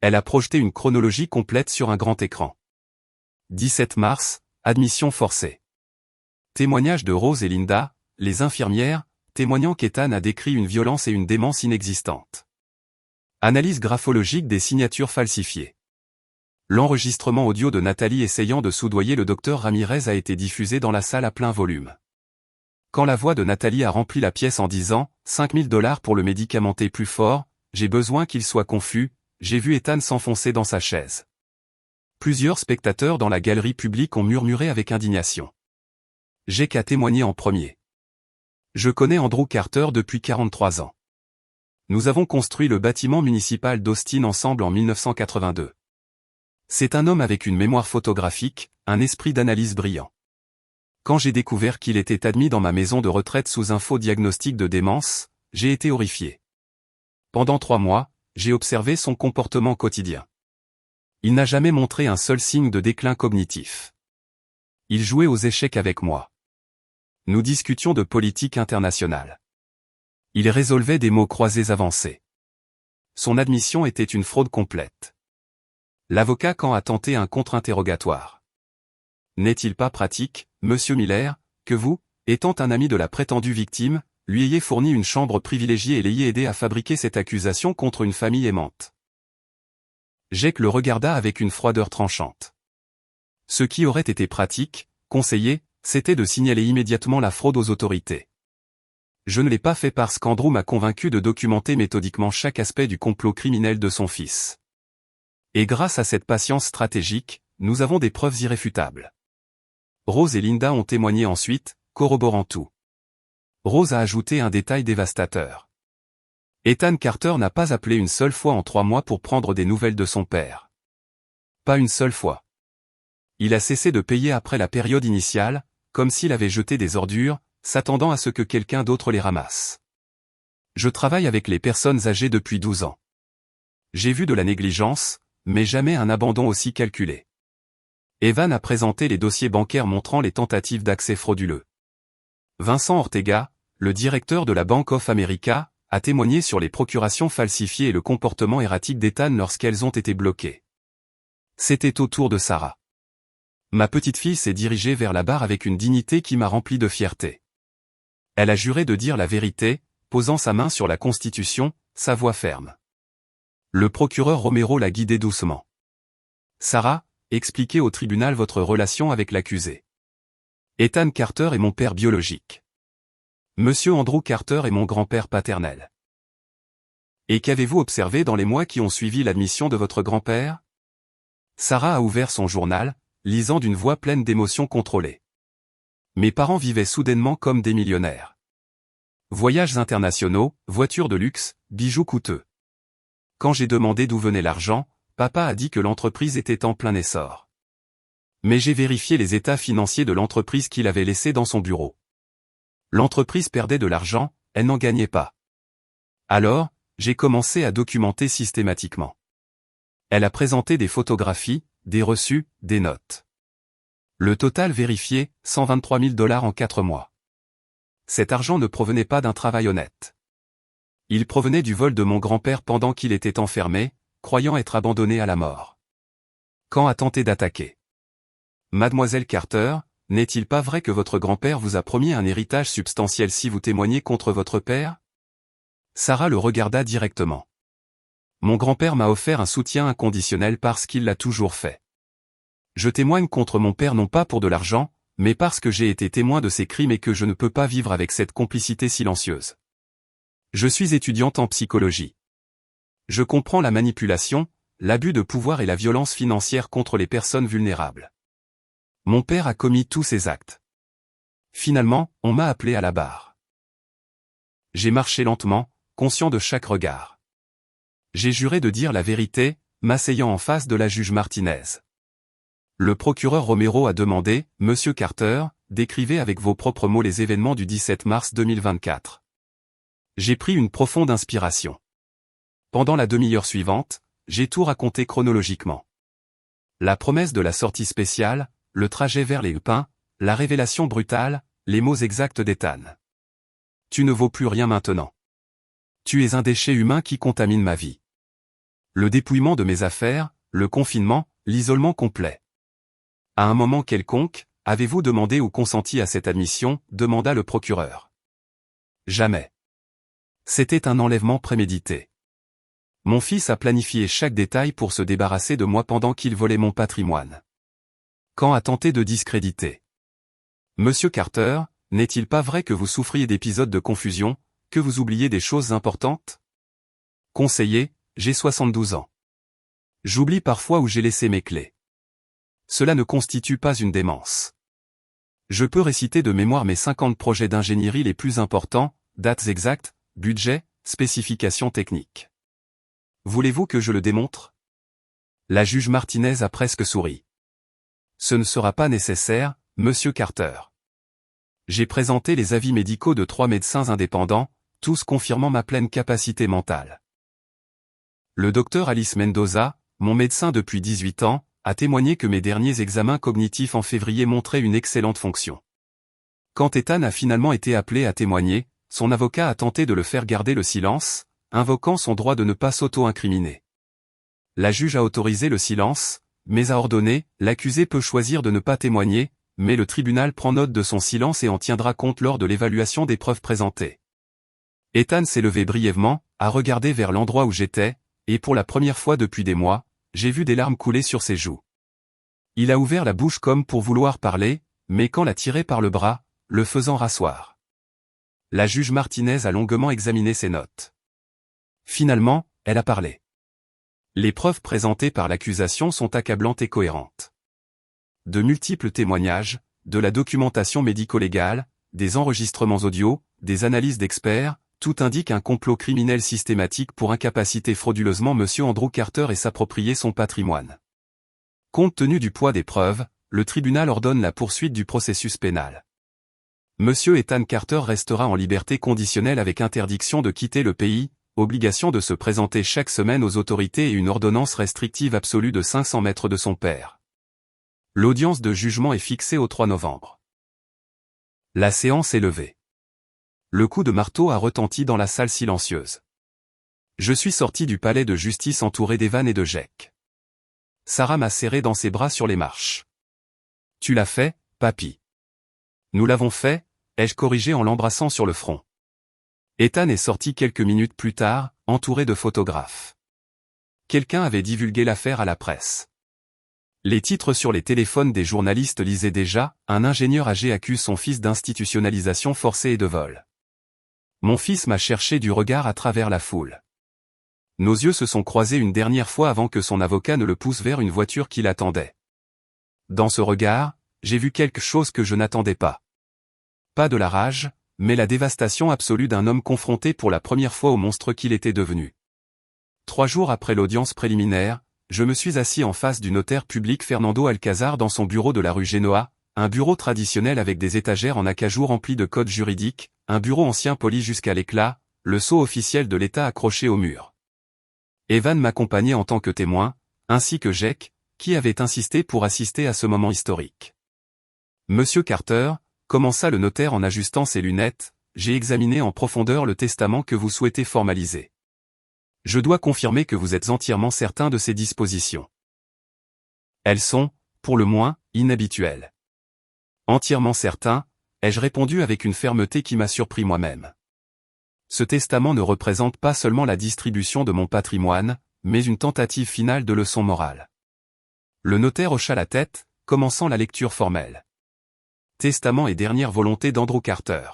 Elle a projeté une chronologie complète sur un grand écran. 17 mars, admission forcée. Témoignage de Rose et Linda, les infirmières, témoignant qu'Ethan a décrit une violence et une démence inexistantes. Analyse graphologique des signatures falsifiées. L'enregistrement audio de Nathalie essayant de soudoyer le docteur Ramirez a été diffusé dans la salle à plein volume. Quand la voix de Nathalie a rempli la pièce en disant « 5 000 $ pour le médicamenté plus fort, j'ai besoin qu'il soit confus », j'ai vu Ethan s'enfoncer dans sa chaise. Plusieurs spectateurs dans la galerie publique ont murmuré avec indignation. J'ai qu'à témoigner en premier. Je connais Andrew Carter depuis 43 ans. Nous avons construit le bâtiment municipal d'Austin ensemble en 1982. C'est un homme avec une mémoire photographique, un esprit d'analyse brillant. Quand j'ai découvert qu'il était admis dans ma maison de retraite sous un faux diagnostic de démence, j'ai été horrifié. Pendant 3 mois, j'ai observé son comportement quotidien. Il n'a jamais montré un seul signe de déclin cognitif. Il jouait aux échecs avec moi. Nous discutions de politique internationale. Il résolvait des mots croisés avancés. Son admission était une fraude complète. L'avocat quand a tenté un contre-interrogatoire. N'est-il pas pratique, monsieur Miller, que vous, étant un ami de la prétendue victime, lui ayez fourni une chambre privilégiée et l'ayez aidé à fabriquer cette accusation contre une famille aimante? Jake le regarda avec une froideur tranchante. Ce qui aurait été pratique, conseillé, c'était de signaler immédiatement la fraude aux autorités. Je ne l'ai pas fait parce qu'Andrew m'a convaincu de documenter méthodiquement chaque aspect du complot criminel de son fils. Et grâce à cette patience stratégique, nous avons des preuves irréfutables. Rose et Linda ont témoigné ensuite, corroborant tout. Rose a ajouté un détail dévastateur. Ethan Carter n'a pas appelé une seule fois en 3 mois pour prendre des nouvelles de son père. Pas une seule fois. Il a cessé de payer après la période initiale, comme s'il avait jeté des ordures, s'attendant à ce que quelqu'un d'autre les ramasse. Je travaille avec les personnes âgées depuis 12 ans. J'ai vu de la négligence, mais jamais un abandon aussi calculé. Evan a présenté les dossiers bancaires montrant les tentatives d'accès frauduleux. Vincent Ortega, le directeur de la Bank of America, a témoigné sur les procurations falsifiées et le comportement erratique d'Ethan lorsqu'elles ont été bloquées. C'était au tour de Sarah. Ma petite fille s'est dirigée vers la barre avec une dignité qui m'a rempli de fierté. Elle a juré de dire la vérité, posant sa main sur la Constitution, sa voix ferme. Le procureur Romero l'a guidée doucement. Sarah, expliquez au tribunal votre relation avec l'accusé. Ethan Carter est mon père biologique. Monsieur Andrew Carter est mon grand-père paternel. Et qu'avez-vous observé dans les mois qui ont suivi l'admission de votre grand-père? Sarah a ouvert son journal, lisant d'une voix pleine d'émotions contrôlées. Mes parents vivaient soudainement comme des millionnaires. Voyages internationaux, voitures de luxe, bijoux coûteux. Quand j'ai demandé d'où venait l'argent, papa a dit que l'entreprise était en plein essor. Mais j'ai vérifié les états financiers de l'entreprise qu'il avait laissée dans son bureau. L'entreprise perdait de l'argent, elle n'en gagnait pas. Alors, j'ai commencé à documenter systématiquement. Elle a présenté des photographies, des reçus, des notes. Le total vérifié, 123 000 $ en 4 mois. Cet argent ne provenait pas d'un travail honnête. Il provenait du vol de mon grand-père pendant qu'il était enfermé, croyant être abandonné à la mort. Quand a tenté d'attaquer. Mademoiselle Carter, n'est-il pas vrai que votre grand-père vous a promis un héritage substantiel si vous témoignez contre votre père? Sarah le regarda directement. Mon grand-père m'a offert un soutien inconditionnel parce qu'il l'a toujours fait. Je témoigne contre mon père non pas pour de l'argent, mais parce que j'ai été témoin de ses crimes et que je ne peux pas vivre avec cette complicité silencieuse. Je suis étudiante en psychologie. Je comprends la manipulation, l'abus de pouvoir et la violence financière contre les personnes vulnérables. Mon père a commis tous ces actes. Finalement, on m'a appelé à la barre. J'ai marché lentement, conscient de chaque regard. J'ai juré de dire la vérité, m'asseyant en face de la juge Martinez. Le procureur Romero a demandé, Monsieur Carter, décrivez avec vos propres mots les événements du 17 mars 2024. J'ai pris une profonde inspiration. Pendant la demi-heure suivante, j'ai tout raconté chronologiquement. La promesse de la sortie spéciale, le trajet vers les Hupins, la révélation brutale, les mots exacts d'Ethan. Tu ne vaux plus rien maintenant. Tu es un déchet humain qui contamine ma vie. Le dépouillement de mes affaires, le confinement, l'isolement complet. À un moment quelconque, avez-vous demandé ou consenti à cette admission, demanda le procureur. Jamais. C'était un enlèvement prémédité. Mon fils a planifié chaque détail pour se débarrasser de moi pendant qu'il volait mon patrimoine. Quand a tenté de discréditer. Monsieur Carter, n'est-il pas vrai que vous souffriez d'épisodes de confusion, que vous oubliez des choses importantes? Conseiller, j'ai 72 ans. J'oublie parfois où j'ai laissé mes clés. Cela ne constitue pas une démence. Je peux réciter de mémoire mes 50 projets d'ingénierie les plus importants, dates exactes, budget, spécifications techniques. Voulez-vous que je le démontre? La juge Martinez a presque souri. Ce ne sera pas nécessaire, monsieur Carter. J'ai présenté les avis médicaux de 3 médecins indépendants, tous confirmant ma pleine capacité mentale. Le docteur Alice Mendoza, mon médecin depuis 18 ans, a témoigné que mes derniers examens cognitifs en février montraient une excellente fonction. Quand Ethan a finalement été appelé à témoigner, son avocat a tenté de le faire garder le silence, invoquant son droit de ne pas s'auto-incriminer. La juge a autorisé le silence, mais a ordonné, l'accusé peut choisir de ne pas témoigner, mais le tribunal prend note de son silence et en tiendra compte lors de l'évaluation des preuves présentées. Ethan s'est levé brièvement, a regardé vers l'endroit où j'étais, et pour la première fois depuis des mois, j'ai vu des larmes couler sur ses joues. Il a ouvert la bouche comme pour vouloir parler, mais quand l'a tiré par le bras, le faisant rasseoir. La juge Martinez a longuement examiné ses notes. Finalement, elle a parlé. Les preuves présentées par l'accusation sont accablantes et cohérentes. De multiples témoignages, de la documentation médico-légale, des enregistrements audio, des analyses d'experts, tout indique un complot criminel systématique pour incapaciter frauduleusement M. Andrew Carter et s'approprier son patrimoine. Compte tenu du poids des preuves, le tribunal ordonne la poursuite du processus pénal. M. Ethan Carter restera en liberté conditionnelle avec interdiction de quitter le pays, obligation de se présenter chaque semaine aux autorités et une ordonnance restrictive absolue de 500 mètres de son père. L'audience de jugement est fixée au 3 novembre. La séance est levée. Le coup de marteau a retenti dans la salle silencieuse. Je suis sorti du palais de justice entouré d'Evan et de Jake. Sarah m'a serré dans ses bras sur les marches. « Tu l'as fait, papy. »« Nous l'avons fait », ai-je corrigé en l'embrassant sur le front. Ethan est sorti quelques minutes plus tard, entouré de photographes. Quelqu'un avait divulgué l'affaire à la presse. Les titres sur les téléphones des journalistes lisaient déjà « Un ingénieur âgé accuse son fils d'institutionnalisation forcée et de vol ». Mon fils m'a cherché du regard à travers la foule. Nos yeux se sont croisés une dernière fois avant que son avocat ne le pousse vers une voiture qui l'attendait. Dans ce regard, j'ai vu quelque chose que je n'attendais pas. Pas de la rage, mais la dévastation absolue d'un homme confronté pour la première fois au monstre qu'il était devenu. 3 jours après l'audience préliminaire, je me suis assis en face du notaire public Fernando Alcazar dans son bureau de la rue Genoa, un bureau traditionnel avec des étagères en acajou remplies de codes juridiques, un bureau ancien poli jusqu'à l'éclat, le sceau officiel de l'État accroché au mur. Evan m'accompagnait en tant que témoin, ainsi que Jake, qui avait insisté pour assister à ce moment historique. Monsieur Carter, commença le notaire en ajustant ses lunettes, j'ai examiné en profondeur le testament que vous souhaitez formaliser. Je dois confirmer que vous êtes entièrement certain de ces dispositions. Elles sont, pour le moins, inhabituelles. Entièrement certain, ai-je répondu avec une fermeté qui m'a surpris moi-même. Ce testament ne représente pas seulement la distribution de mon patrimoine, mais une tentative finale de leçon morale. Le notaire hocha la tête, commençant la lecture formelle. Testament et dernière volonté d'Andrew Carter.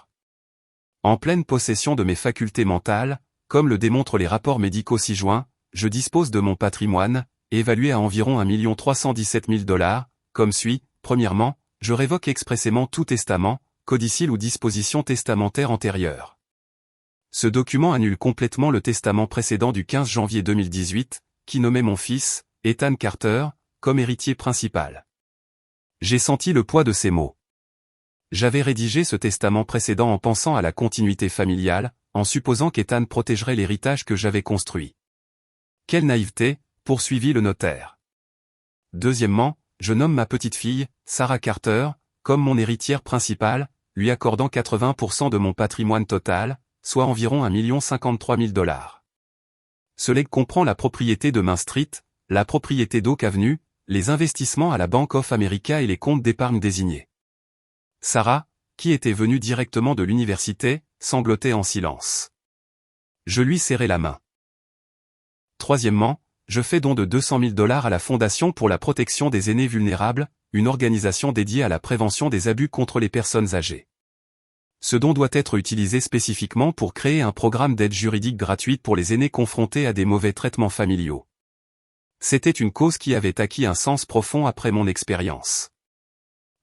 En pleine possession de mes facultés mentales, comme le démontrent les rapports médicaux ci-joints, je dispose de mon patrimoine, évalué à environ 1 317 000 $, comme suit. Premièrement, je révoque expressément tout testament, codicile ou disposition testamentaire antérieure. Ce document annule complètement le testament précédent du 15 janvier 2018, qui nommait mon fils, Ethan Carter, comme héritier principal. J'ai senti le poids de ces mots. J'avais rédigé ce testament précédent en pensant à la continuité familiale, en supposant qu'Ethan protégerait l'héritage que j'avais construit. Quelle naïveté, poursuivit le notaire. Deuxièmement, je nomme ma petite-fille, Sarah Carter, comme mon héritière principale, lui accordant 80% de mon patrimoine total, soit environ 1 053 000 $. Ce legs comprend la propriété de Main Street, la propriété d'Oak Avenue, les investissements à la Bank of America et les comptes d'épargne désignés. Sarah, qui était venue directement de l'université, sanglotait en silence. Je lui serrai la main. Troisièmement, je fais don de 200 000 $ à la Fondation pour la protection des aînés vulnérables, une organisation dédiée à la prévention des abus contre les personnes âgées. Ce don doit être utilisé spécifiquement pour créer un programme d'aide juridique gratuite pour les aînés confrontés à des mauvais traitements familiaux. C'était une cause qui avait acquis un sens profond après mon expérience.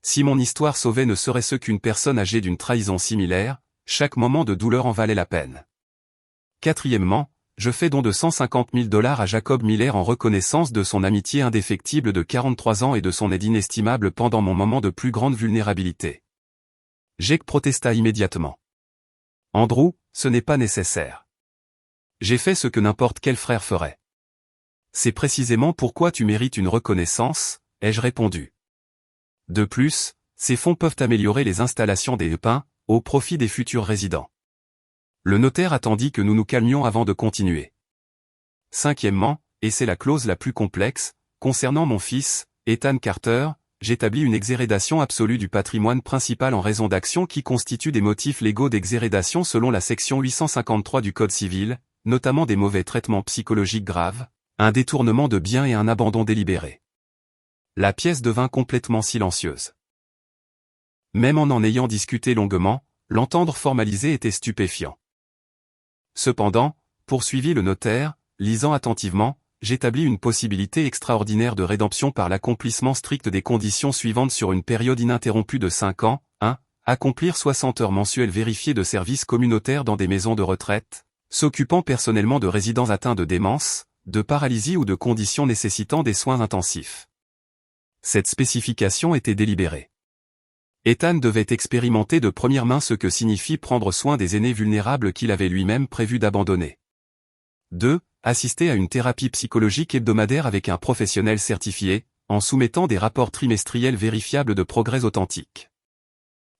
Si mon histoire sauvait ne serait-ce qu'une personne âgée d'une trahison similaire, chaque moment de douleur en valait la peine. Quatrièmement, je fais don de 150 000 $ à Jacob Miller en reconnaissance de son amitié indéfectible de 43 ans et de son aide inestimable pendant mon moment de plus grande vulnérabilité. Jake protesta immédiatement. Andrew, ce n'est pas nécessaire. J'ai fait ce que n'importe quel frère ferait. C'est précisément pourquoi tu mérites une reconnaissance, ai-je répondu. De plus, ces fonds peuvent améliorer les installations des EPIN, au profit des futurs résidents. Le notaire attendit que nous nous calmions avant de continuer. Cinquièmement, et c'est la clause la plus complexe, concernant mon fils, Ethan Carter, j'établis une exhérédation absolue du patrimoine principal en raison d'actions qui constituent des motifs légaux d'exhérédation selon la section 853 du Code civil, notamment des mauvais traitements psychologiques graves, un détournement de biens et un abandon délibéré. La pièce devint complètement silencieuse. Même en ayant discuté longuement, l'entendre formaliser était stupéfiant. Cependant, poursuivit le notaire, lisant attentivement, j'établis une possibilité extraordinaire de rédemption par l'accomplissement strict des conditions suivantes sur une période ininterrompue de 5 ans. 1. Accomplir 60 heures mensuelles vérifiées de services communautaires dans des maisons de retraite, s'occupant personnellement de résidents atteints de démence, de paralysie ou de conditions nécessitant des soins intensifs. Cette spécification était délibérée. Ethan devait expérimenter de première main ce que signifie prendre soin des aînés vulnérables qu'il avait lui-même prévu d'abandonner. 2. Assister à une thérapie psychologique hebdomadaire avec un professionnel certifié, en soumettant des rapports trimestriels vérifiables de progrès authentiques.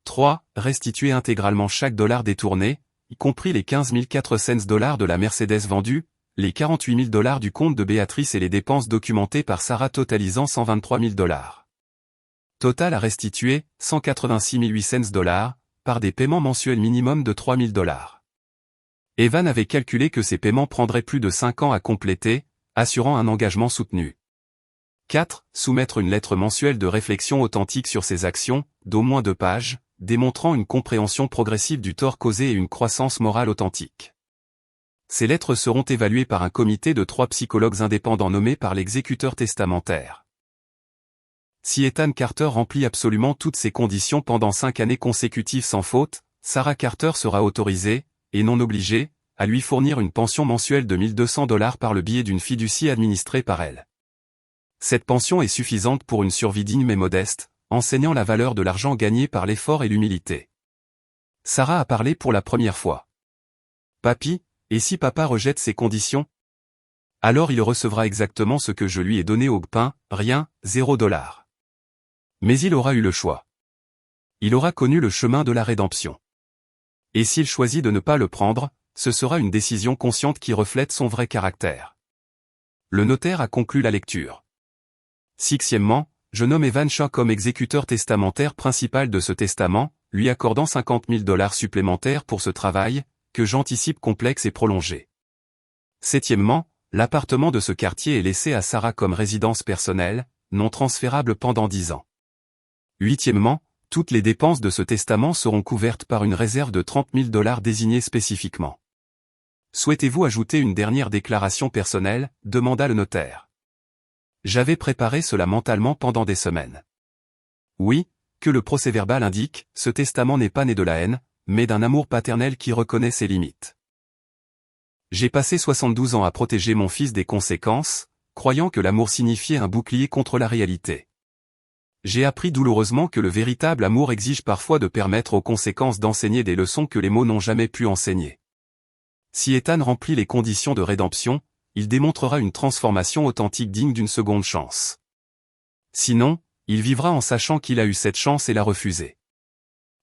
3. Restituer intégralement chaque dollar détourné, y compris les 15 400 $ de la Mercedes vendue, les 48 000 $ du compte de Béatrice et les dépenses documentées par Sarah totalisant 123 000 $. Total à restituer, 186 800 $, par des paiements mensuels minimum de 3 000 $. Evan avait calculé que ces paiements prendraient plus de 5 ans à compléter, assurant un engagement soutenu. 4. Soumettre une lettre mensuelle de réflexion authentique sur ses actions, d'au moins 2 pages, démontrant une compréhension progressive du tort causé et une croissance morale authentique. Ces lettres seront évaluées par un comité de 3 psychologues indépendants nommés par l'exécuteur testamentaire. Si Ethan Carter remplit absolument toutes ces conditions pendant 5 années consécutives sans faute, Sarah Carter sera autorisée, et non obligée, à lui fournir une pension mensuelle de 1 200 $ par le biais d'une fiducie administrée par elle. Cette pension est suffisante pour une survie digne mais modeste, enseignant la valeur de l'argent gagné par l'effort et l'humilité. Sarah a parlé pour la première fois. Papy, et si papa rejette ces conditions? Alors il recevra exactement ce que je lui ai donné au pain, rien, 0 $. Mais il aura eu le choix. Il aura connu le chemin de la rédemption. Et s'il choisit de ne pas le prendre, ce sera une décision consciente qui reflète son vrai caractère. Le notaire a conclu la lecture. Sixièmement, je nomme Evan Shaw comme exécuteur testamentaire principal de ce testament, lui accordant 50 000 $ supplémentaires pour ce travail, que j'anticipe complexe et prolongé. Septièmement, l'appartement de ce quartier est laissé à Sarah comme résidence personnelle, non transférable pendant 10 ans. Huitièmement, toutes les dépenses de ce testament seront couvertes par une réserve de 30 000 $ désignée spécifiquement. Souhaitez-vous ajouter une dernière déclaration personnelle, demanda le notaire. J'avais préparé cela mentalement pendant des semaines. Oui, que le procès-verbal indique, ce testament n'est pas né de la haine, mais d'un amour paternel qui reconnaît ses limites. J'ai passé 72 ans à protéger mon fils des conséquences, croyant que l'amour signifiait un bouclier contre la réalité. J'ai appris douloureusement que le véritable amour exige parfois de permettre aux conséquences d'enseigner des leçons que les mots n'ont jamais pu enseigner. Si Ethan remplit les conditions de rédemption, il démontrera une transformation authentique digne d'une seconde chance. Sinon, il vivra en sachant qu'il a eu cette chance et l'a refusée.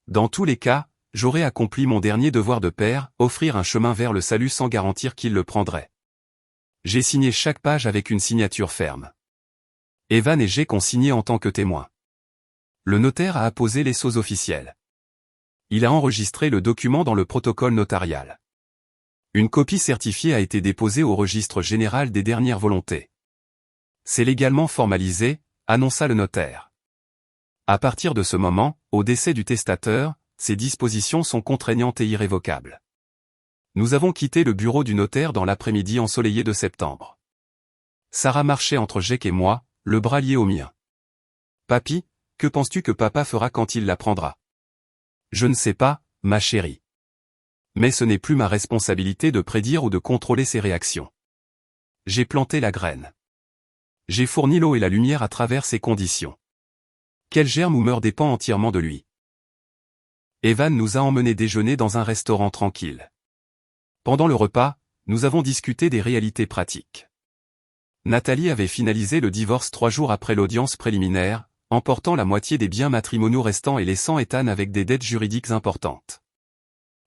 Dans tous les cas, j'aurai accompli mon dernier devoir de père, offrir un chemin vers le salut sans garantir qu'il le prendrait. J'ai signé chaque page avec une signature ferme. Evan et Jake ont signé en tant que témoins. Le notaire a apposé les sceaux officiels. Il a enregistré le document dans le protocole notarial. Une copie certifiée a été déposée au registre général des dernières volontés. C'est légalement formalisé, annonça le notaire. À partir de ce moment, au décès du testateur, ces dispositions sont contraignantes et irrévocables. Nous avons quitté le bureau du notaire dans l'après-midi ensoleillé de septembre. Sarah marchait entre Jake et moi, le bras lié au mien. Papy, que penses-tu que papa fera quand il l'apprendra? Je ne sais pas, ma chérie. Mais ce n'est plus ma responsabilité de prédire ou de contrôler ses réactions. J'ai planté la graine. J'ai fourni l'eau et la lumière à travers ces conditions. Quel germe ou meurt dépend entièrement de lui. Evan nous a emmenés déjeuner dans un restaurant tranquille. Pendant le repas, nous avons discuté des réalités pratiques. Nathalie avait finalisé le divorce 3 jours après l'audience préliminaire, emportant la moitié des biens matrimoniaux restants et laissant Ethan avec des dettes juridiques importantes.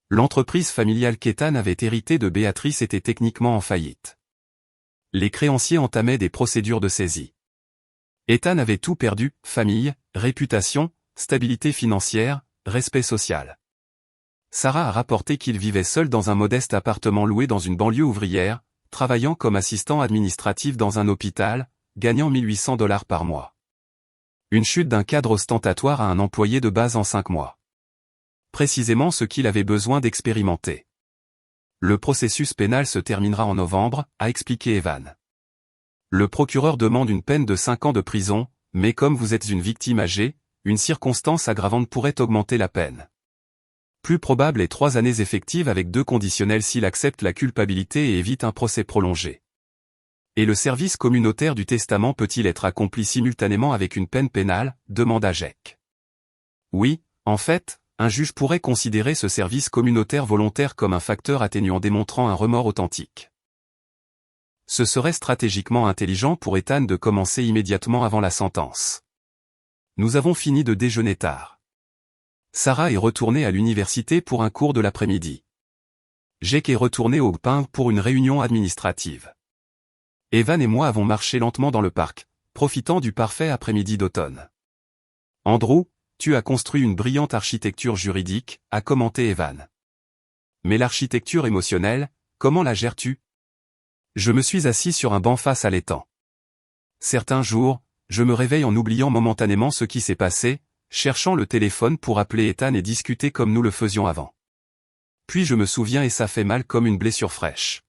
L'entreprise familiale qu'Ethan avait héritée de Béatrice était techniquement en faillite. Les créanciers entamaient des procédures de saisie. Ethan avait tout perdu, famille, réputation, stabilité financière, respect social. Sarah a rapporté qu'il vivait seul dans un modeste appartement loué dans une banlieue ouvrière, travaillant comme assistant administratif dans un hôpital, gagnant $1 800 par mois. Une chute d'un cadre ostentatoire à un employé de base en 5 mois. Précisément ce qu'il avait besoin d'expérimenter. Le processus pénal se terminera en novembre, a expliqué Evan. Le procureur demande une peine de 5 ans de prison, mais comme vous êtes une victime âgée, une circonstance aggravante pourrait augmenter la peine. Plus probable est 3 années effectives avec 2 conditionnels s'il accepte la culpabilité et évite un procès prolongé. Et le service communautaire du testament peut-il être accompli simultanément avec une peine pénale, demanda Jake. Oui, en fait, un juge pourrait considérer ce service communautaire volontaire comme un facteur atténuant démontrant un remords authentique. Ce serait stratégiquement intelligent pour Ethan de commencer immédiatement avant la sentence. Nous avons fini de déjeuner tard. Sarah est retournée à l'université pour un cours de l'après-midi. Jake est retourné au pain pour une réunion administrative. Evan et moi avons marché lentement dans le parc, profitant du parfait après-midi d'automne. Andrew, tu as construit une brillante architecture juridique, a commenté Evan. Mais l'architecture émotionnelle, comment la gères-tu? Je me suis assis sur un banc face à l'étang. Certains jours, je me réveille en oubliant momentanément ce qui s'est passé, cherchant le téléphone pour appeler Ethan et discuter comme nous le faisions avant. Puis je me souviens et ça fait mal comme une blessure fraîche.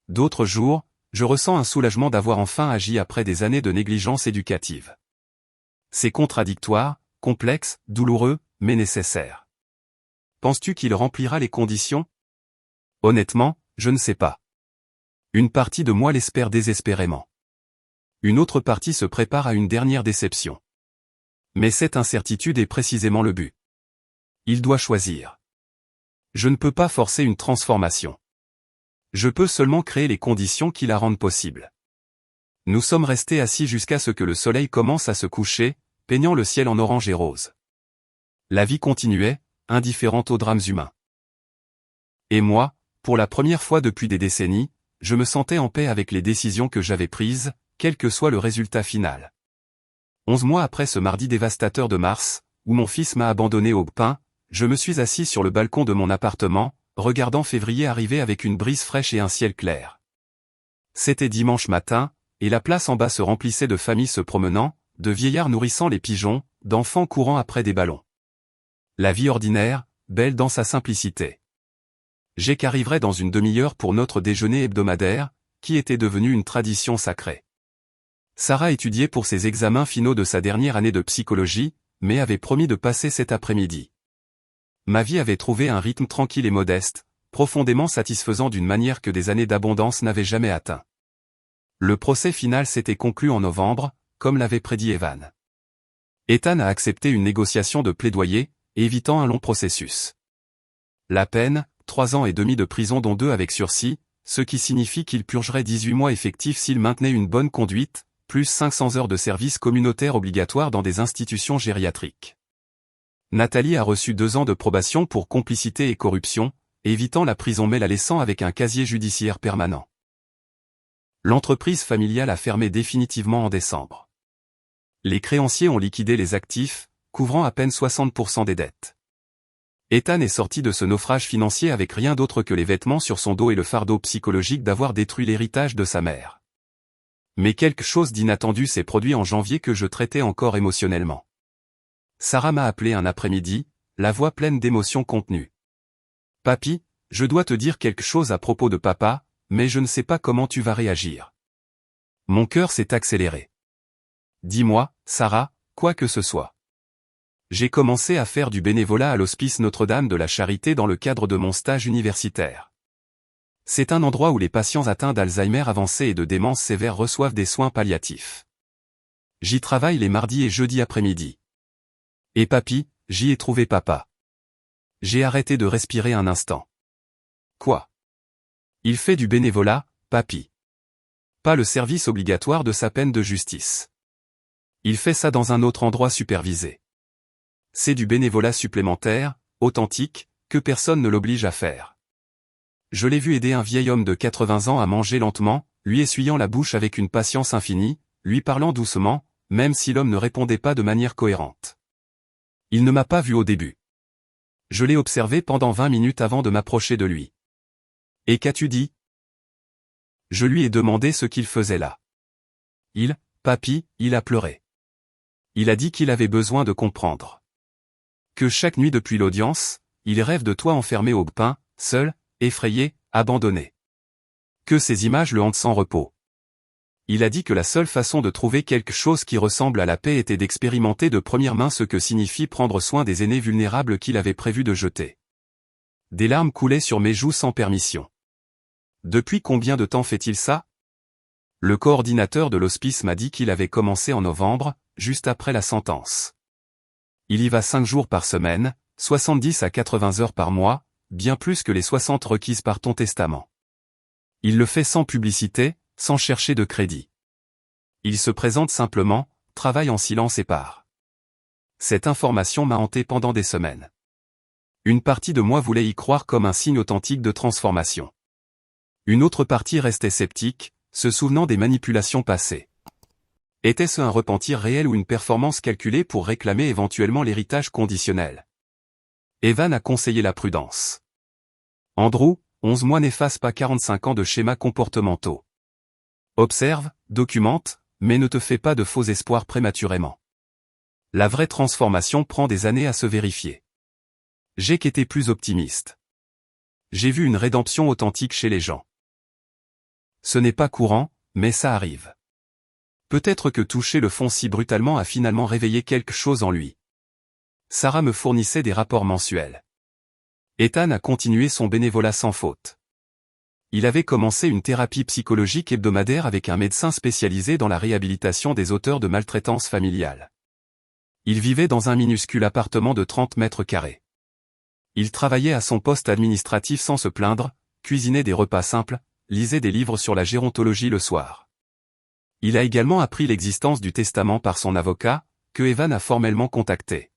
D'autres jours, je ressens un soulagement d'avoir enfin agi après des années de négligence éducative. C'est contradictoire, complexe, douloureux, mais nécessaire. Penses-tu qu'il remplira les conditions? Honnêtement, je ne sais pas. Une partie de moi l'espère désespérément. Une autre partie se prépare à une dernière déception. Mais cette incertitude est précisément le but. Il doit choisir. Je ne peux pas forcer une transformation. Je peux seulement créer les conditions qui la rendent possible. Nous sommes restés assis jusqu'à ce que le soleil commence à se coucher, peignant le ciel en orange et rose. La vie continuait, indifférente aux drames humains. Et moi, pour la première fois depuis des décennies, je me sentais en paix avec les décisions que j'avais prises, quel que soit le résultat final. 11 mois après ce mardi dévastateur de mars, où mon fils m'a abandonné au pain, je me suis assis sur le balcon de mon appartement, regardant février arriver avec une brise fraîche et un ciel clair. C'était dimanche matin, et la place en bas se remplissait de familles se promenant, de vieillards nourrissant les pigeons, d'enfants courant après des ballons. La vie ordinaire, belle dans sa simplicité. Jake arriverait dans une demi-heure pour notre déjeuner hebdomadaire, qui était devenu une tradition sacrée. Sarah étudiait pour ses examens finaux de sa dernière année de psychologie, mais avait promis de passer cet après-midi. Ma vie avait trouvé un rythme tranquille et modeste, profondément satisfaisant d'une manière que des années d'abondance n'avaient jamais atteint. Le procès final s'était conclu en novembre, comme l'avait prédit Evan. Ethan a accepté une négociation de plaidoyer, évitant un long processus. La peine, 3 ans et demi de prison dont 2 avec sursis, ce qui signifie qu'il purgerait 18 mois effectifs s'il maintenait une bonne conduite, plus 500 heures de service communautaire obligatoire dans des institutions gériatriques. Nathalie a reçu 2 ans de probation pour complicité et corruption, évitant la prison mais la laissant avec un casier judiciaire permanent. L'entreprise familiale a fermé définitivement en décembre. Les créanciers ont liquidé les actifs, couvrant à peine 60% des dettes. Ethan est sorti de ce naufrage financier avec rien d'autre que les vêtements sur son dos et le fardeau psychologique d'avoir détruit l'héritage de sa mère. Mais quelque chose d'inattendu s'est produit en janvier que je traitais encore émotionnellement. Sarah m'a appelé un après-midi, la voix pleine d'émotions contenues. « Papy, je dois te dire quelque chose à propos de papa, mais je ne sais pas comment tu vas réagir. » Mon cœur s'est accéléré. « Dis-moi, Sarah, quoi que ce soit. » J'ai commencé à faire du bénévolat à l'hospice Notre-Dame de la Charité dans le cadre de mon stage universitaire. C'est un endroit où les patients atteints d'Alzheimer avancé et de démence sévère reçoivent des soins palliatifs. J'y travaille les mardis et jeudis après-midi. Et papy, j'y ai trouvé papa. J'ai arrêté de respirer un instant. Quoi? Il fait du bénévolat, papy. Pas le service obligatoire de sa peine de justice. Il fait ça dans un autre endroit supervisé. C'est du bénévolat supplémentaire, authentique, que personne ne l'oblige à faire. Je l'ai vu aider un vieil homme de 80 ans à manger lentement, lui essuyant la bouche avec une patience infinie, lui parlant doucement, même si l'homme ne répondait pas de manière cohérente. Il ne m'a pas vu au début. Je l'ai observé pendant 20 minutes avant de m'approcher de lui. Et qu'as-tu dit? Je lui ai demandé ce qu'il faisait là. Papy, il a pleuré. Il a dit qu'il avait besoin de comprendre. Que chaque nuit depuis l'audience, il rêve de toi enfermé au pain, seul, effrayé, abandonné. Que ces images le hantent sans repos. Il a dit que la seule façon de trouver quelque chose qui ressemble à la paix était d'expérimenter de première main ce que signifie prendre soin des aînés vulnérables qu'il avait prévu de jeter. Des larmes coulaient sur mes joues sans permission. Depuis combien de temps fait-il ça? Le coordinateur de l'hospice m'a dit qu'il avait commencé en novembre, juste après la sentence. Il y va 5 jours par semaine, 70 à 80 heures par mois, bien plus que les 60 requises par ton testament. Il le fait sans publicité, sans chercher de crédit. Il se présente simplement, travaille en silence et part. Cette information m'a hanté pendant des semaines. Une partie de moi voulait y croire comme un signe authentique de transformation. Une autre partie restait sceptique, se souvenant des manipulations passées. Était-ce un repentir réel ou une performance calculée pour réclamer éventuellement l'héritage conditionnel? Evan a conseillé la prudence. Andrew, 11 mois n'efface pas 45 ans de schémas comportementaux. Observe, documente, mais ne te fais pas de faux espoirs prématurément. La vraie transformation prend des années à se vérifier. J'ai qu'été plus optimiste. J'ai vu une rédemption authentique chez les gens. Ce n'est pas courant, mais ça arrive. Peut-être que toucher le fond si brutalement a finalement réveillé quelque chose en lui. Sarah me fournissait des rapports mensuels. Ethan a continué son bénévolat sans faute. Il avait commencé une thérapie psychologique hebdomadaire avec un médecin spécialisé dans la réhabilitation des auteurs de maltraitance familiale. Il vivait dans un minuscule appartement de 30 mètres carrés. Il travaillait à son poste administratif sans se plaindre, cuisinait des repas simples, lisait des livres sur la gérontologie le soir. Il a également appris l'existence du testament par son avocat, que Evan a formellement contacté.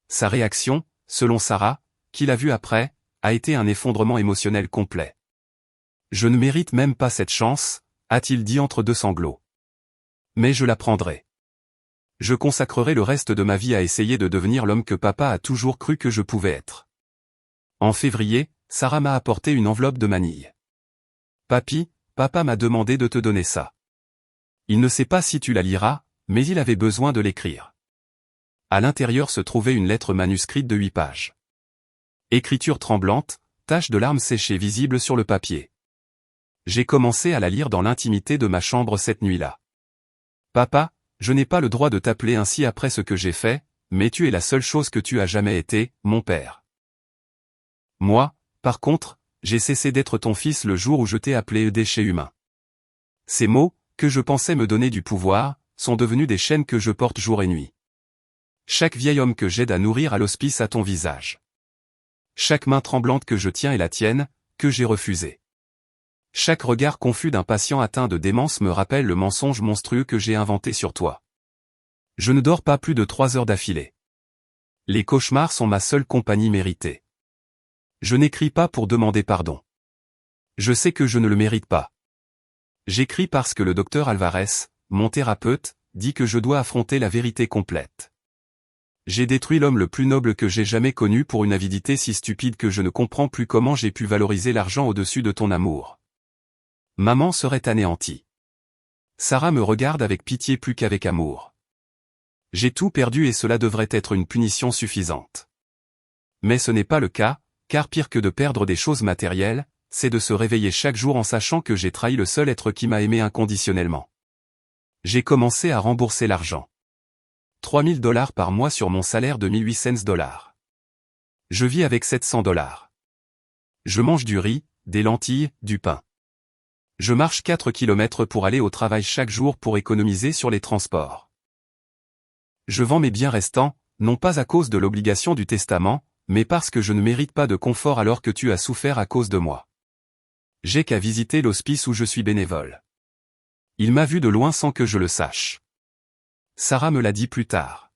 Sa réaction, selon Sarah, qu'il a vue après, a été un effondrement émotionnel complet. « Je ne mérite même pas cette chance », a-t-il dit entre deux sanglots. « Mais je la prendrai. Je consacrerai le reste de ma vie à essayer de devenir l'homme que papa a toujours cru que je pouvais être. » En février, Sarah m'a apporté une enveloppe de manille. « Papy, papa m'a demandé de te donner ça. Il ne sait pas si tu la liras, mais il avait besoin de l'écrire. » À l'intérieur se trouvait une lettre manuscrite de 8 pages. Écriture tremblante, taches de larmes séchées visibles sur le papier. J'ai commencé à la lire dans l'intimité de ma chambre cette nuit-là. « Papa, je n'ai pas le droit de t'appeler ainsi après ce que j'ai fait, mais tu es la seule chose que tu as jamais été, mon père. Moi, par contre, j'ai cessé d'être ton fils le jour où je t'ai appelé déchet humain. » Ces mots, que je pensais me donner du pouvoir, sont devenus des chaînes que je porte jour et nuit. Chaque vieil homme que j'aide à nourrir à l'hospice a ton visage. Chaque main tremblante que je tiens est la tienne, que j'ai refusée. Chaque regard confus d'un patient atteint de démence me rappelle le mensonge monstrueux que j'ai inventé sur toi. Je ne dors pas plus de 3 heures d'affilée. Les cauchemars sont ma seule compagnie méritée. Je n'écris pas pour demander pardon. Je sais que je ne le mérite pas. J'écris parce que le docteur Alvarez, mon thérapeute, dit que je dois affronter la vérité complète. J'ai détruit l'homme le plus noble que j'ai jamais connu pour une avidité si stupide que je ne comprends plus comment j'ai pu valoriser l'argent au-dessus de ton amour. Maman serait anéantie. Sarah me regarde avec pitié plus qu'avec amour. J'ai tout perdu et cela devrait être une punition suffisante. Mais ce n'est pas le cas, car pire que de perdre des choses matérielles, c'est de se réveiller chaque jour en sachant que j'ai trahi le seul être qui m'a aimé inconditionnellement. J'ai commencé à rembourser l'argent. $3000 par mois sur mon salaire de $1800. Je vis avec $700. Je mange du riz, des lentilles, du pain. Je marche 4 kilomètres pour aller au travail chaque jour pour économiser sur les transports. Je vends mes biens restants, non pas à cause de l'obligation du testament, mais parce que je ne mérite pas de confort alors que tu as souffert à cause de moi. J'ai qu'à visiter l'hospice où je suis bénévole. Il m'a vu de loin sans que je le sache. Sarah me l'a dit plus tard.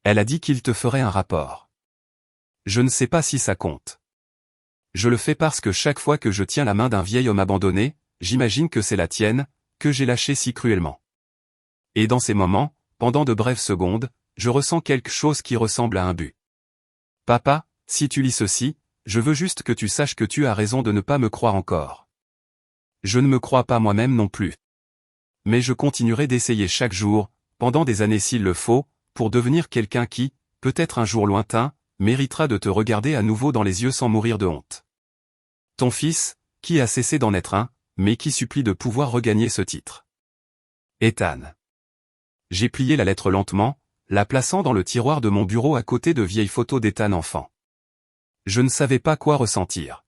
Elle a dit qu'il te ferait un rapport. Je ne sais pas si ça compte. Je le fais parce que chaque fois que je tiens la main d'un vieil homme abandonné, j'imagine que c'est la tienne, que j'ai lâché si cruellement. Et dans ces moments, pendant de brèves secondes, je ressens quelque chose qui ressemble à un but. Papa, si tu lis ceci, je veux juste que tu saches que tu as raison de ne pas me croire encore. Je ne me crois pas moi-même non plus. Mais je continuerai d'essayer chaque jour, pendant des années s'il le faut, pour devenir quelqu'un qui, peut-être un jour lointain, méritera de te regarder à nouveau dans les yeux sans mourir de honte. Ton fils, qui a cessé d'en être un, mais qui supplie de pouvoir regagner ce titre. Ethan. J'ai plié la lettre lentement, la plaçant dans le tiroir de mon bureau à côté de vieilles photos d'Ethan enfant. Je ne savais pas quoi ressentir.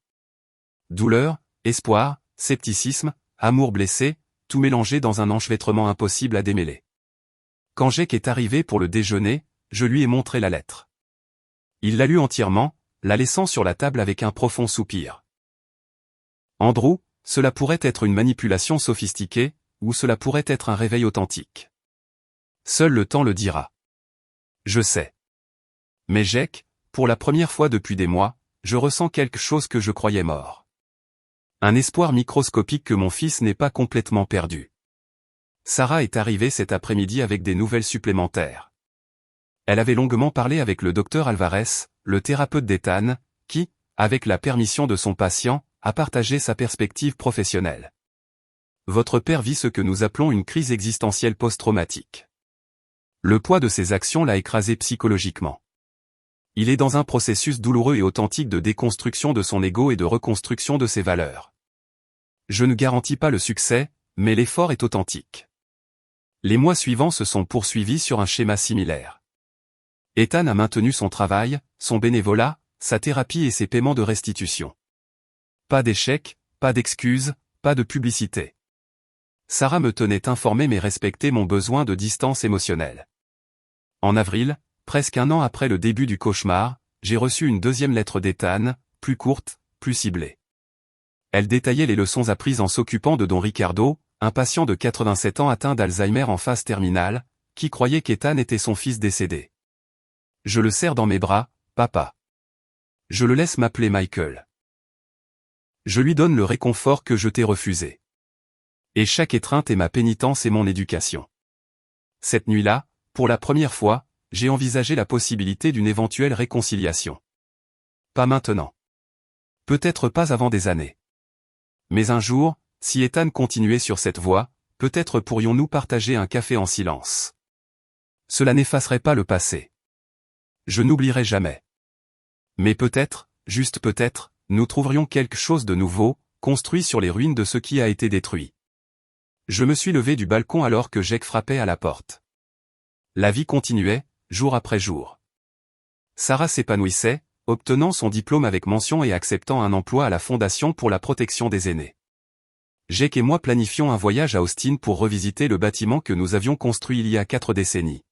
Douleur, espoir, scepticisme, amour blessé, tout mélangé dans un enchevêtrement impossible à démêler. Quand Jake est arrivé pour le déjeuner, je lui ai montré la lettre. Il l'a lue entièrement, la laissant sur la table avec un profond soupir. Andrew, cela pourrait être une manipulation sophistiquée, ou cela pourrait être un réveil authentique. Seul le temps le dira. Je sais. Mais Jake, pour la première fois depuis des mois, je ressens quelque chose que je croyais mort. Un espoir microscopique que mon fils n'est pas complètement perdu. Sarah est arrivée cet après-midi avec des nouvelles supplémentaires. Elle avait longuement parlé avec le docteur Alvarez, le thérapeute d'Ethan, qui, avec la permission de son patient, a partagé sa perspective professionnelle. Votre père vit ce que nous appelons une crise existentielle post-traumatique. Le poids de ses actions l'a écrasé psychologiquement. Il est dans un processus douloureux et authentique de déconstruction de son ego et de reconstruction de ses valeurs. Je ne garantis pas le succès, mais l'effort est authentique. Les mois suivants se sont poursuivis sur un schéma similaire. Ethan a maintenu son travail, son bénévolat, sa thérapie et ses paiements de restitution. Pas d'échec, pas d'excuses, pas de publicité. Sarah me tenait informé mais respectait mon besoin de distance émotionnelle. En avril, presque un an après le début du cauchemar, j'ai reçu une deuxième lettre d'Ethan, plus courte, plus ciblée. Elle détaillait les leçons apprises en s'occupant de Don Ricardo, un patient de 87 ans atteint d'Alzheimer en phase terminale, qui croyait qu'Ethan était son fils décédé. Je le serre dans mes bras, papa. Je le laisse m'appeler Michael. Je lui donne le réconfort que je t'ai refusé. Et chaque étreinte est ma pénitence et mon éducation. Cette nuit-là, pour la première fois, j'ai envisagé la possibilité d'une éventuelle réconciliation. Pas maintenant. Peut-être pas avant des années. Mais un jour, si Ethan continuait sur cette voie, peut-être pourrions-nous partager un café en silence. Cela n'effacerait pas le passé. Je n'oublierai jamais. Mais peut-être, juste peut-être, nous trouverions quelque chose de nouveau, construit sur les ruines de ce qui a été détruit. Je me suis levé du balcon alors que Jake frappait à la porte. La vie continuait, jour après jour. Sarah s'épanouissait, obtenant son diplôme avec mention et acceptant un emploi à la Fondation pour la protection des aînés. Jake et moi planifions un voyage à Austin pour revisiter le bâtiment que nous avions construit il y a 4 décennies.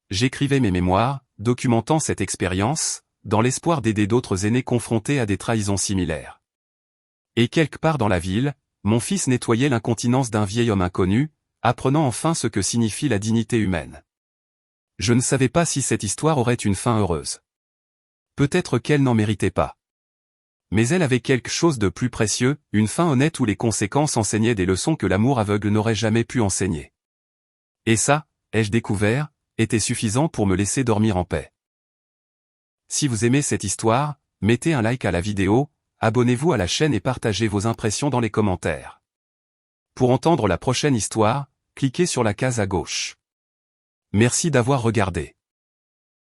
J'écrivais mes mémoires, documentant cette expérience, dans l'espoir d'aider d'autres aînés confrontés à des trahisons similaires. Et quelque part dans la ville, mon fils nettoyait l'incontinence d'un vieil homme inconnu, apprenant enfin ce que signifie la dignité humaine. Je ne savais pas si cette histoire aurait une fin heureuse. Peut-être qu'elle n'en méritait pas. Mais elle avait quelque chose de plus précieux, une fin honnête où les conséquences enseignaient des leçons que l'amour aveugle n'aurait jamais pu enseigner. Et ça, ai-je découvert, était suffisant pour me laisser dormir en paix. Si vous aimez cette histoire, mettez un like à la vidéo, abonnez-vous à la chaîne et partagez vos impressions dans les commentaires. Pour entendre la prochaine histoire, cliquez sur la case à gauche. Merci d'avoir regardé.